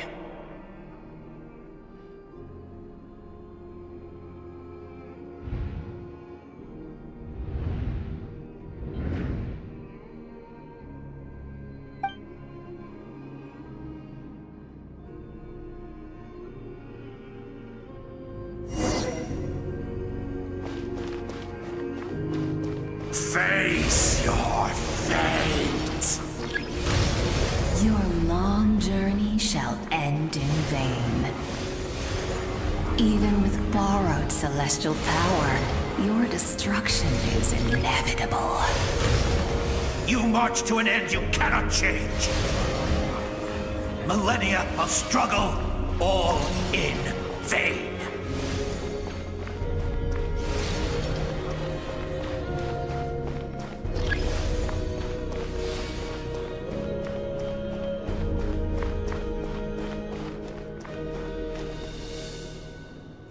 Face your fate! Your long journey shall end in vain. Even with borrowed celestial power, your destruction is inevitable. You march to an end you cannot change. Millennia of struggle, all in vain.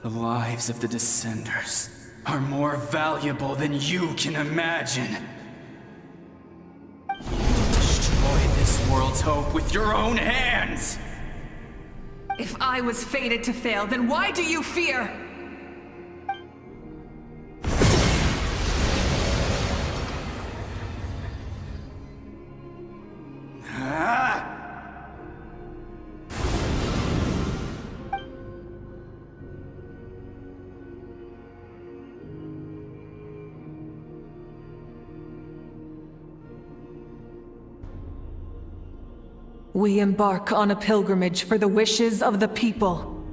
The lives of the Descenders are more valuable than you can imagine. You destroyed this world's hope with your own hands! If I was fated to fail, then why do you fear? We embark on a pilgrimage for the wishes of the people.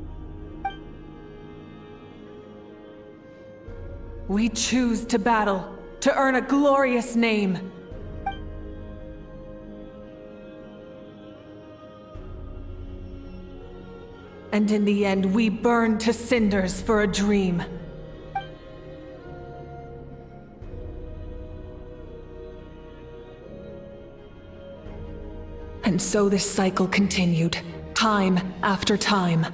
We choose to battle, to earn a glorious name. And in the end, we burn to cinders for a dream. And so this cycle continued, time after time.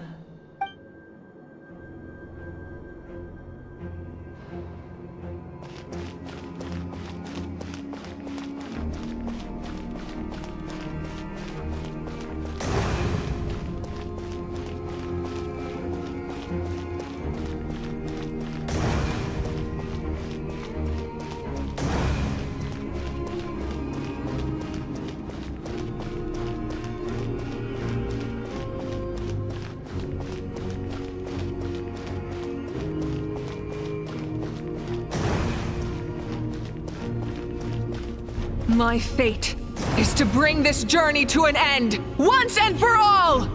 My fate is to bring this journey to an end, once and for all!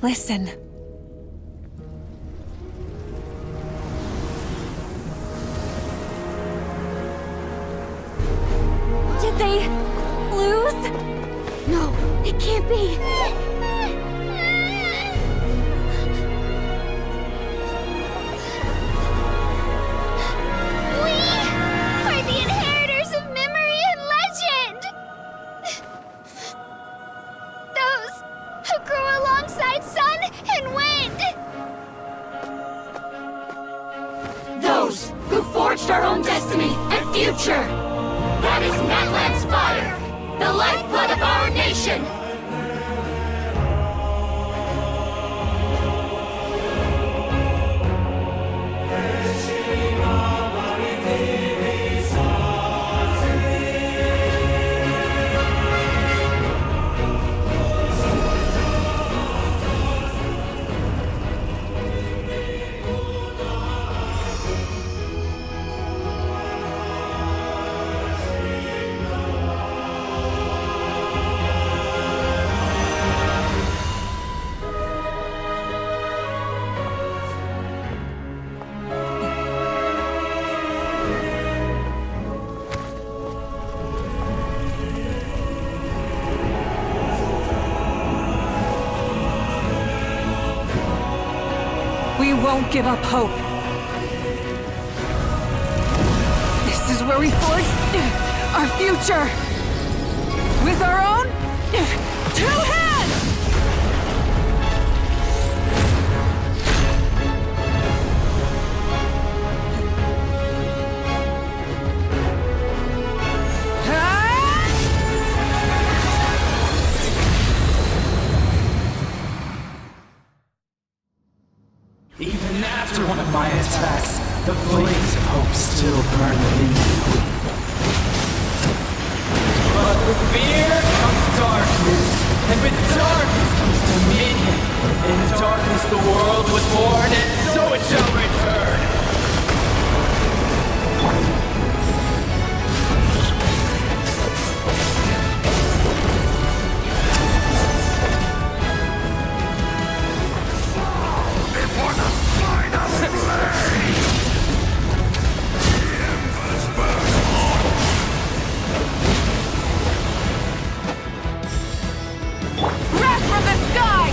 Listen. Did they lose? No, it can't be. We are the inheritors of memory and legend! Those who grew alongside sun and wind! Those who forged our own destiny and future! That is Natlan's fire, the lifeblood of our nation! We won't give up hope. This is where we forge our future. With our own 2 hands! Even after one of my attacks, the flames of hope still burn within me. But with fear comes darkness, and with darkness comes dominion. In darkness the world was born, and so it shall return. Wrath from the sky!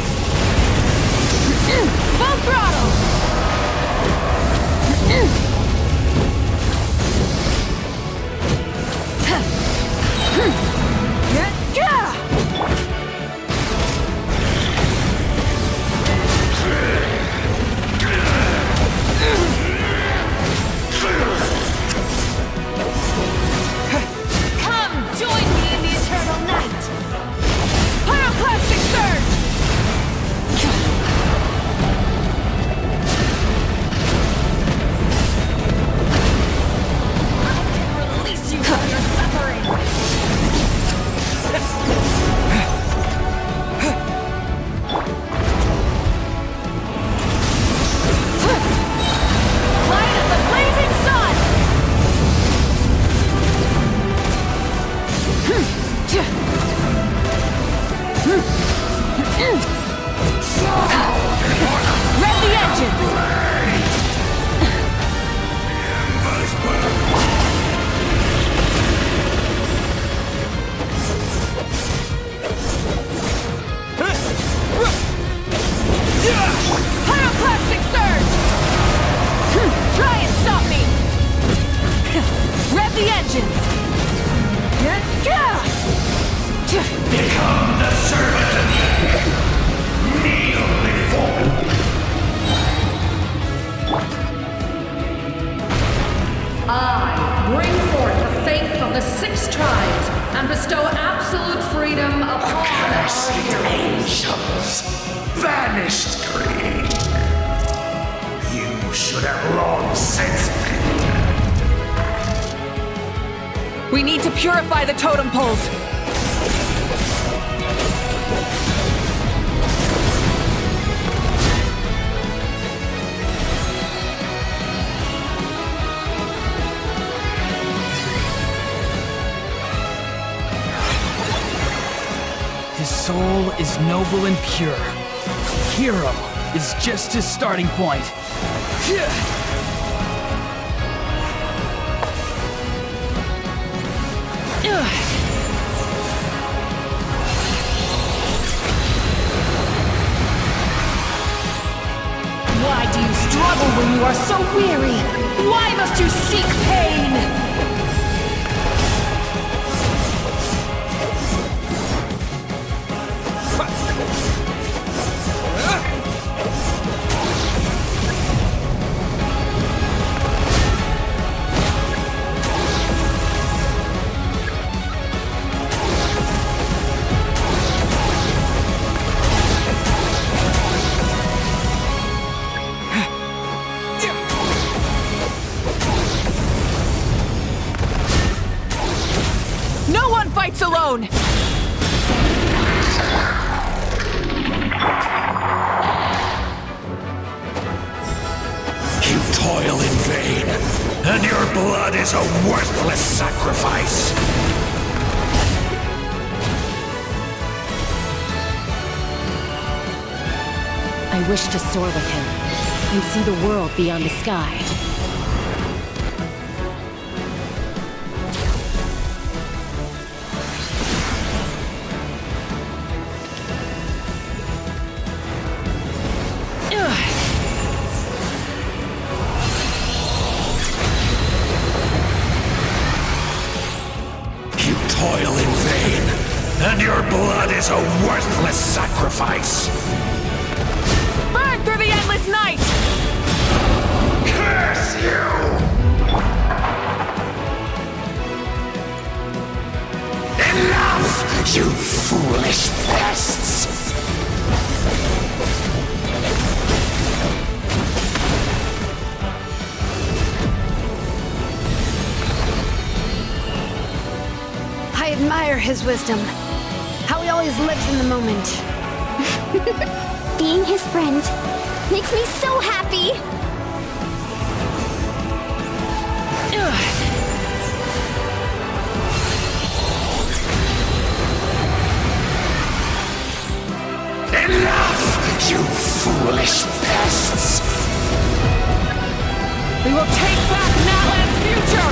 tribes and bestow absolute freedom upon our heroes. Angels! Vanished greed! You should have long since been dead. We need to purify the totem poles. His soul is noble and pure. Hero is just his starting point. Why do you struggle when you are so weary? Why must you seek pain? No one fights alone! You toil in vain, and your blood is a worthless sacrifice. I wish to soar with him and see the world beyond the sky. You toil in vain, and your blood is a worthless sacrifice. Burn through the endless night! Curse you! Enough, you foolish pests! I admire his wisdom. How he always lives in the moment. Being his friend makes me so happy. Enough, you foolish pests! We will take back Natlan's future!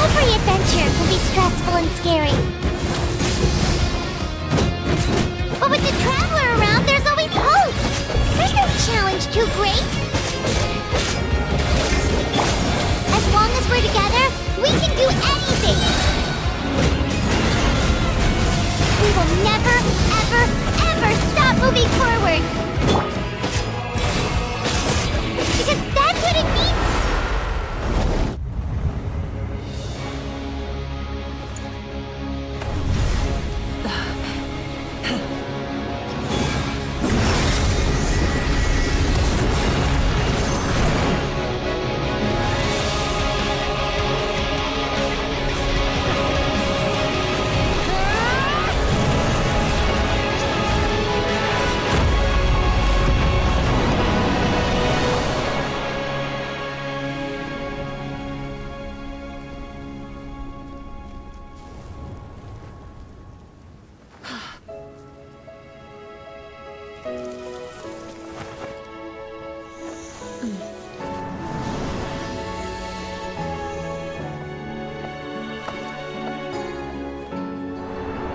Every adventure can be stressful and scary. But with the Traveler around, there's always hope. There's no challenge too great. As long as we're together, we can do anything. We will never, ever, ever stop moving forward. Because that's what it means.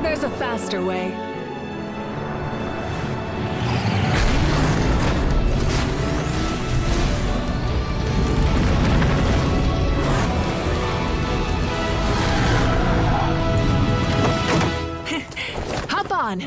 There's a faster way. Hop on!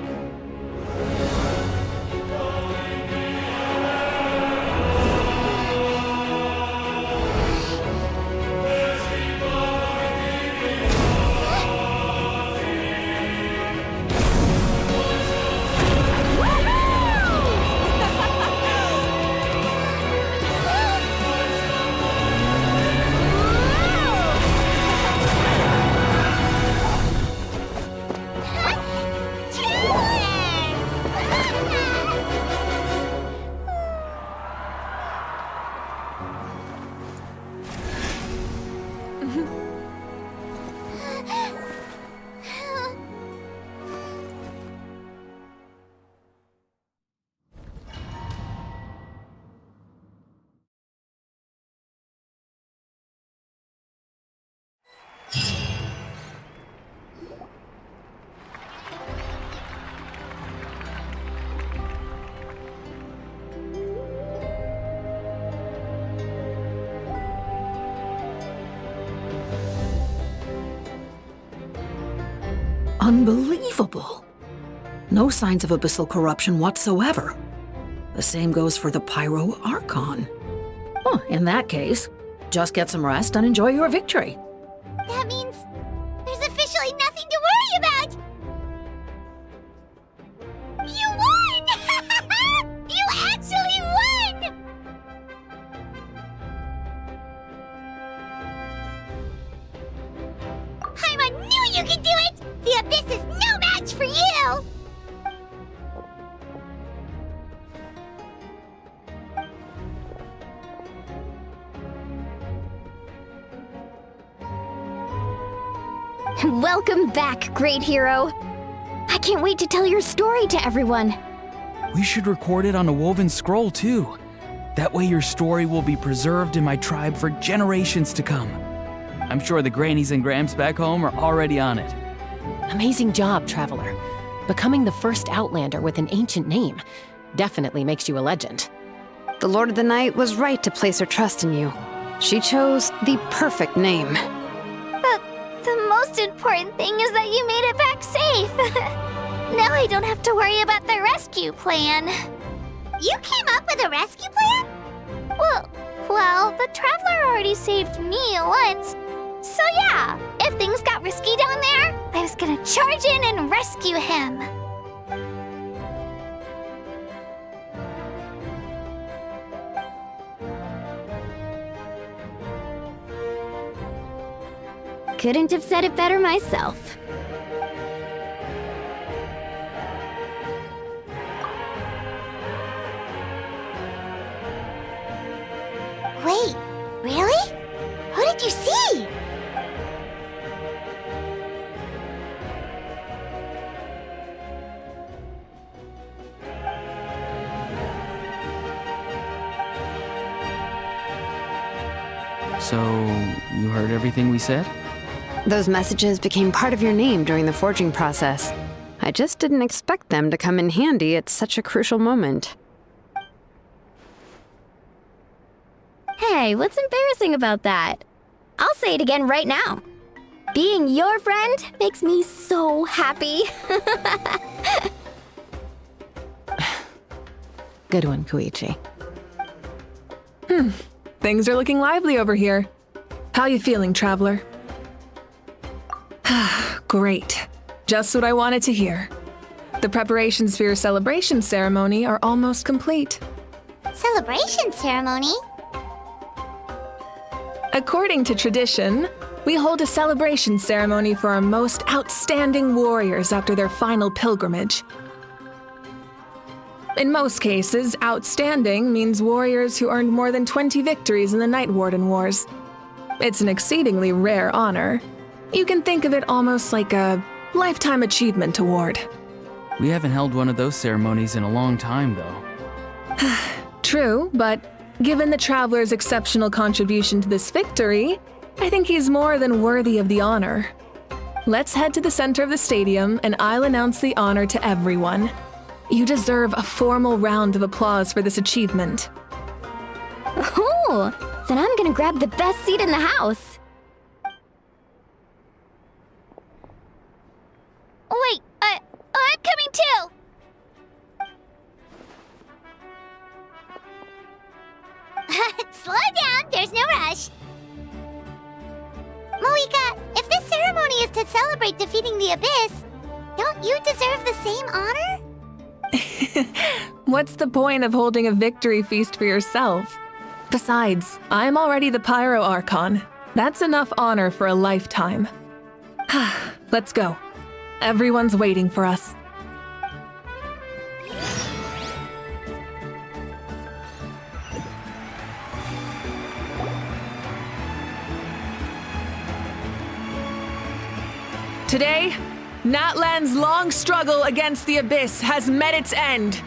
Unbelievable. No signs of abyssal corruption whatsoever. The same goes for the Pyro Archon. Well, in that case, just get some rest and enjoy your victory. That means there's officially nothing to worry about! You won! You actually won! Paimon knew you could do it! The Abyss is no match for you! Welcome back, great hero. I can't wait to tell your story to everyone. We should record it on a woven scroll, too. That way your story will be preserved in my tribe for generations to come. I'm sure the grannies and gramps back home are already on it. Amazing job, Traveler. Becoming the first Outlander with an ancient name definitely makes you a legend. The Lord of the Night was right to place her trust in you. She chose the perfect name. But the most important thing is that you made it back safe. Now I don't have to worry about the rescue plan. You came up with a rescue plan? Well, the Traveler already saved me once. So yeah, if things got risky down there, I was gonna charge in and rescue him. Couldn't have said it better myself. Wait, really? Who did you see? So, you heard everything we said? Those messages became part of your name during the forging process. I just didn't expect them to come in handy at such a crucial moment. Hey, what's embarrassing about that? I'll say it again right now. Being your friend makes me so happy. Good one, Koichi. Things are looking lively over here. How you feeling, Traveler? Great. Just what I wanted to hear. The preparations for your celebration ceremony are almost complete. Celebration ceremony? According to tradition, we hold a celebration ceremony for our most outstanding warriors after their final pilgrimage. In most cases, outstanding means warriors who earned more than 20 victories in the Night Warden Wars. It's an exceedingly rare honor. You can think of it almost like a lifetime achievement award. We haven't held one of those ceremonies in a long time, though. True, but given the Traveler's exceptional contribution to this victory, I think he's more than worthy of the honor. Let's head to the center of the stadium and I'll announce the honor to everyone. You deserve a formal round of applause for this achievement. Oh, then I'm gonna grab the best seat in the house. Wait, I'm coming too! Slow down, there's no rush. Moika, if this ceremony is to celebrate defeating the Abyss, don't you deserve the same honor? What's the point of holding a victory feast for yourself? Besides, I'm already the Pyro Archon. That's enough honor for a lifetime. Let's go. Everyone's waiting for us. Today, Natlan's long struggle against the Abyss has met its end.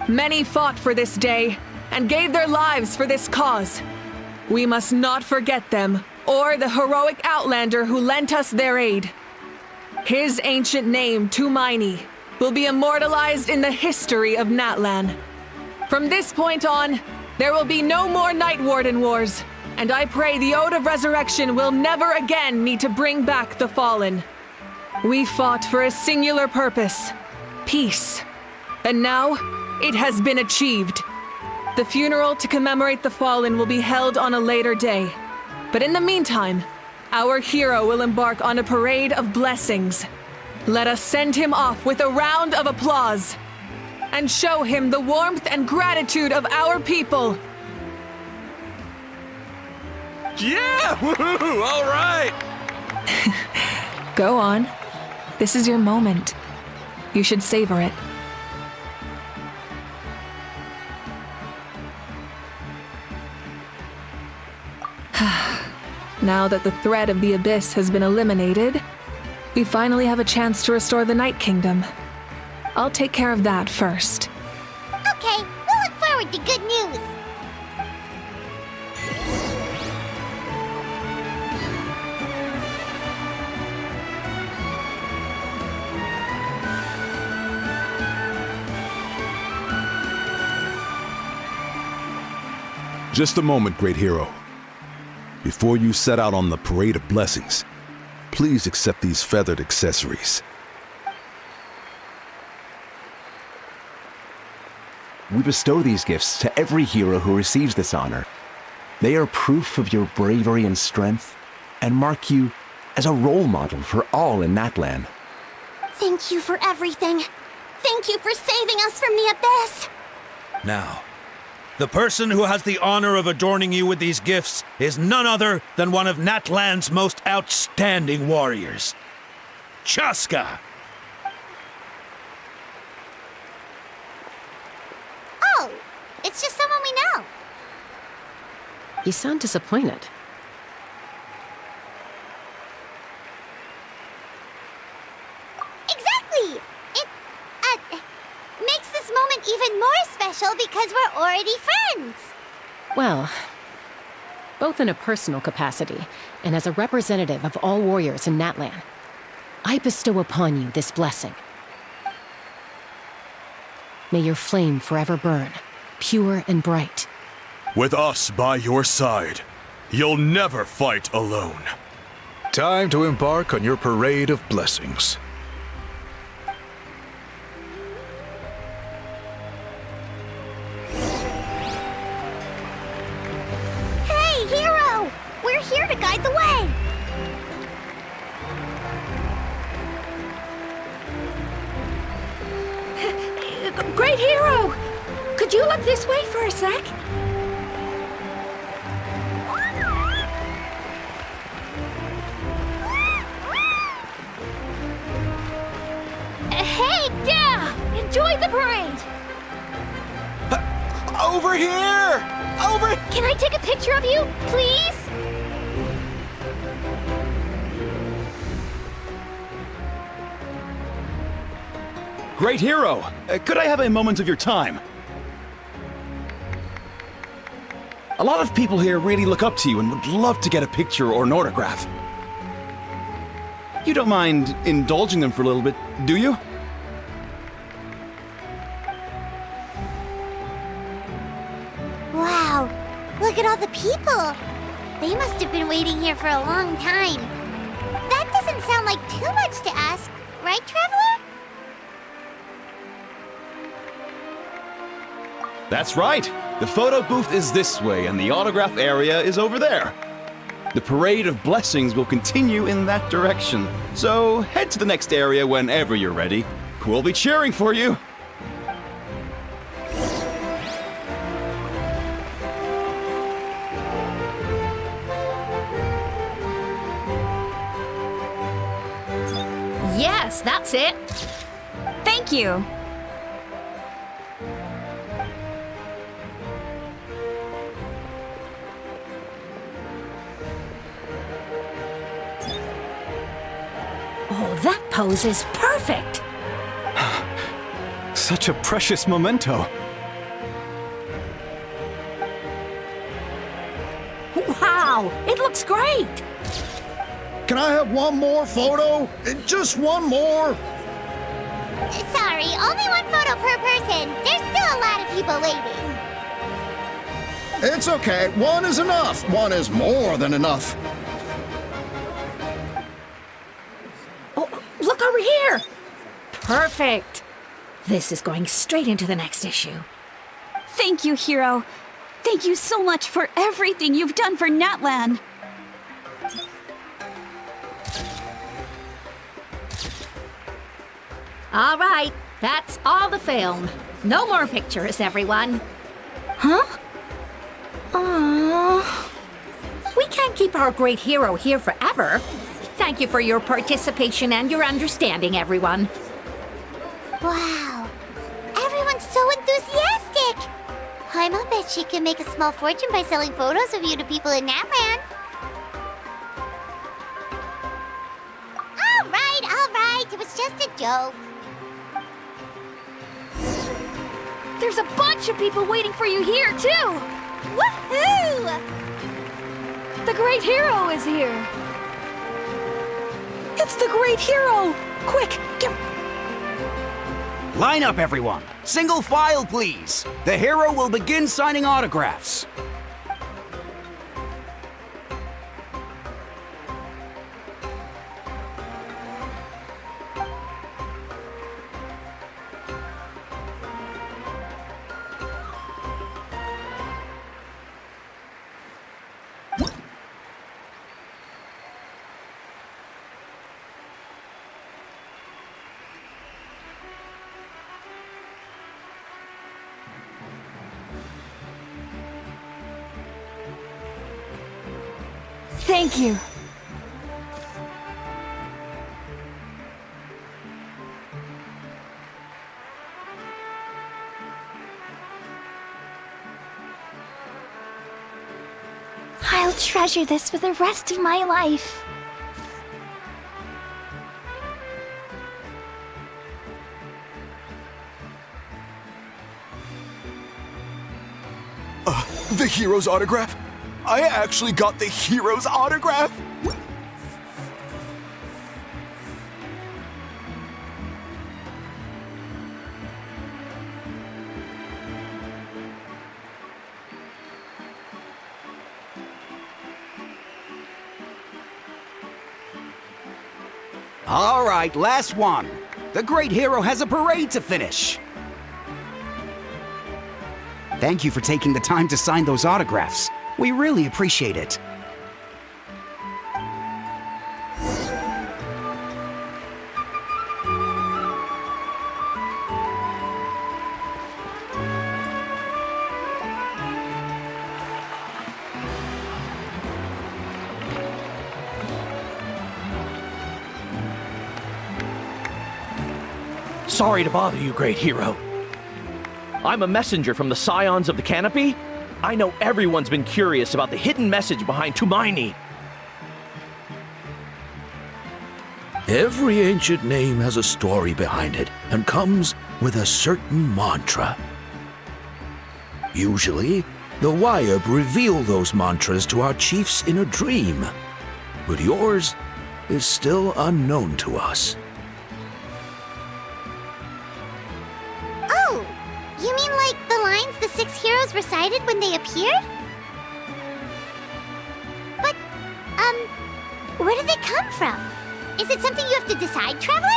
Many fought for this day and gave their lives for this cause. We must not forget them or the heroic Outlander who lent us their aid. His ancient name, Tumaini, will be immortalized in the history of Natlan. From this point on, there will be no more Night Warden Wars, and I pray the Ode of Resurrection will never again need to bring back the fallen. We fought for a singular purpose, peace. And now, it has been achieved. The funeral to commemorate the fallen will be held on a later day. But in the meantime, our hero will embark on a parade of blessings. Let us send him off with a round of applause and show him the warmth and gratitude of our people. Yeah! Woohoo! All right! Go on. This is your moment. You should savor it. Now that the threat of the Abyss has been eliminated, we finally have a chance to restore the Night Kingdom. I'll take care of that first. Okay, we'll look forward to good news. Just a moment, great hero. Before you set out on the parade of blessings, please accept these feathered accessories. We bestow these gifts to every hero who receives this honor. They are proof of your bravery and strength, and mark you as a role model for all in Natlan. Thank you for everything. Thank you for saving us from the Abyss. Now, the person who has the honor of adorning you with these gifts is none other than one of Natlan's most outstanding warriors, Chaska. Oh, it's just someone we know. You sound disappointed. Exactly! It, makes this moment even more special because we're already friends. Well, both in a personal capacity and as a representative of all warriors in Natlan, I bestow upon you this blessing. May your flame forever burn, pure and bright. With us by your side, you'll never fight alone. Time to embark on your parade of blessings. Hey, hero! We're here to guide the way! Great hero! Could you look this way for a sec? Hey, yeah! Enjoy the parade! Over here! Over! Can I take a picture of you, please? Great hero! Could I have a moment of your time? A lot of people here really look up to you and would love to get a picture or an autograph. You don't mind indulging them for a little bit, do you? Wow, look at all the people. They must have been waiting here for a long time. That doesn't sound like too much to ask, right, Traveler? That's right! The photo booth is this way and the autograph area is over there. The parade of blessings will continue in that direction, so head to the next area whenever you're ready. We'll be cheering for you! Yes, that's it. Thank you. Oh, that pose is perfect. Such a precious memento. Wow, it looks great. Can I have one more photo? Just one more. Sorry, only one photo per person. There's still a lot of people waiting. It's okay. One is enough. One is more than enough. Oh, look over here! Perfect! This is going straight into the next issue. Thank you, Hero. Thank you so much for everything you've done for Natlan. All right, that's all the film. No more pictures, everyone. Huh? Aww. We can't keep our great hero here forever. Thank you for your participation and your understanding, everyone. Wow. Everyone's so enthusiastic. I'll bet she can make a small fortune by selling photos of you to people in Natlan. All right. It was just a joke. There's a bunch of people waiting for you here, too! Woohoo! The Great Hero is here! It's the Great Hero! Quick, get... Line up, everyone. Single file, please. The hero will begin signing autographs. Thank you. I'll treasure this for the rest of my life. The hero's autograph? I actually got the hero's autograph? All right, last one. The great hero has a parade to finish. Thank you for taking the time to sign those autographs. We really appreciate it. Sorry to bother you, great hero. I'm a messenger from the Scions of the Canopy. I know everyone's been curious about the hidden message behind Tumaini. Every ancient name has a story behind it and comes with a certain mantra. Usually, the Wyab reveal those mantras to our chiefs in a dream, but yours is still unknown to us. Oh, you mean like the lines the 6 heroes recited when they appeared? But, where did they come from? Is it something you have to decide, Traveler?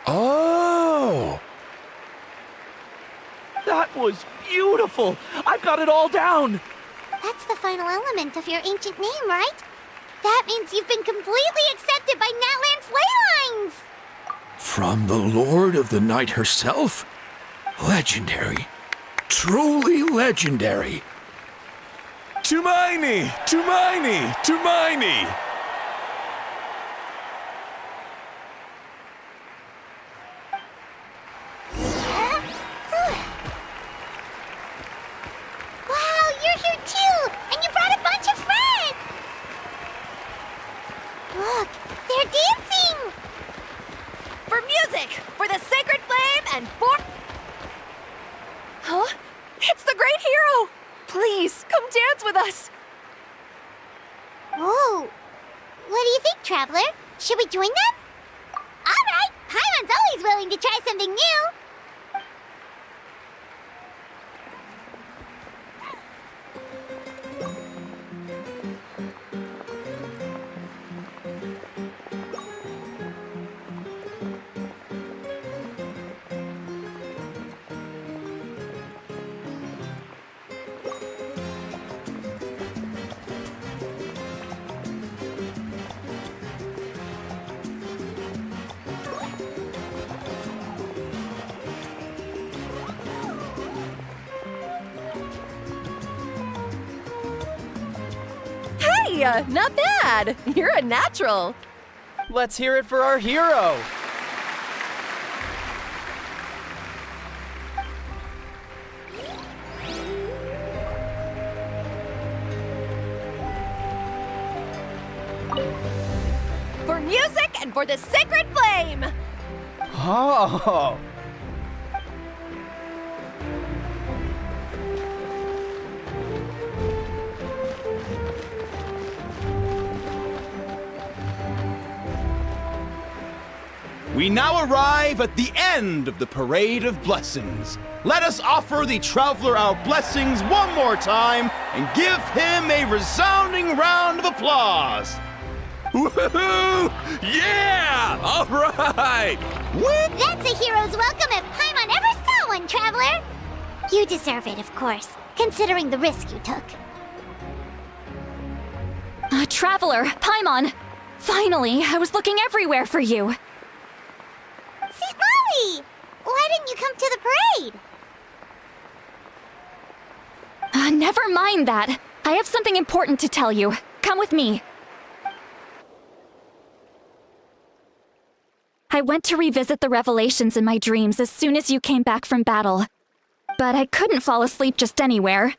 Oh! That was beautiful! I've got it all down! That's the final element of your ancient name, right? That means you've been completely accepted by Natlan's ley lines! From the Lord of the Night herself? Legendary. Truly legendary. Tumaini! Tumaini! Tumaini! Wow, you're here too! And you brought a bunch of friends! Look, they're dancing! For music! For the sacred flame and for... Huh? It's the great hero! Please, come dance with us! Whoa! What do you think, Traveler? Should we join them? Alright! Paimon's always willing to try something new. Hey, not bad. You're a natural. Let's hear it for our hero. For music and for the sacred flame. Oh. We now arrive at the end of the Parade of Blessings. Let us offer the Traveler our blessings one more time and give him a resounding round of applause. Woohoo! Yeah! All right! Whoop! That's a hero's welcome if Paimon ever saw one, Traveler! You deserve it, of course, considering the risk you took. Traveler, Paimon! Finally, I was looking everywhere for you. St. Molly! Why didn't you come to the parade? Never mind that. I have something important to tell you. Come with me. I went to revisit the revelations in my dreams as soon as you came back from battle. But I couldn't fall asleep just anywhere.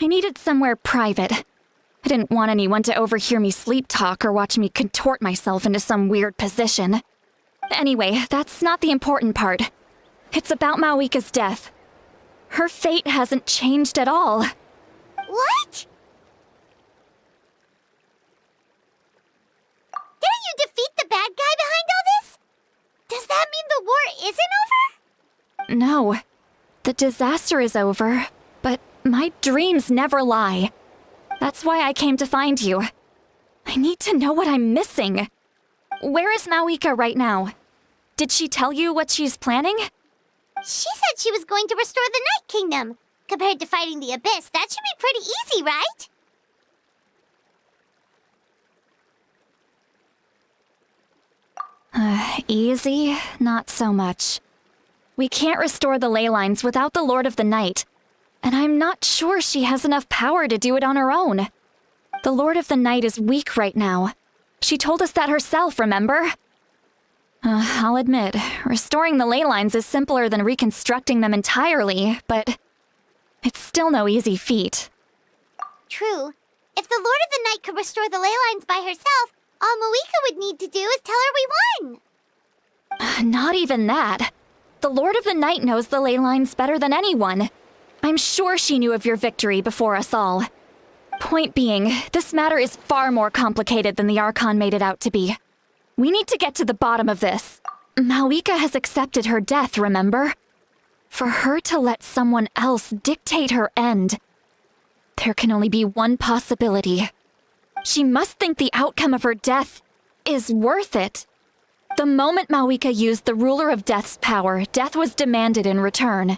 I needed somewhere private. I didn't want anyone to overhear me sleep talk or watch me contort myself into some weird position. Anyway, that's not the important part. It's about Mawika's death. Her fate hasn't changed at all. What? Didn't you defeat the bad guy behind all this? Does that mean the war isn't over? No. The disaster is over, but my dreams never lie. That's why I came to find you. I need to know what I'm missing. Where is Mawika right now? Did she tell you what she's planning? She said she was going to restore the Night Kingdom. Compared to fighting the Abyss, that should be pretty easy, right? Easy? Not so much. We can't restore the ley lines without the Lord of the Night, and I'm not sure she has enough power to do it on her own. The Lord of the Night is weak right now. She told us that herself, remember? I'll admit, restoring the ley lines is simpler than reconstructing them entirely, but it's still no easy feat. True. If the Lord of the Night could restore the ley lines by herself, all Mawika would need to do is tell her we won. Not even that. The Lord of the Night knows the ley lines better than anyone. I'm sure she knew of your victory before us all. Point being, this matter is far more complicated than the Archon made it out to be. We need to get to the bottom of this. Mawika has accepted her death, remember? For her to let someone else dictate her end, there can only be one possibility. She must think the outcome of her death is worth it. The moment Mawika used the Ruler of Death's power, death was demanded in return.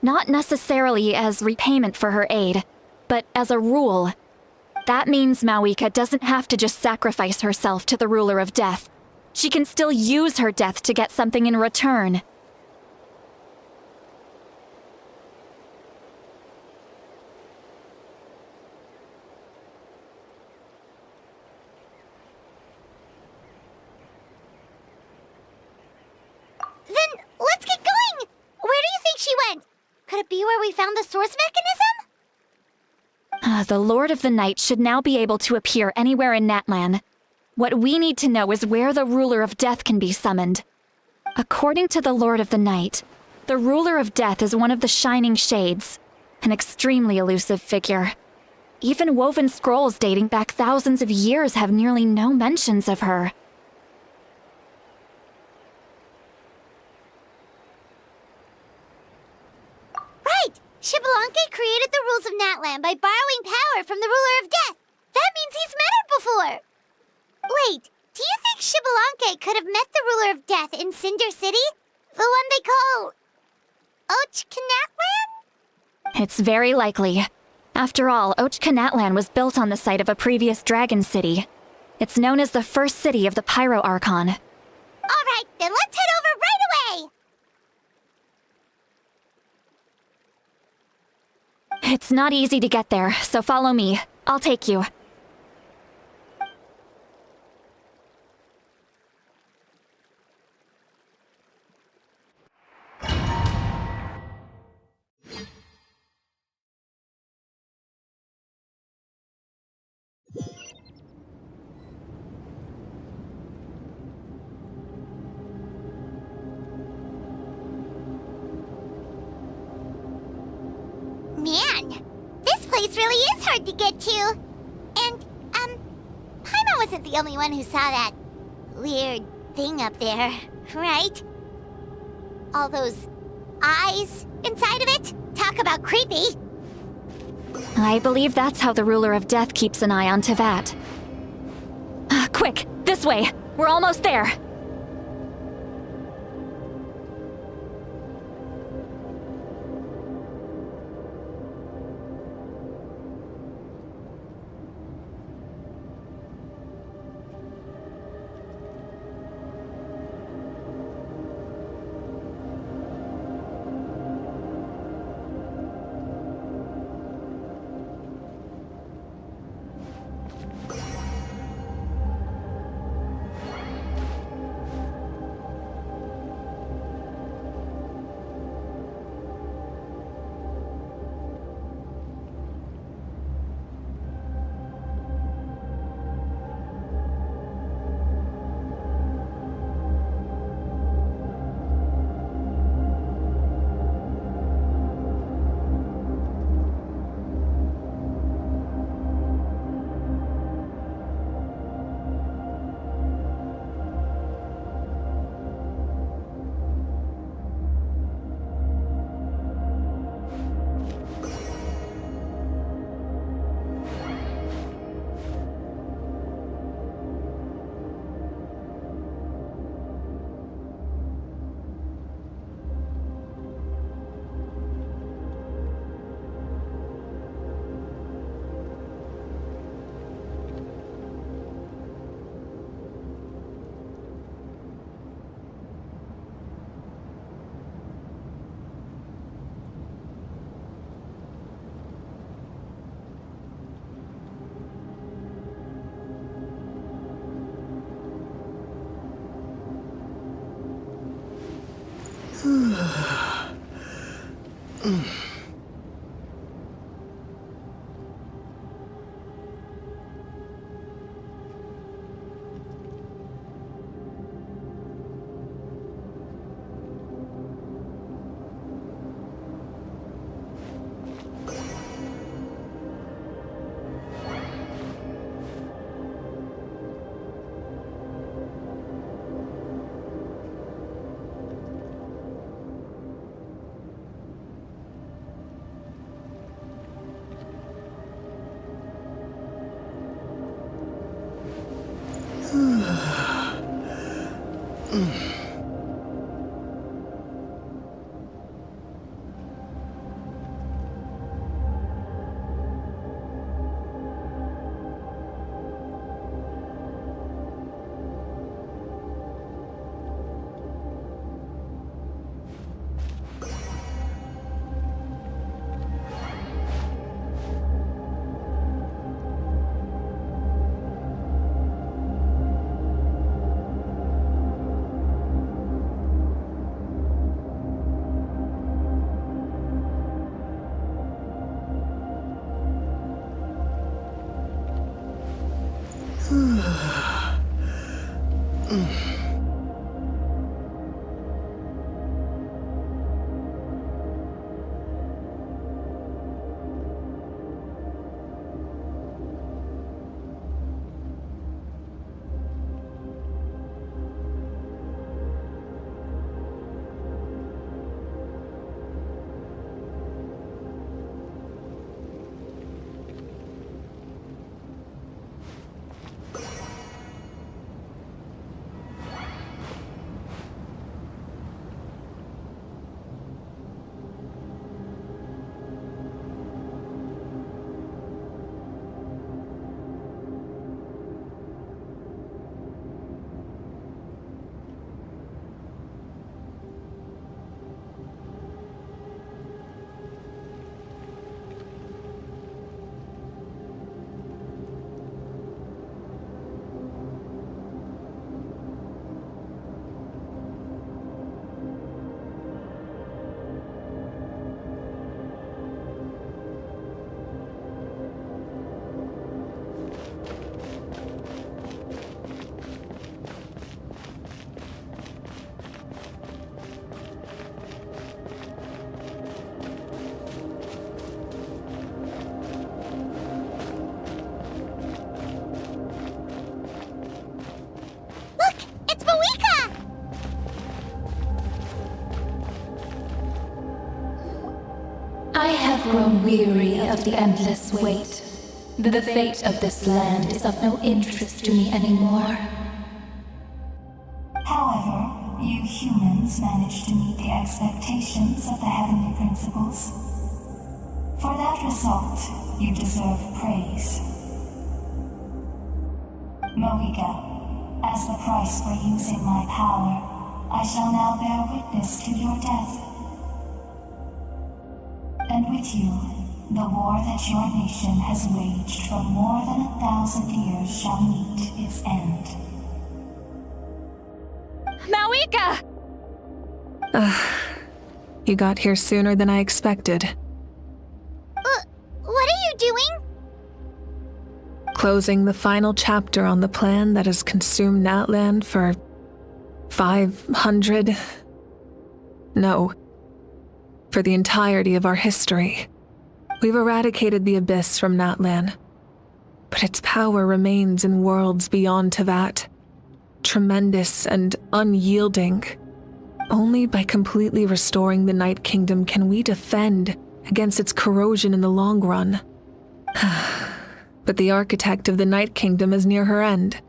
Not necessarily as repayment for her aid, but as a rule. That means Mawika doesn't have to just sacrifice herself to the Ruler of Death. She can still use her death to get something in return. Then let's get going! Where do you think she went? Could it be where we found the source mechanism? The Lord of the Night should now be able to appear anywhere in Natlan. What we need to know is where the Ruler of Death can be summoned. According to the Lord of the Night, the Ruler of Death is one of the Shining Shades, an extremely elusive figure. Even woven scrolls dating back thousands of years have nearly no mentions of her. Xbalanque created the rules of Natlan by borrowing power from the ruler of death. That means he's met her before. Wait, do you think Xbalanque could have met the ruler of death in Cinder City? The one they call... Ochkanatlan? It's very likely. After all, Ochkanatlan was built on the site of a previous dragon city. It's known as the first city of the Pyro Archon. All right, then let's head over right away! It's not easy to get there, so follow me. I'll take you. Man, this place really is hard to get to. And, Paimon wasn't the only one who saw that weird thing up there, right? All those eyes inside of it? Talk about creepy. I believe that's how the ruler of death keeps an eye on Tevat. Quick, this way! We're almost there! I have grown weary of the endless wait. The fate of this land is of no interest to me anymore. However, you humans managed to meet the expectations of the heavenly principles. For that result, you deserve praise. Mohica, as the price for using my power, I shall now bear witness to your death. And with you, the war that your nation has waged for more than 1,000 years shall meet its end. Mawika! You got here sooner than I expected. What are you doing? Closing the final chapter on the plan that has consumed Natlan for 500... No. For the entirety of our history. We've eradicated the Abyss from Natlan. But its power remains in worlds beyond Tevat. Tremendous and unyielding. Only by completely restoring the Night Kingdom can we defend against its corrosion in the long run. But the architect of the Night Kingdom is near her end.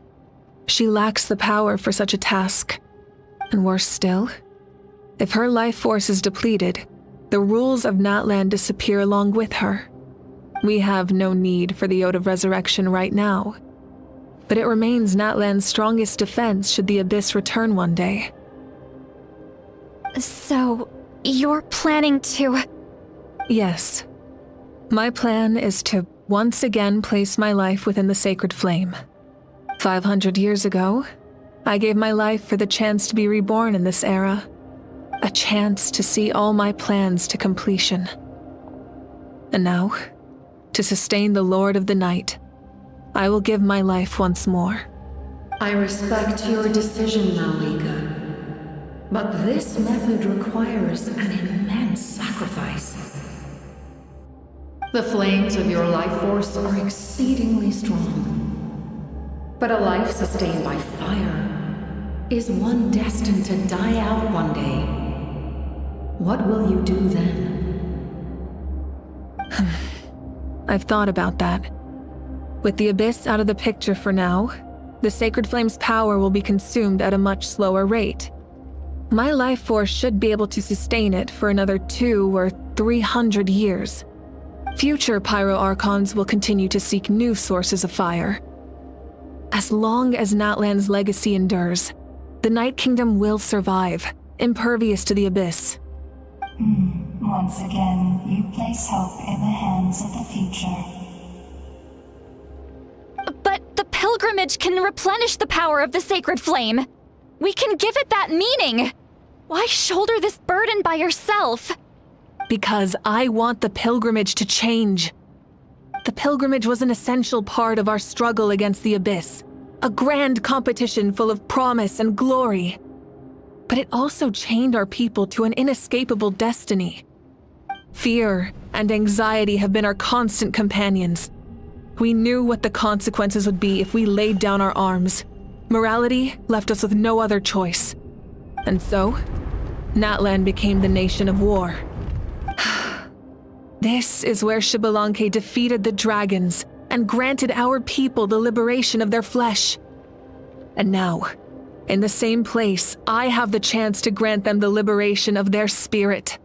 She lacks the power for such a task. And worse still, if her life force is depleted, the rules of Natlan disappear along with her. We have no need for the Ode of Resurrection right now. But it remains Natlan's strongest defense should the Abyss return one day. So, you're planning to... Yes. My plan is to once again place my life within the sacred flame. 500 years ago, I gave my life for the chance to be reborn in this era. A chance to see all my plans to completion. And now, to sustain the Lord of the Night, I will give my life once more. I respect your decision, Malika. But this method requires an immense sacrifice. The flames of your life force are exceedingly strong. But a life sustained by fire is one destined to die out one day. What will you do then? I've thought about that. With the Abyss out of the picture for now, the Sacred Flame's power will be consumed at a much slower rate. My life force should be able to sustain it for another 200 or 300 years. Future Pyro Archons will continue to seek new sources of fire. As long as Natlan's legacy endures, the Night Kingdom will survive, impervious to the Abyss. Once again, you place hope in the hands of the future. But the pilgrimage can replenish the power of the sacred flame. We can give it that meaning. Why shoulder this burden by yourself? Because I want the pilgrimage to change. The pilgrimage was an essential part of our struggle against the Abyss, a grand competition full of promise and glory. But it also chained our people to an inescapable destiny. Fear and anxiety have been our constant companions. We knew what the consequences would be if we laid down our arms. Morality left us with no other choice. And so, Natlan became the nation of war. This is where Xbalanque defeated the dragons and granted our people the liberation of their flesh. And now, in the same place, I have the chance to grant them the liberation of their spirit.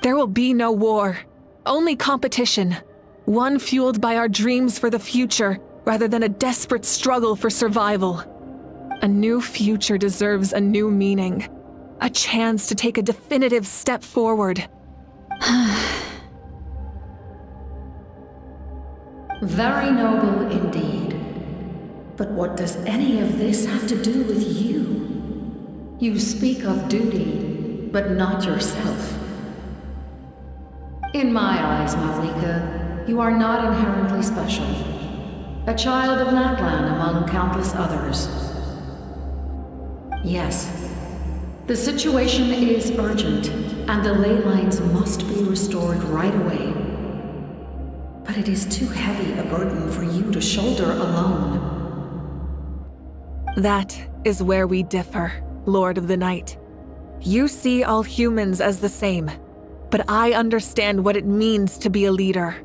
There will be no war, only competition, one fueled by our dreams for the future rather than a desperate struggle for survival. A new future deserves a new meaning, a chance to take a definitive step forward. Very noble indeed. But what does any of this have to do with you? You speak of duty, but not yourself. In my eyes, Malika, you are not inherently special. A child of Natlan among countless others. Yes, the situation is urgent, and the ley lines must be restored right away. But it is too heavy a burden for you to shoulder alone. That is where we differ, Lord of the Night. You see all humans as the same, but I understand what it means to be a leader.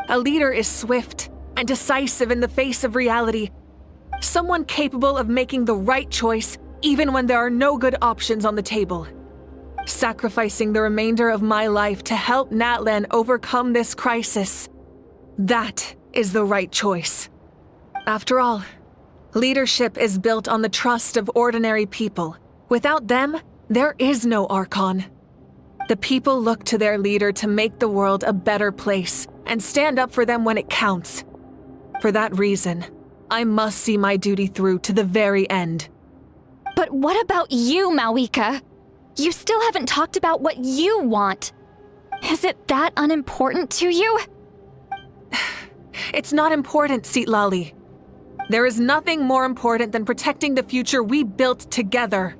A leader is swift and decisive in the face of reality. Someone capable of making the right choice even when there are no good options on the table. Sacrificing the remainder of my life to help Natlan overcome this crisis. That is the right choice. After all, leadership is built on the trust of ordinary people. Without them, there is no Archon. The people look to their leader to make the world a better place and stand up for them when it counts. For that reason, I must see my duty through to the very end. But what about you, Malwika? You still haven't talked about what you want. Is it that unimportant to you? It's not important, Citlali. There is nothing more important than protecting the future we built together.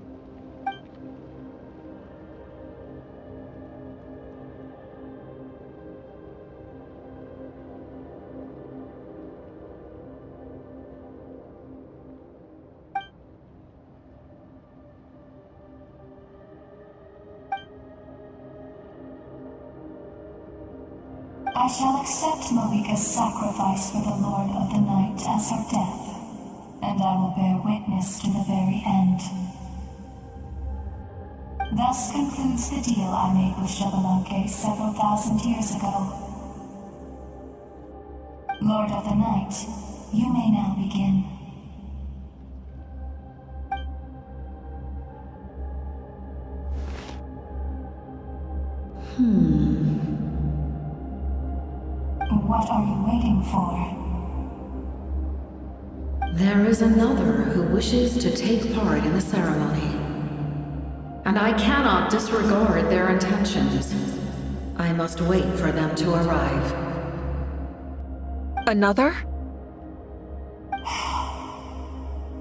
I shall accept Malika's sacrifice for the Lord of the Night as her death, and I will bear witness to the very end. Thus concludes the deal I made with Xbalanque several thousand years ago. Lord of the Night, you may now begin. What are you waiting for? There is another who wishes to take part in the ceremony. And I cannot disregard their intentions. I must wait for them to arrive. Another?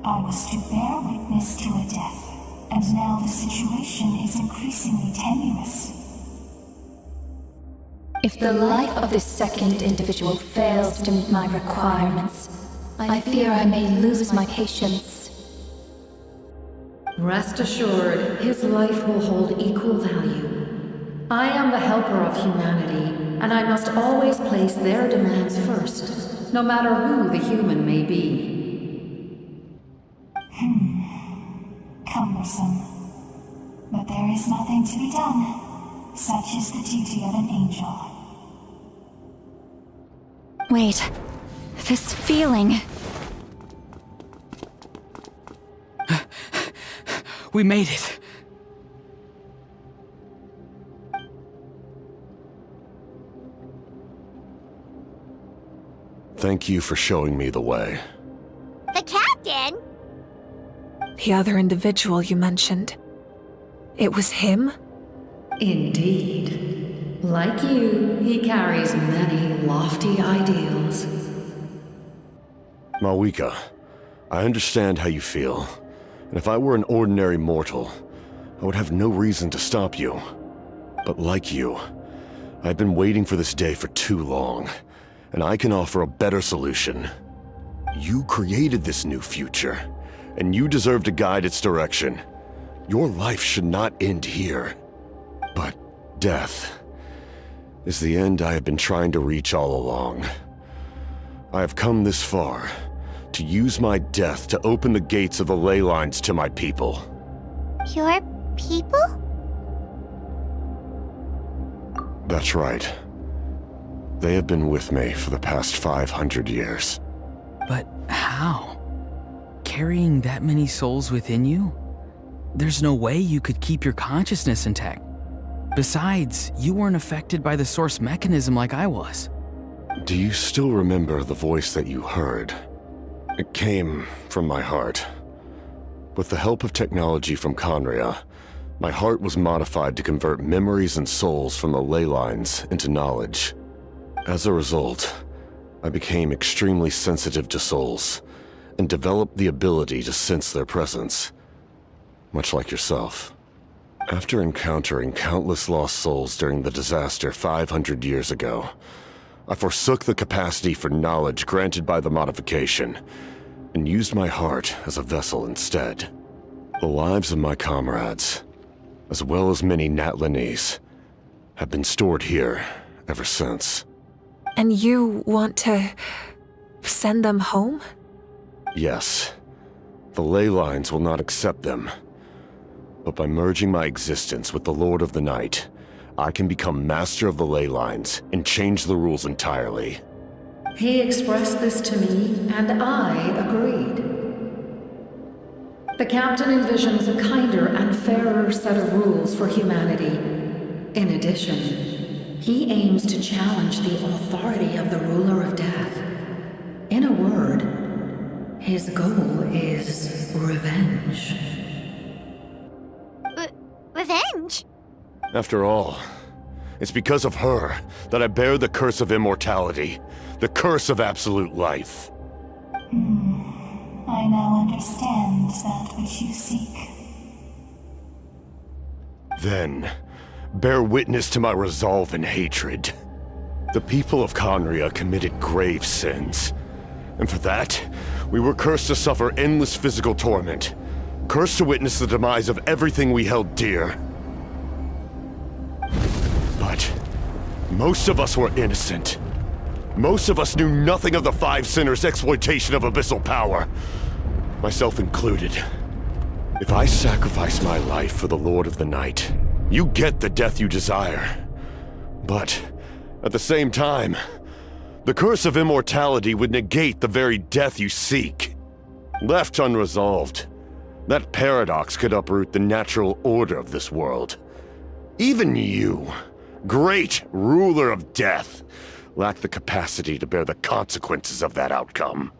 I was to bear witness to a death, and now the situation is increasingly tenuous. If the life of this second individual fails to meet my requirements, I fear I may lose my patience. Rest assured, his life will hold equal value. I am the helper of humanity, and I must always place their demands first, no matter who the human may be. Cumbersome. But there is nothing to be done. Such is the duty of an angel. Wait, this feeling. We made it. Thank you for showing me the way. The captain? The other individual you mentioned. It was him? Indeed. Like you, he carries many lofty ideals. Malwika, I understand how you feel. And if I were an ordinary mortal, I would have no reason to stop you. But like you, I've been waiting for this day for too long, and I can offer a better solution. You created this new future, and you deserve to guide its direction. Your life should not end here. But death is the end I have been trying to reach all along. I have come this far to use my death to open the gates of the ley lines to my people. Your people? That's right. They have been with me for the past 500 years. But how? Carrying that many souls within you? There's no way you could keep your consciousness intact. Besides, you weren't affected by the source mechanism like I was. Do you still remember the voice that you heard? It came from my heart. With the help of technology from Conria, my heart was modified to convert memories and souls from the ley lines into knowledge. As a result, I became extremely sensitive to souls, and developed the ability to sense their presence, much like yourself. After encountering countless lost souls during the disaster 500 years ago, I forsook the capacity for knowledge granted by the modification, and used my heart as a vessel instead. The lives of my comrades, as well as many Natlanese, have been stored here ever since. And you want to send them home? Yes. The ley lines will not accept them. But by merging my existence with the Lord of the Night, I can become master of the ley lines and change the rules entirely. He expressed this to me, and I agreed. The captain envisions a kinder and fairer set of rules for humanity. In addition, he aims to challenge the authority of the ruler of death. In a word, his goal is revenge. Revenge? After all, it's because of her that I bear the curse of immortality, the curse of absolute life. I now understand that which you seek. Then, bear witness to my resolve and hatred. The people of Conria committed grave sins. And for that, we were cursed to suffer endless physical torment. Cursed to witness the demise of everything we held dear. But most of us were innocent. Most of us knew nothing of the Five Sinners' exploitation of abyssal power. Myself included. If I sacrifice my life for the Lord of the Night, you get the death you desire. But at the same time, the curse of immortality would negate the very death you seek. Left unresolved, that paradox could uproot the natural order of this world. Even you, great ruler of death, lack the capacity to bear the consequences of that outcome.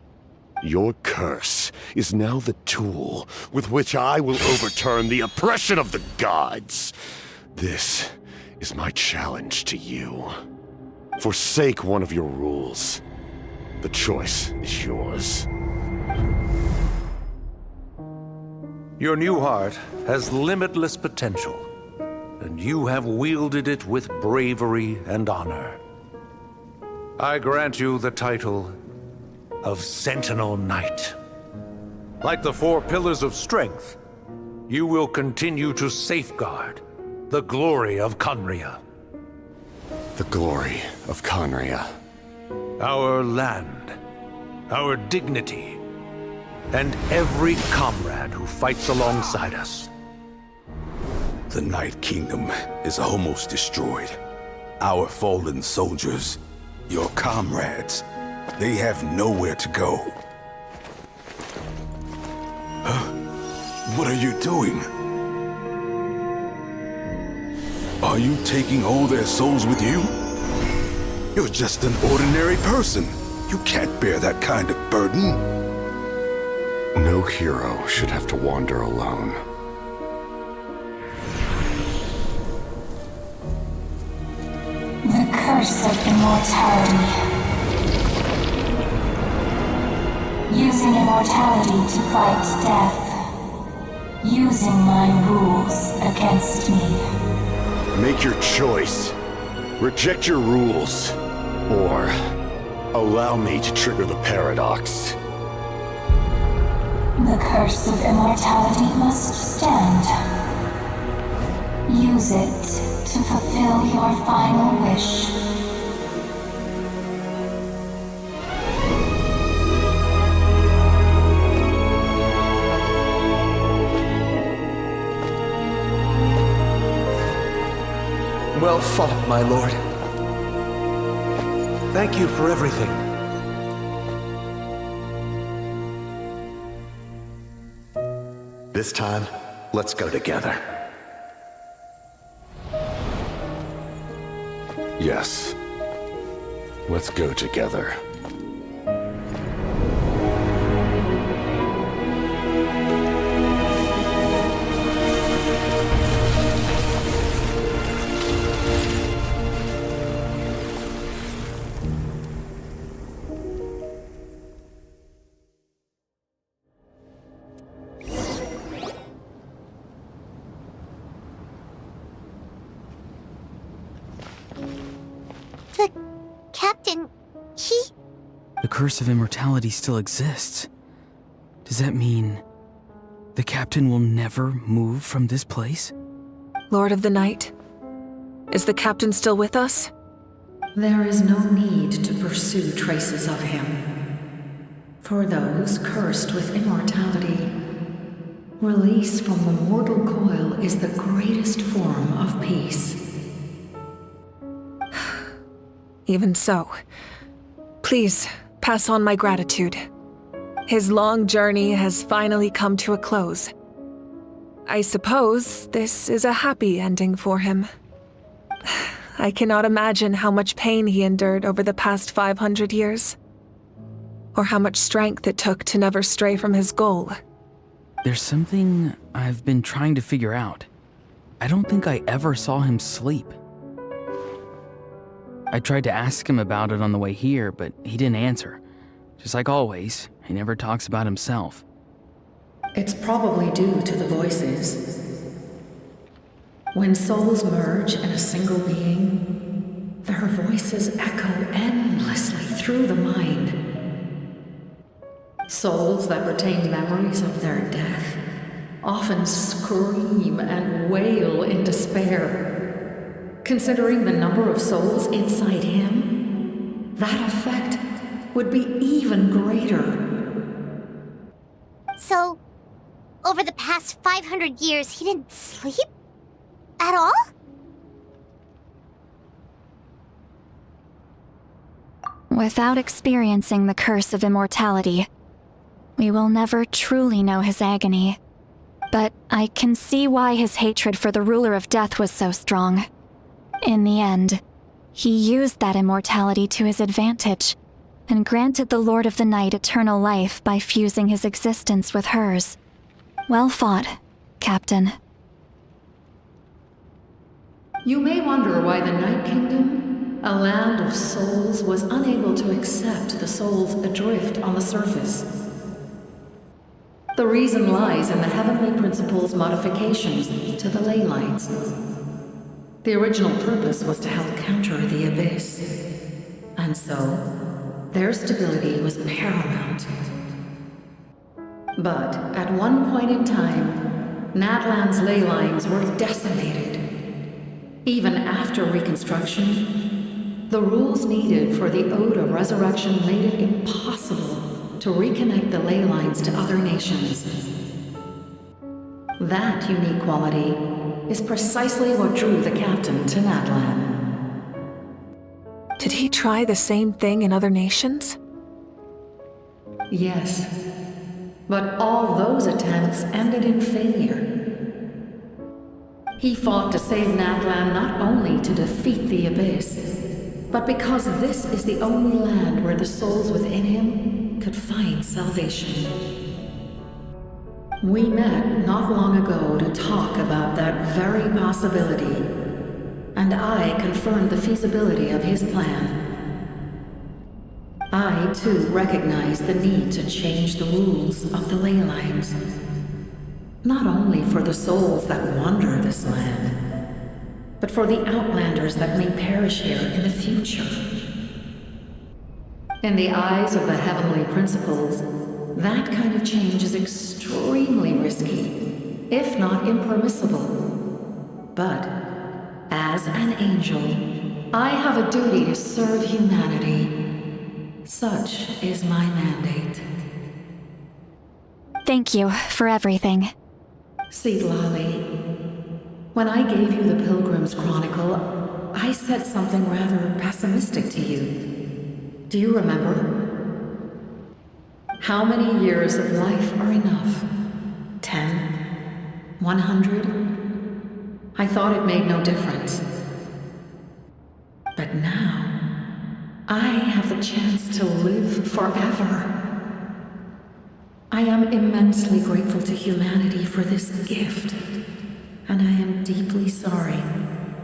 Your curse is now the tool with which I will overturn the oppression of the gods. This is my challenge to you. Forsake one of your rules. The choice is yours. Your new heart has limitless potential, and you have wielded it with bravery and honor. I grant you the title of Sentinel Knight. Like the four pillars of strength, you will continue to safeguard the glory of Conria. The glory of Conria. Our land, our dignity, and every comrade who fights alongside us. The Night Kingdom is almost destroyed. Our fallen soldiers, your comrades, they have nowhere to go. Huh? What are you doing? Are you taking all their souls with you? You're just an ordinary person. You can't bear that kind of burden. No hero should have to wander alone. The curse of immortality. Using immortality to fight death. Using my rules against me. Make your choice. Reject your rules. Or allow me to trigger the paradox. The curse of immortality must stand. Use it to fulfill your final wish. Well fought, my lord. Thank you for everything. This time, let's go together. Yes. Let's go together. Captain, The curse of immortality still exists. Does that mean the captain will never move from this place? Lord of the Night, Is the captain still with us? There is no need to pursue traces of him. For those cursed with immortality, release from the mortal coil is the greatest form of peace. Even so, please pass on my gratitude. His long journey has finally come to a close. I suppose this is a happy ending for him. I cannot imagine how much pain he endured over the past 500 years, or how much strength it took to never stray from his goal. There's something I've been trying to figure out. I don't think I ever saw him sleep. I tried to ask him about it on the way here, but he didn't answer. Just like always, he never talks about himself. It's probably due to the voices. When souls merge in a single being, their voices echo endlessly through the mind. Souls that retain memories of their death often scream and wail in despair. Considering the number of souls inside him, that effect would be even greater. So, over the past 500 years, he didn't sleep? At all? Without experiencing the curse of immortality, we will never truly know his agony. But I can see why his hatred for the ruler of death was so strong. In the end, he used that immortality to his advantage, and granted the Lord of the Night eternal life by fusing his existence with hers. Well fought, Captain. You may wonder why the Night Kingdom, a land of souls, was unable to accept the souls adrift on the surface. The reason lies in the Heavenly Principle's modifications to the ley lines. The original purpose was to help counter the Abyss, and so their stability was paramount. But at one point in time, Natlan's ley lines were decimated. Even after reconstruction, the rules needed for the Ode of Resurrection made it impossible to reconnect the ley lines to other nations. That unique quality is precisely what drew the captain to Natlan. Did he try the same thing in other nations? Yes, but all those attempts ended in failure. He fought to save Natlan not only to defeat the Abyss, but because this is the only land where the souls within him could find salvation. We met not long ago to talk about that very possibility, and I confirmed the feasibility of his plan. I, too, recognized the need to change the rules of the ley lines. Not only for the souls that wander this land, but for the outlanders that may perish here in the future. In the eyes of the Heavenly Principles, that kind of change is extremely risky, if not impermissible. But, as an angel, I have a duty to serve humanity. Such is my mandate. Thank you for everything. See, Lolly, when I gave you the Pilgrim's Chronicle, I said something rather pessimistic to you. Do you remember? How many years of life are enough? 10? 100? I thought it made no difference. But now, I have the chance to live forever. I am immensely grateful to humanity for this gift, and I am deeply sorry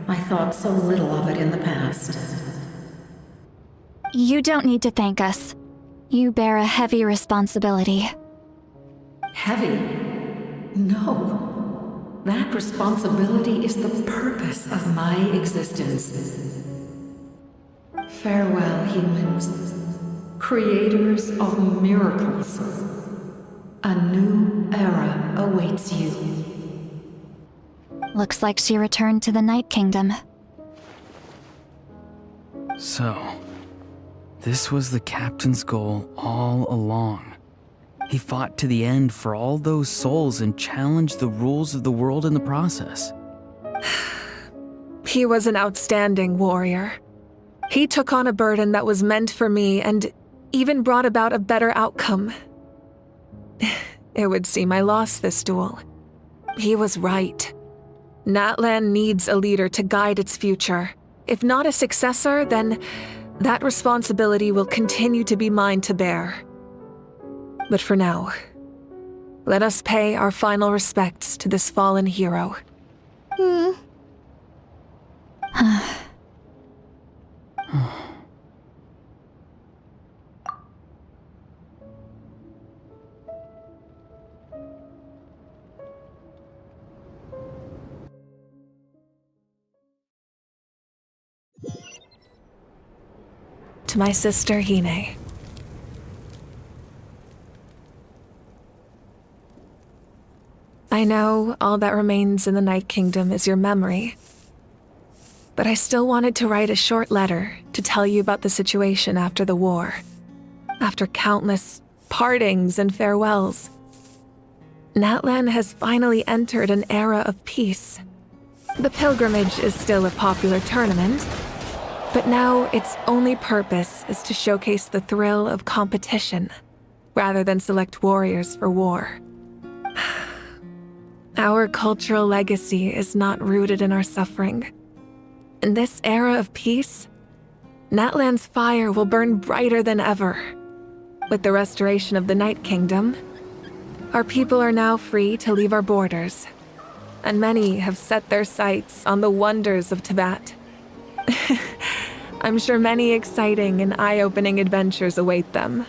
I thought so little of it in the past. You don't need to thank us. You bear a heavy responsibility. Heavy? No. That responsibility is the purpose of my existence. Farewell, humans, creators of miracles. A new era awaits you. Looks like she returned to the Night Kingdom. So, this was the captain's goal all along. He fought to the end for all those souls and challenged the rules of the world in the process. He was an outstanding warrior. He took on a burden that was meant for me and even brought about a better outcome. It would seem I lost this duel. He was right. Natlan needs a leader to guide its future. If not a successor, then that responsibility will continue to be mine to bear. But for now, let us pay our final respects to this fallen hero. To my sister, Hine. I know all that remains in the Night Kingdom is your memory, but I still wanted to write a short letter to tell you about the situation after the war. After countless partings and farewells, Natlan has finally entered an era of peace. The pilgrimage is still a popular tournament, but now its only purpose is to showcase the thrill of competition, rather than select warriors for war. Our cultural legacy is not rooted in our suffering. In this era of peace, Natlan's fire will burn brighter than ever. With the restoration of the Night Kingdom, our people are now free to leave our borders, and many have set their sights on the wonders of Tibet. I'm sure many exciting and eye-opening adventures await them.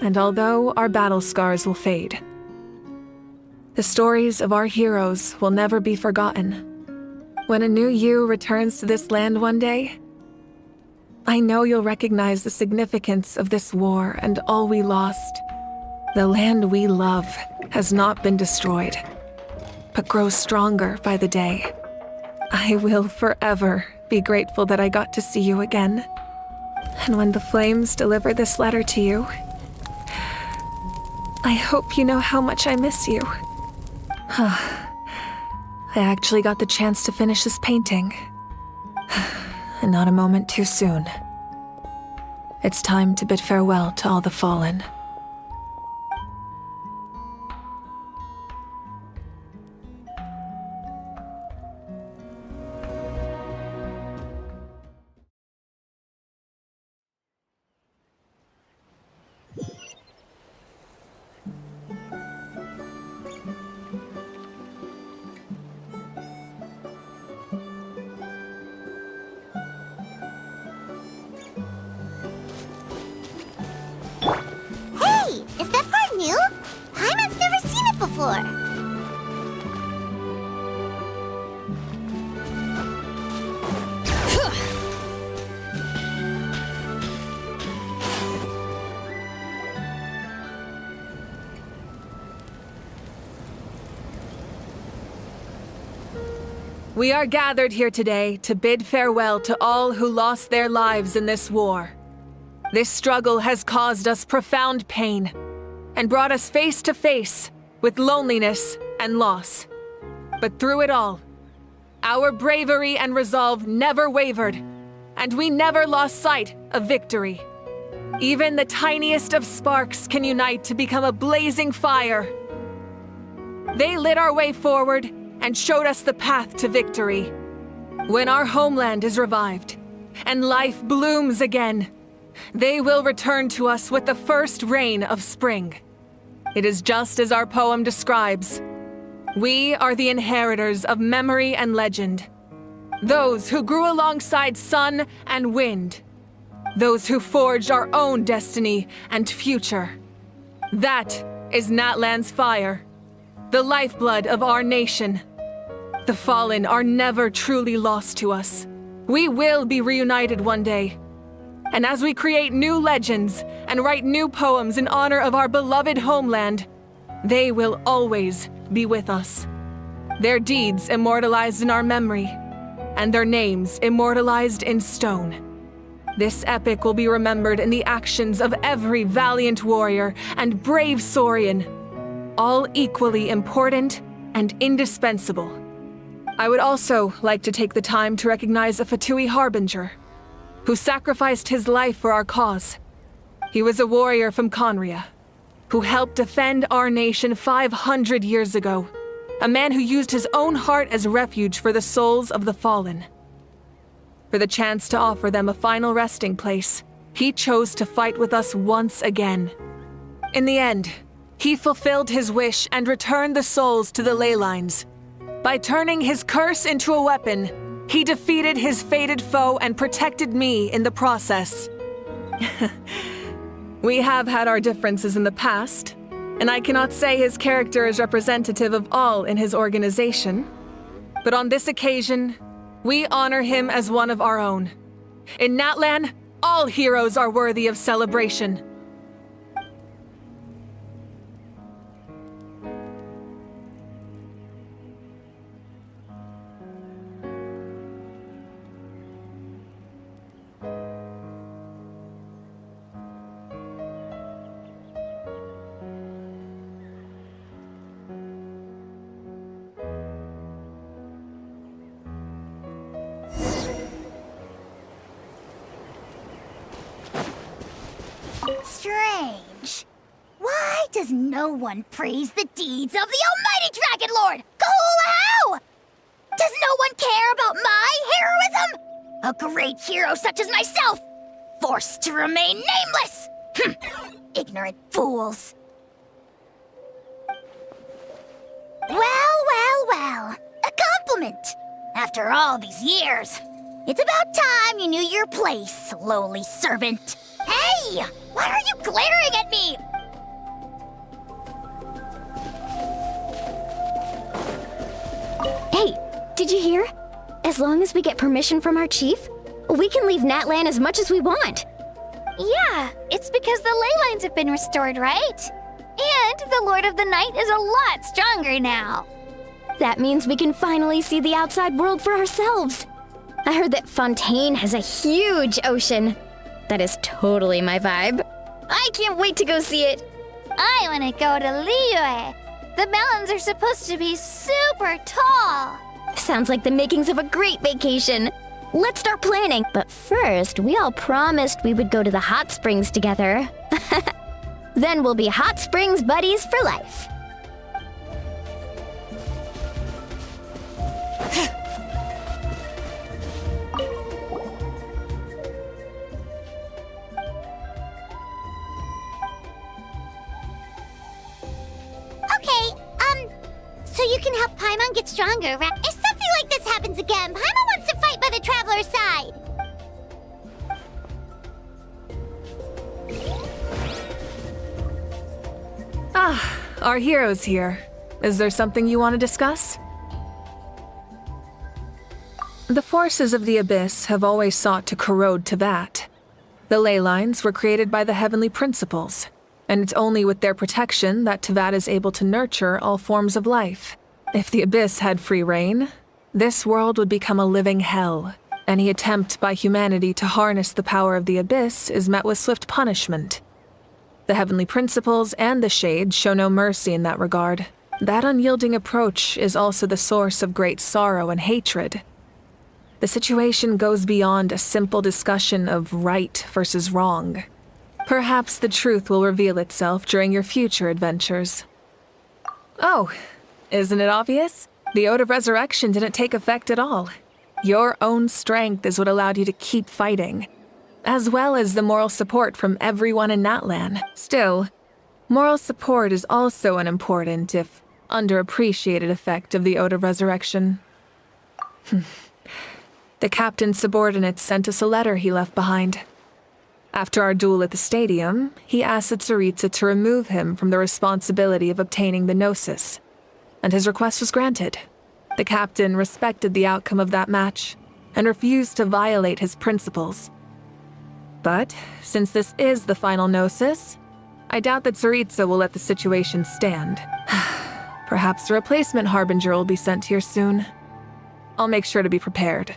And although our battle scars will fade, the stories of our heroes will never be forgotten. When a new you returns to this land one day, I know you'll recognize the significance of this war and all we lost. The land we love has not been destroyed, but grows stronger by the day. I will forever be grateful that I got to see you again. And when the flames deliver this letter to you, I hope you know how much I miss you. I actually got the chance to finish this painting. And not a moment too soon. It's time to bid farewell to all the fallen. New? Paimon's never seen it before. We are gathered here today to bid farewell to all who lost their lives in this war. This struggle has caused us profound pain and brought us face to face with loneliness and loss. But through it all, our bravery and resolve never wavered, and we never lost sight of victory. Even the tiniest of sparks can unite to become a blazing fire. They lit our way forward and showed us the path to victory. When our homeland is revived and life blooms again, they will return to us with the first rain of spring. It is just as our poem describes. We are the inheritors of memory and legend. Those who grew alongside sun and wind. Those who forged our own destiny and future. That is Natlan's fire, the lifeblood of our nation. The fallen are never truly lost to us. We will be reunited one day. And as we create new legends and write new poems in honor of our beloved homeland, they will always be with us. Their deeds immortalized in our memory, and their names immortalized in stone. This epic will be remembered in the actions of every valiant warrior and brave Saurian, all equally important and indispensable. I would also like to take the time to recognize a Fatui Harbinger, who sacrificed his life for our cause. He was a warrior from Conria, who helped defend our nation 500 years ago, a man who used his own heart as refuge for the souls of the fallen. For the chance to offer them a final resting place, he chose to fight with us once again. In the end, he fulfilled his wish and returned the souls to the ley lines. By turning his curse into a weapon, he defeated his fated foe and protected me in the process. We have had our differences in the past, and I cannot say his character is representative of all in his organization. But on this occasion, we honor him as one of our own. In Natlan, all heroes are worthy of celebration. Strange. Why does no one praise the deeds of the almighty Dragon Lord, Kahul-Hau? Does no one care about my heroism? A great hero such as myself, forced to remain nameless! Ignorant fools. Well. A compliment. After all these years, it's about time you knew your place, lowly servant. Hey! Why are you glaring at me? Hey, did you hear? As long as we get permission from our chief, we can leave Natlan as much as we want. Yeah, it's because the ley lines have been restored, right? And the Lord of the Night is a lot stronger now. That means we can finally see the outside world for ourselves. I heard that Fontaine has a huge ocean. That is totally my vibe. I can't wait to go see it. I want to go to Liyue. The mountains are supposed to be super tall. Sounds like the makings of a great vacation. Let's start planning. But first, we all promised we would go to the hot springs together. Then we'll be hot springs buddies for life. So you can help Paimon get stronger, right? If something like this happens again, Paimon wants to fight by the Traveler's side. Our hero's here. Is there something you want to discuss? The forces of the Abyss have always sought to corrode Teyvat. The ley lines were created by the Heavenly Principles, and it's only with their protection that Teyvat is able to nurture all forms of life. If the Abyss had free reign, this world would become a living hell. Any attempt by humanity to harness the power of the Abyss is met with swift punishment. The Heavenly Principles and the Shades show no mercy in that regard. That unyielding approach is also the source of great sorrow and hatred. The situation goes beyond a simple discussion of right versus wrong. Perhaps the truth will reveal itself during your future adventures. Oh, isn't it obvious? The Ode of Resurrection didn't take effect at all. Your own strength is what allowed you to keep fighting, as well as the moral support from everyone in Natlan. Still, moral support is also an important, if underappreciated, effect of the Ode of Resurrection. The captain's subordinates sent us a letter he left behind. After our duel at the stadium, he asked the Tsaritsa to remove him from the responsibility of obtaining the Gnosis, and his request was granted. The captain respected the outcome of that match and refused to violate his principles. But since this is the final Gnosis, I doubt that Tsaritsa will let the situation stand. Perhaps a replacement Harbinger will be sent here soon. I'll make sure to be prepared.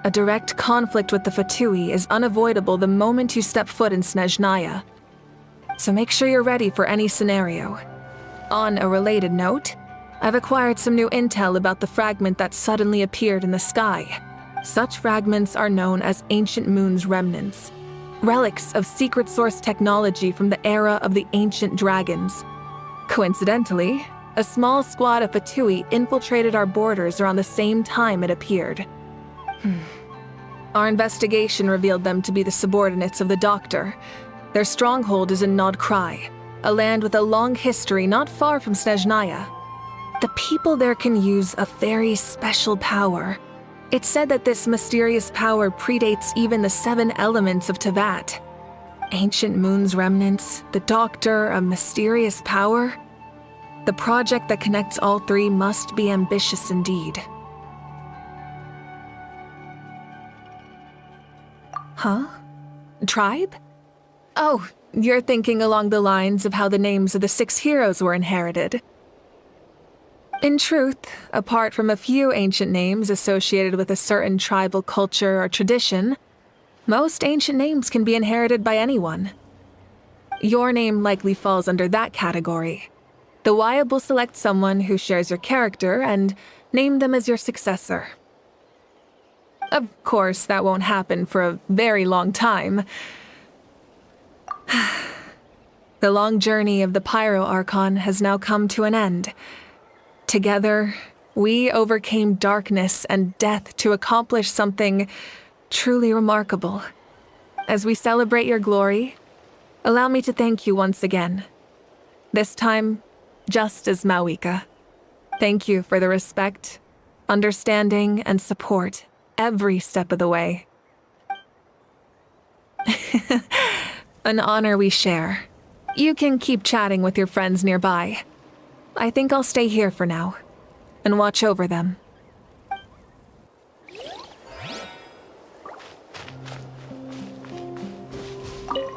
A direct conflict with the Fatui is unavoidable the moment you step foot in Snezhnaya. So make sure you're ready for any scenario. On a related note, I've acquired some new intel about the fragment that suddenly appeared in the sky. Such fragments are known as Ancient Moon's remnants, relics of secret source technology from the era of the ancient dragons. Coincidentally, a small squad of Fatui infiltrated our borders around the same time it appeared. Our investigation revealed them to be the subordinates of the Doctor. Their stronghold is in Nod Krai, a land with a long history not far from Snezhnaya. The people there can use a very special power. It's said that this mysterious power predates even the 7 elements of Tevat. Ancient Moon's remnants, the Doctor, a mysterious power. The project that connects all 3 must be ambitious indeed. Huh? Tribe? Oh, you're thinking along the lines of how the names of the 6 heroes were inherited. In truth, apart from a few ancient names associated with a certain tribal culture or tradition, most ancient names can be inherited by anyone. Your name likely falls under that category. The Wyab will select someone who shares your character and name them as your successor. Of course, that won't happen for a very long time. The long journey of the Pyro Archon has now come to an end. Together, we overcame darkness and death to accomplish something truly remarkable. As we celebrate your glory, allow me to thank you once again. This time, just as Mawika. Thank you for the respect, understanding, and support every step of the way. An honor we share. You can keep chatting with your friends nearby. I think I'll stay here for now and watch over them.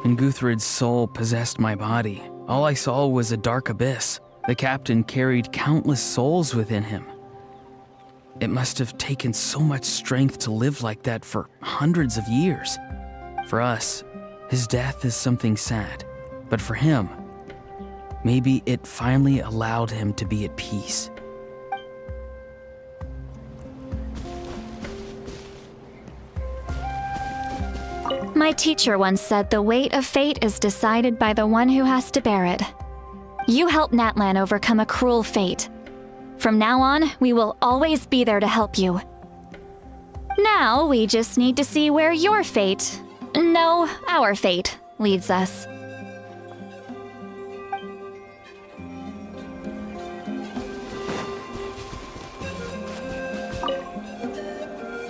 When Guthred's soul possessed my body, all I saw was a dark abyss. The captain carried countless souls within him. It must have taken so much strength to live like that for hundreds of years. For us, his death is something sad, but for him, maybe it finally allowed him to be at peace. My teacher once said the weight of fate is decided by the one who has to bear it. You helped Natlan overcome a cruel fate. From now on, we will always be there to help you. Now, we just need to see where your fate, no, our fate, leads us.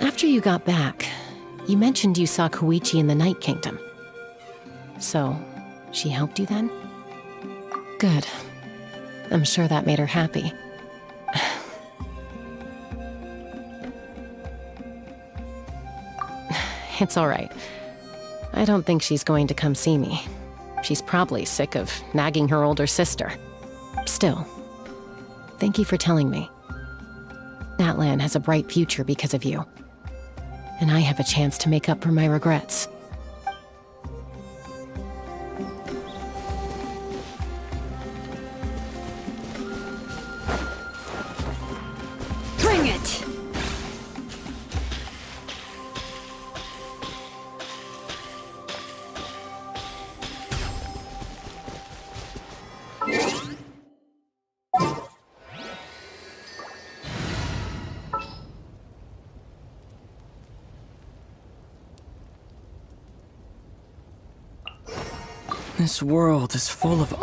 After you got back, you mentioned you saw Koichi in the Night Kingdom. So, she helped you then? Good. I'm sure that made her happy. It's all right. I don't think she's going to come see me. She's probably sick of nagging her older sister. Still, thank you for telling me. Natlan has a bright future because of you. And I have a chance to make up for my regrets. Bring it! This world is full of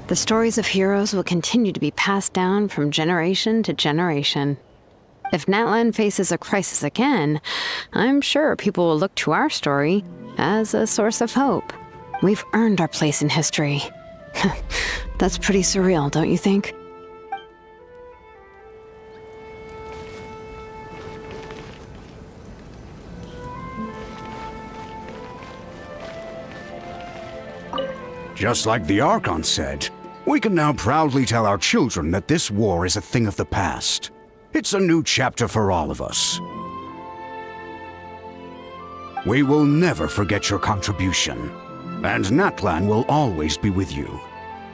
The stories of heroes will continue to be passed down from generation to generation. If Natlan faces a crisis again, I'm sure people will look to our story as a source of hope. We've earned our place in history. That's pretty surreal, don't you think? Just like the Archon said, we can now proudly tell our children that this war is a thing of the past. It's a new chapter for all of us. We will never forget your contribution, and Natlan will always be with you.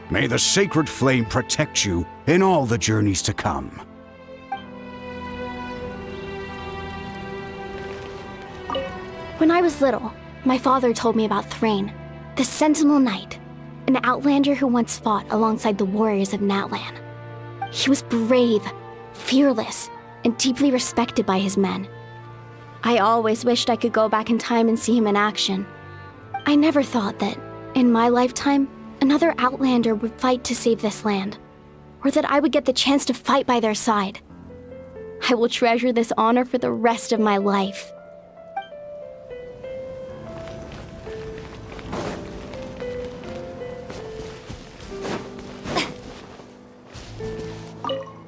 May the sacred flame protect you in all the journeys to come. When I was little, my father told me about Thrain, the Sentinel Knight, an outlander who once fought alongside the warriors of Natlan. He was brave, fearless, and deeply respected by his men. I always wished I could go back in time and see him in action. I never thought that, in my lifetime, another outlander would fight to save this land, or that I would get the chance to fight by their side. I will treasure this honor for the rest of my life.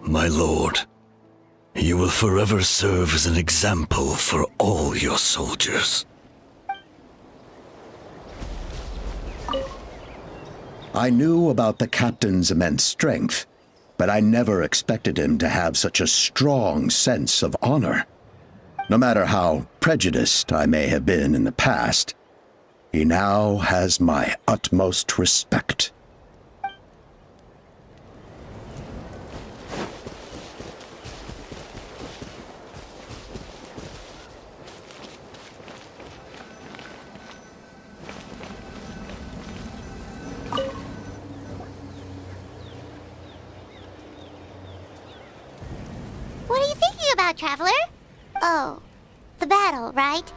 My lord, you will forever serve as an example for all your soldiers. I knew about the captain's immense strength, but I never expected him to have such a strong sense of honor. No matter how prejudiced I may have been in the past, he now has my utmost respect. What are you thinking about, Traveler? Oh, the battle, right?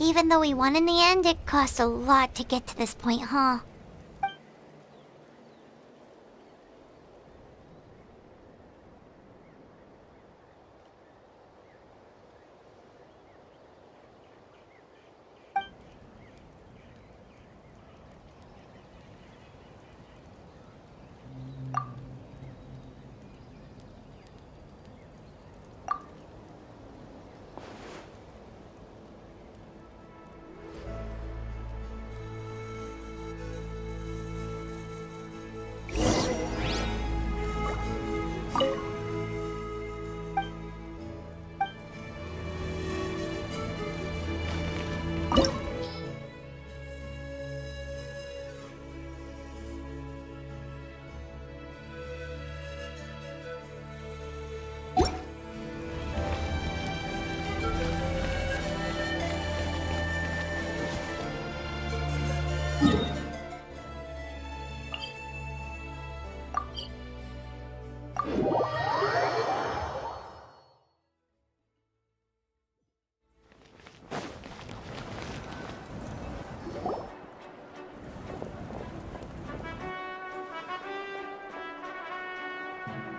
Even though we won in the end, it cost a lot to get to this point, huh?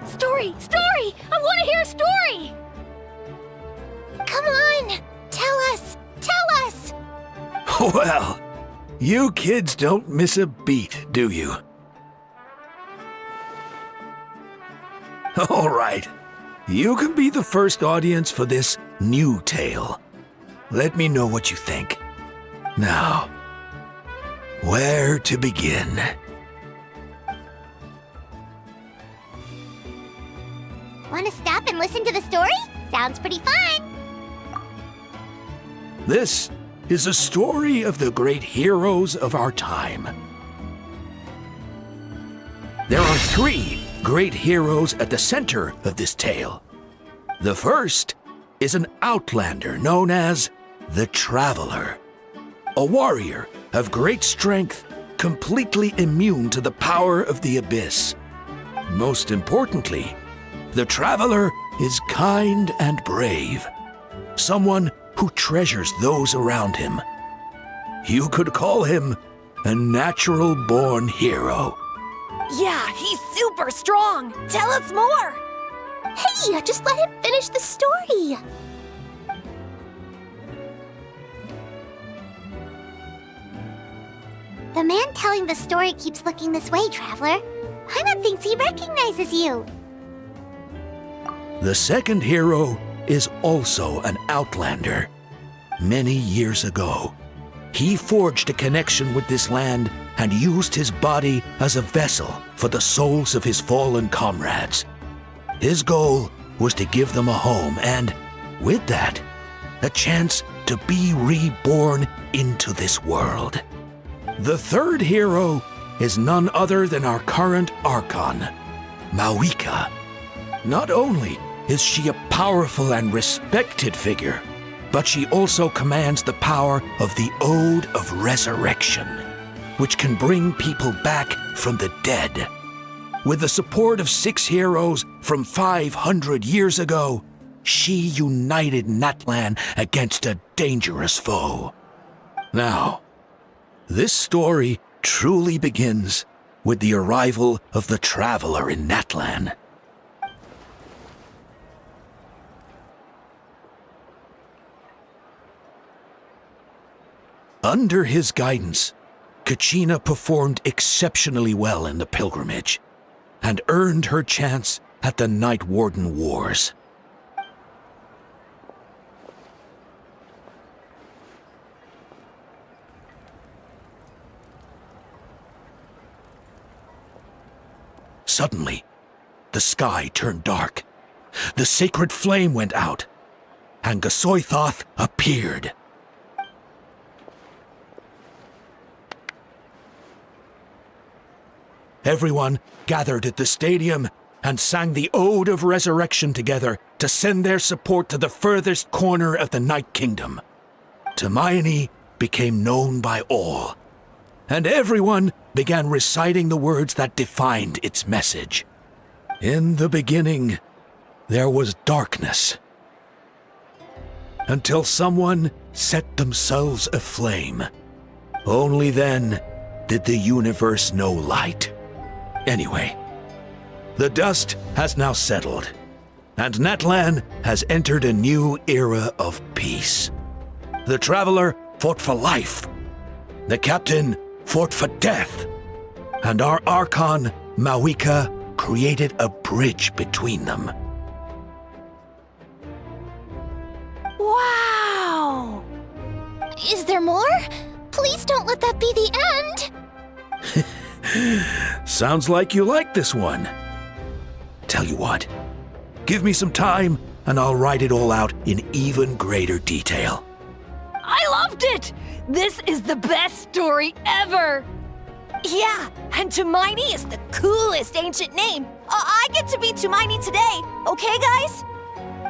Story! Story! I want to hear a story! Come on! Tell us! Tell us! Well, you kids don't miss a beat, do you? All right. You can be the first audience for this new tale. Let me know what you think. Now, where to begin? Want to stop and listen to the story? Sounds pretty fun! This is a story of the great heroes of our time. There are 3 great heroes at the center of this tale. The first is an outlander known as the Traveler, a warrior of great strength, completely immune to the power of the abyss. Most importantly, the Traveler is kind and brave, someone who treasures those around him. You could call him a natural-born hero. Yeah, he's super strong. Tell us more. Hey, just let him finish the story. The man telling the story keeps looking this way, Traveler. Paimon thinks he recognizes you. The second hero is also an Outlander. Many years ago, he forged a connection with this land and used his body as a vessel for the souls of his fallen comrades. His goal was to give them a home and, with that, a chance to be reborn into this world. The third hero is none other than our current Archon, Mawika. Not only is she a powerful and respected figure, but she also commands the power of the Ode of Resurrection, which can bring people back from the dead. With the support of 6 heroes from 500 years ago, she united Natlan against a dangerous foe. Now, this story truly begins with the arrival of the Traveler in Natlan. Under his guidance, Kachina performed exceptionally well in the pilgrimage and earned her chance at the Night Warden Wars. Suddenly, the sky turned dark, the sacred flame went out, and Gasoithoth appeared. Everyone gathered at the stadium and sang the Ode of Resurrection together to send their support to the furthest corner of the Night Kingdom. Hermione became known by all, and everyone began reciting the words that defined its message. In the beginning, there was darkness, until someone set themselves aflame. Only then did the universe know light. Anyway, the dust has now settled, and Natlan has entered a new era of peace. The Traveler fought for life, the Captain fought for death, and our Archon, Mawika, created a bridge between them. Wow! Is there more? Please don't let that be the end! Sounds like you like this one. Tell you what, give me some time and I'll write it all out in even greater detail. I loved it! This is the best story ever! Yeah, and Hermione is the coolest ancient name. I get to be Hermione today, okay guys?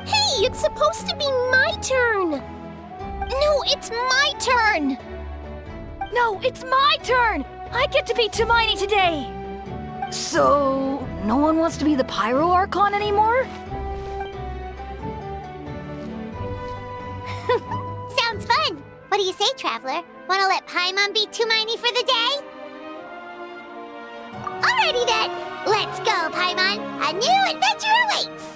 Hey, it's supposed to be my turn! No, it's my turn! No, it's my turn! I get to be Hermione today! So, no one wants to be the Pyro Archon anymore? Sounds fun! What do you say, Traveler? Wanna let Paimon be Hermione for the day? Alrighty then! Let's go, Paimon! A new adventure awaits!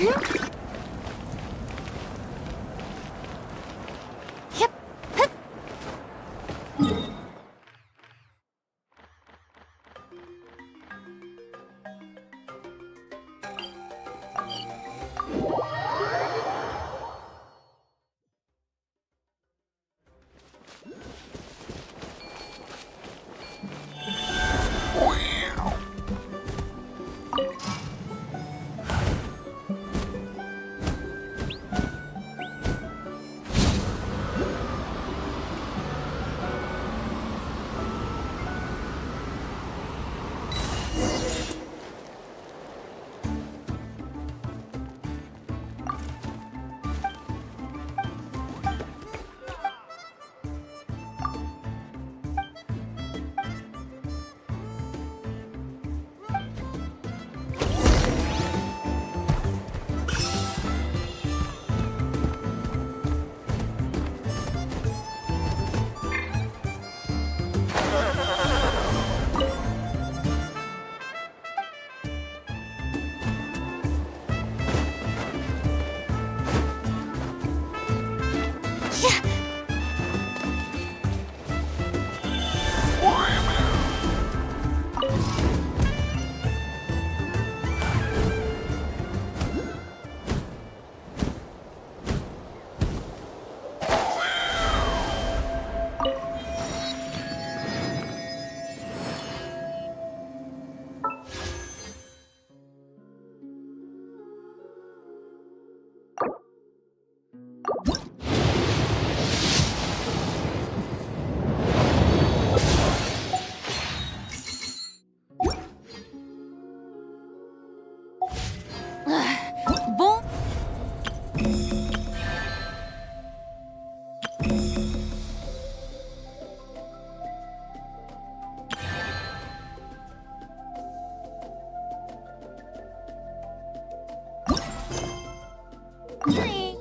Bon. Hi.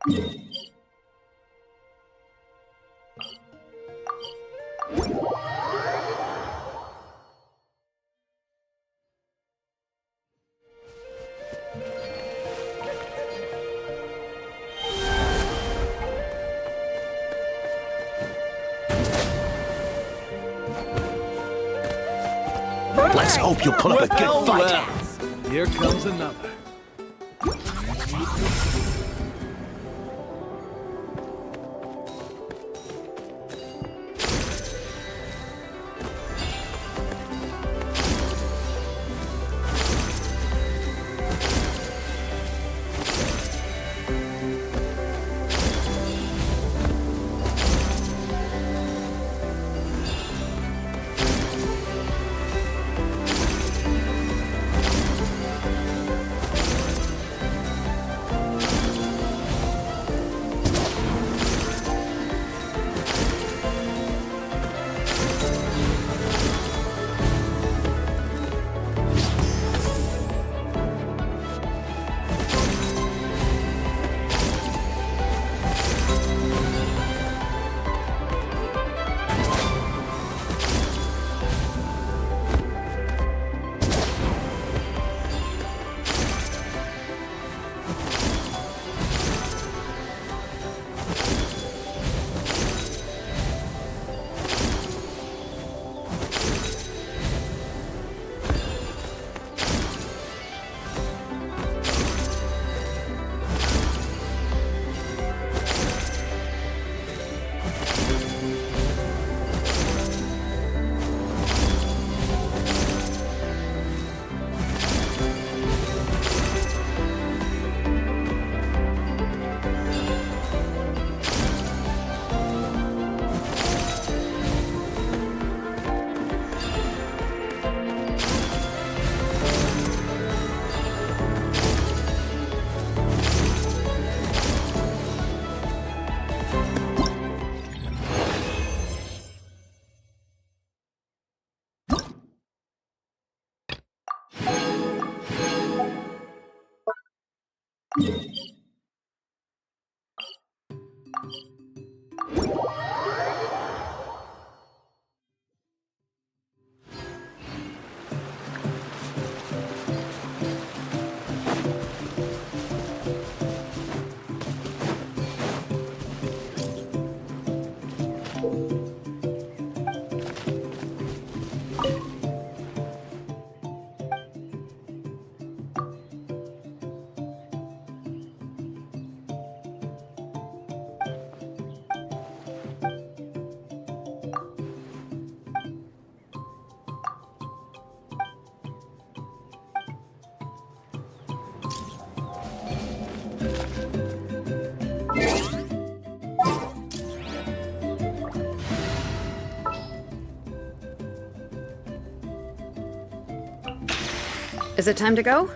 Let's hope you pull up a good fight. Here comes another. Is it time to go?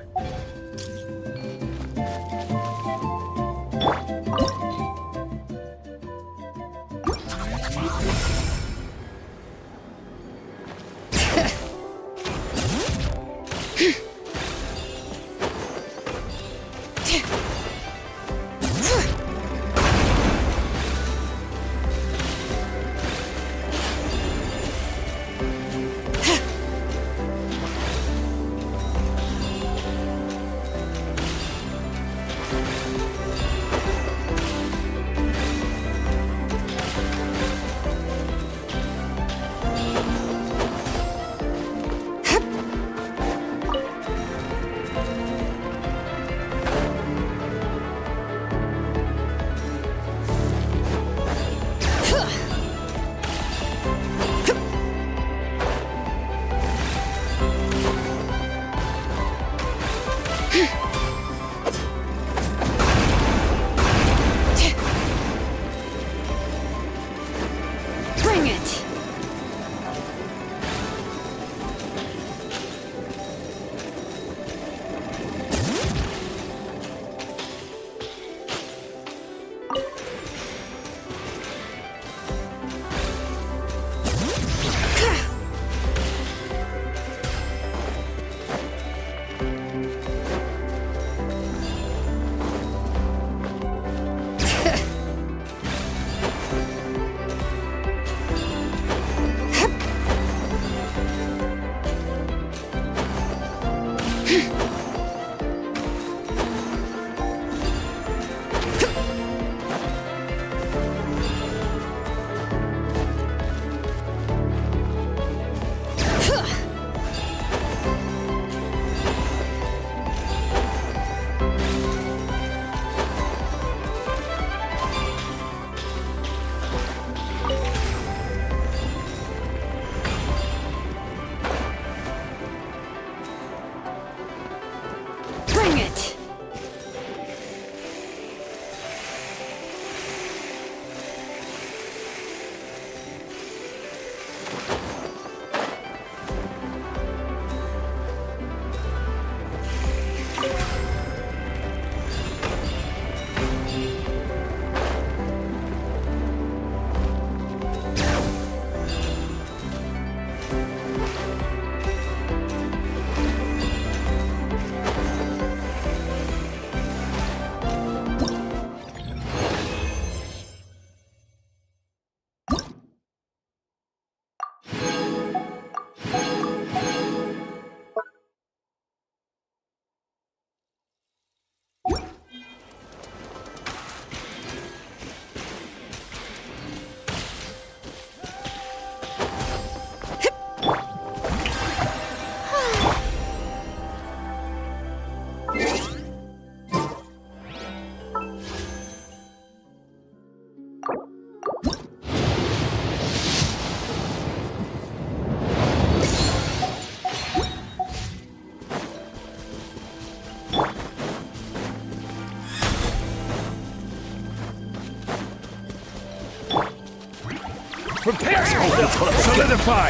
Prepare solidify!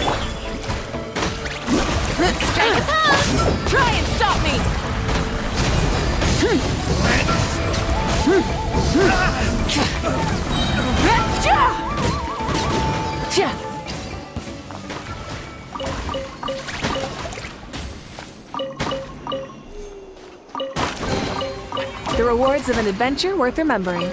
Stay in pose! Try and stop me! The rewards of an adventure worth remembering.